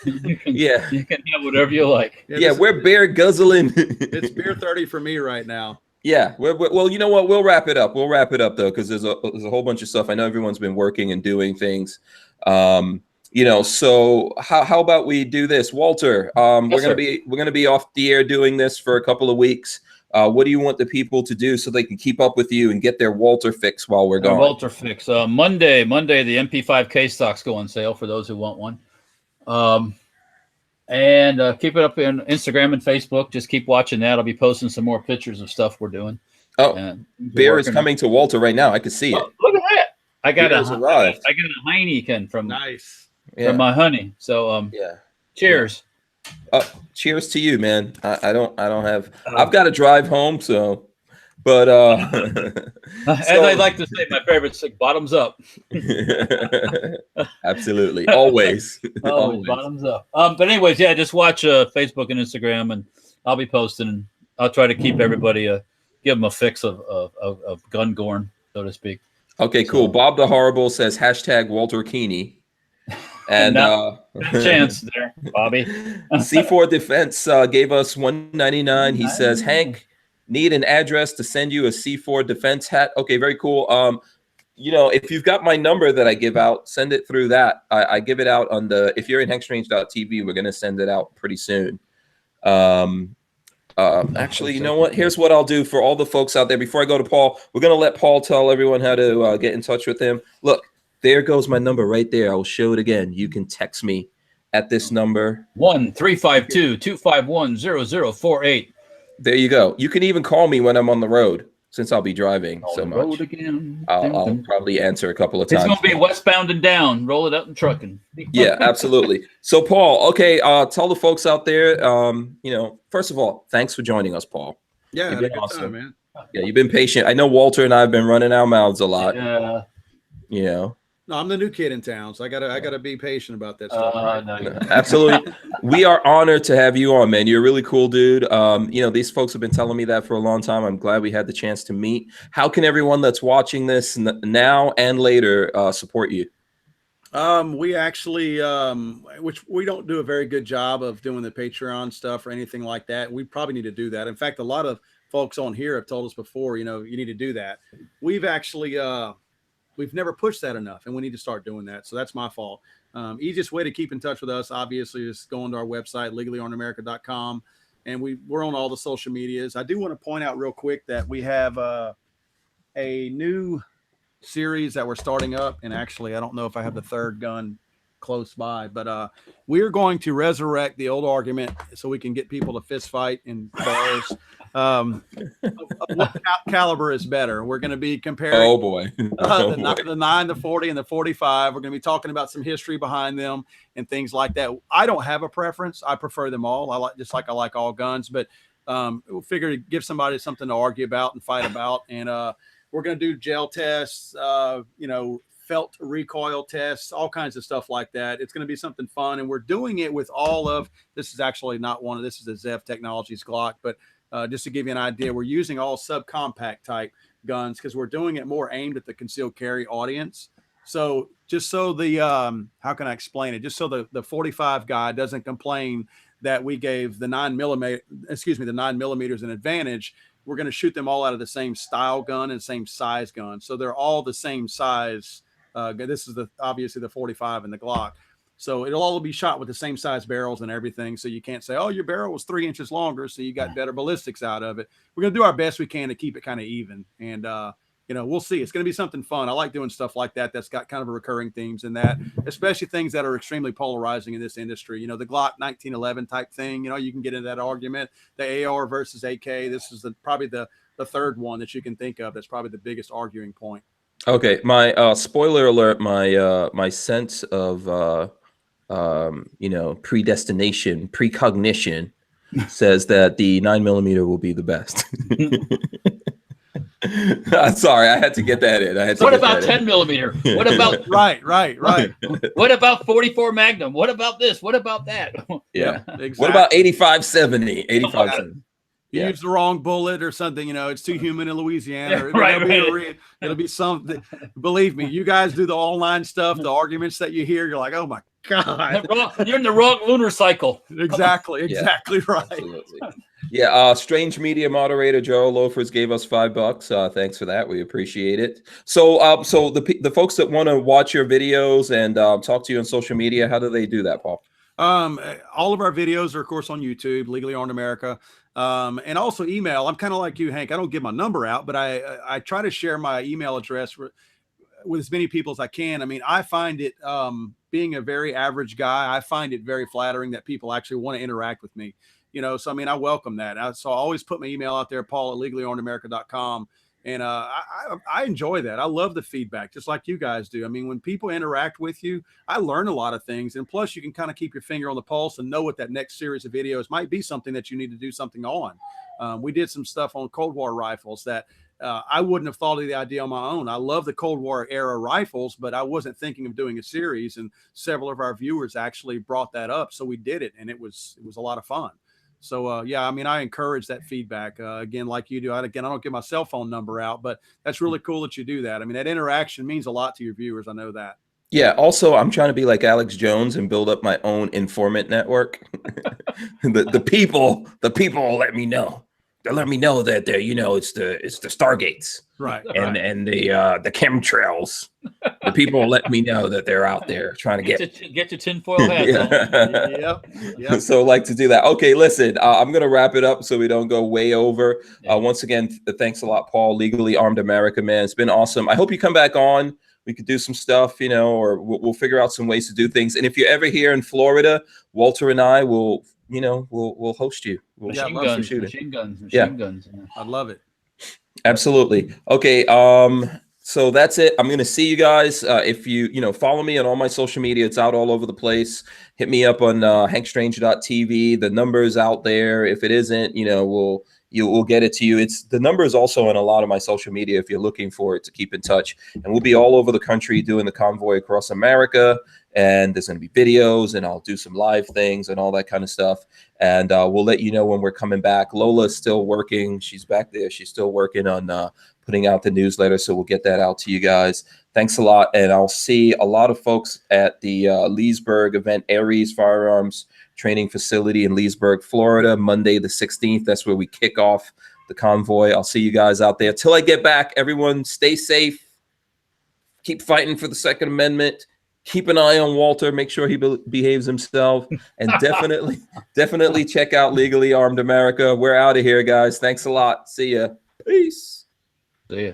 You can have whatever you like. Yeah, we're beer guzzling. It's beer 30 for me right now. Yeah, well, you know what? We'll wrap it up. We'll wrap it up though, because there's a whole bunch of stuff. I know everyone's been working and doing things. You know, so how about we do this, Walter? We're gonna be off the air doing this for a couple of weeks. What do you want the people to do so they can keep up with you and get their Walter fix while we're gone? Walter fix. Monday, the MP5K stocks go on sale for those who want one. And keep it up in Instagram and Facebook. Just keep watching that. I'll be posting some more pictures of stuff we're doing. Oh, beer is coming to Walter right now. I can see it. Look at that. I got a Heineken from my honey. So cheers. Cheers to you, man. I don't have. I've got to drive home, so. But as I like to say, my favorite is bottoms up. Absolutely, always bottoms up. But anyways, just watch Facebook and Instagram, and I'll be posting. And I'll try to keep everybody give them a fix of gun gorn, so to speak. Okay, cool. Bob the Horrible says #Walter Keeney. And chance there, Bobby. C4 Defense gave us $1.99. He says, Hank, need an address to send you a C4 Defense hat. Okay, very cool. You know, if you've got my number that I give out, send it through that. I give it out on if you're in hankstrange.tv, we're going to send it out pretty soon. Actually, you know what? Here's what I'll do for all the folks out there. Before I go to Paul, we're going to let Paul tell everyone how to get in touch with him. Look. There goes my number right there. I will show it again. You can text me at this number. 1-352-251-0048. There you go. You can even call me when I'm on the road, since I'll be driving so much. Road again. I'll probably answer a couple of times. It's going to be westbound and down. Roll it up and trucking. Yeah, absolutely. So, Paul, okay, tell the folks out there, you know, first of all, thanks for joining us, Paul. Yeah, had a good time, man. Yeah, you've been patient. I know Walter and I have been running our mouths a lot. Yeah. You know. No, I'm the new kid in town, so I gotta be patient about that stuff. Right? No, Absolutely. We are honored to have you on, man. You're a really cool dude. You know, these folks have been telling me that for a long time. I'm glad we had the chance to meet. How can everyone that's watching this now and later support you? We actually, which we don't do a very good job of doing the Patreon stuff or anything like that. We probably need to do that. In fact, a lot of folks on here have told us before, you know, you need to do that. We've actually, we've never pushed that enough, and we need to start doing that. So that's my fault. Easiest way to keep in touch with us, obviously, is going to our website, legallyarmedamerica.com, and we're on all the social medias. I do want to point out real quick that we have a new series that we're starting up, and actually I don't know if I have the third gun close by, but we're going to resurrect the old argument so we can get people to fist fight in bars. What caliber is better? We're going to be comparing the 9, the 40, and the 45. We're going to be talking about some history behind them and things like that. I don't have a preference. I prefer them all. I like all guns, but we'll figure to give somebody something to argue about and fight about. And we're going to do gel tests, you know, felt recoil tests, all kinds of stuff like that. It's going to be something fun. And we're doing it with all of, this is actually not one of, this is a Zev Technologies Glock, but just to give you an idea, we're using all subcompact type guns because we're doing it more aimed at the concealed carry audience. So just so the, how can I explain it? Just so the 45 guy doesn't complain that we gave the 9 millimeters an advantage. We're going to shoot them all out of the same style gun and same size gun. So they're all the same size. This is obviously the 45 and the Glock. So it'll all be shot with the same size barrels and everything. So you can't say, oh, your barrel was 3 inches longer, so you got better ballistics out of it. We're going to do our best we can to keep it kind of even. And, you know, we'll see. It's going to be something fun. I like doing stuff like that. That's got kind of a recurring themes in that, especially things that are extremely polarizing in this industry. You know, the Glock 1911 type thing, you know, you can get into that argument, the AR versus AK. This is probably the third one that you can think of. That's probably the biggest arguing point. Okay. My spoiler alert, my sense of, you know, predestination, precognition says that the 9 millimeter will be the best. Sorry, I had to get that in. What about 10 millimeter? What about right? What about 44 Magnum? What about this? What about that? Yeah. Exactly. What about 8570? 8570. You use the wrong bullet or something, you know, it's too humid in Louisiana. It'll be something. Believe me, you guys do the online stuff, the arguments that you hear, you're like, oh my God. You're in the wrong lunar cycle. Exactly right. Absolutely. Yeah, strange media moderator Joe Loafers gave us $5. Thanks for that. We appreciate it. So so the folks that want to watch your videos and talk to you on social media, how do they do that, Paul? All of our videos are of course on YouTube, Legally Armed America. And also email. I'm kind of like you, Hank. I don't give my number out, but I try to share my email address with as many people as I can. I mean, I find it, being a very average guy, I find it very flattering that people actually want to interact with me, you know? So, I mean, I welcome that. So I always put my email out there, paul@legallyarmedamerica.com. And I enjoy that. I love the feedback, just like you guys do. I mean, when people interact with you, I learn a lot of things. And plus, you can kind of keep your finger on the pulse and know what that next series of videos might be, something that you need to do something on. We did some stuff on Cold War rifles that I wouldn't have thought of the idea on my own. I love the Cold War era rifles, but I wasn't thinking of doing a series. And several of our viewers actually brought that up. So we did it, and it was a lot of fun. So, yeah, I mean, I encourage that feedback. Again, like you do. I don't give my cell phone number out, but that's really cool that you do that. I mean, that interaction means a lot to your viewers. I know that. Yeah. Also, I'm trying to be like Alex Jones and build up my own informant network. the people let me know. They let me know that you know, it's the Stargates, right? And the chemtrails. The people let me know that they're out there trying to get your tinfoil hat. Yep. So like to do that. Okay, listen, I'm gonna wrap it up so we don't go way over. Once again, thanks a lot, Paul. Legally Armed America, man. It's been awesome. I hope you come back on. We could do some stuff, you know, or we'll figure out some ways to do things. And if you're ever here in Florida, Walter and I will. You know, we'll host you. Machine guns. I'd love it. Absolutely. Okay. So that's it. I'm going to see you guys. If you know, follow me on all my social media, it's out all over the place. Hit me up on hankstrange.tv. The number's out there. If it isn't, you know, we'll get it to you. It's the number is also on a lot of my social media if you're looking for it to keep in touch. And we'll be all over the country doing the convoy across America. And there's going to be videos, and I'll do some live things and all that kind of stuff. And we'll let you know when we're coming back. Lola's still working. She's back there. She's still working on putting out the newsletter. So we'll get that out to you guys. Thanks a lot. And I'll see a lot of folks at the Leesburg event, Aries Firearms Training Facility in Leesburg, Florida, Monday the 16th. That's where we kick off the convoy. I'll see you guys out there. Till I get back, everyone stay safe. Keep fighting for the Second Amendment. Keep an eye on Walter. Make sure he behaves himself. And definitely check out Legally Armed America. We're out of here, guys. Thanks a lot. See ya. Peace. See ya.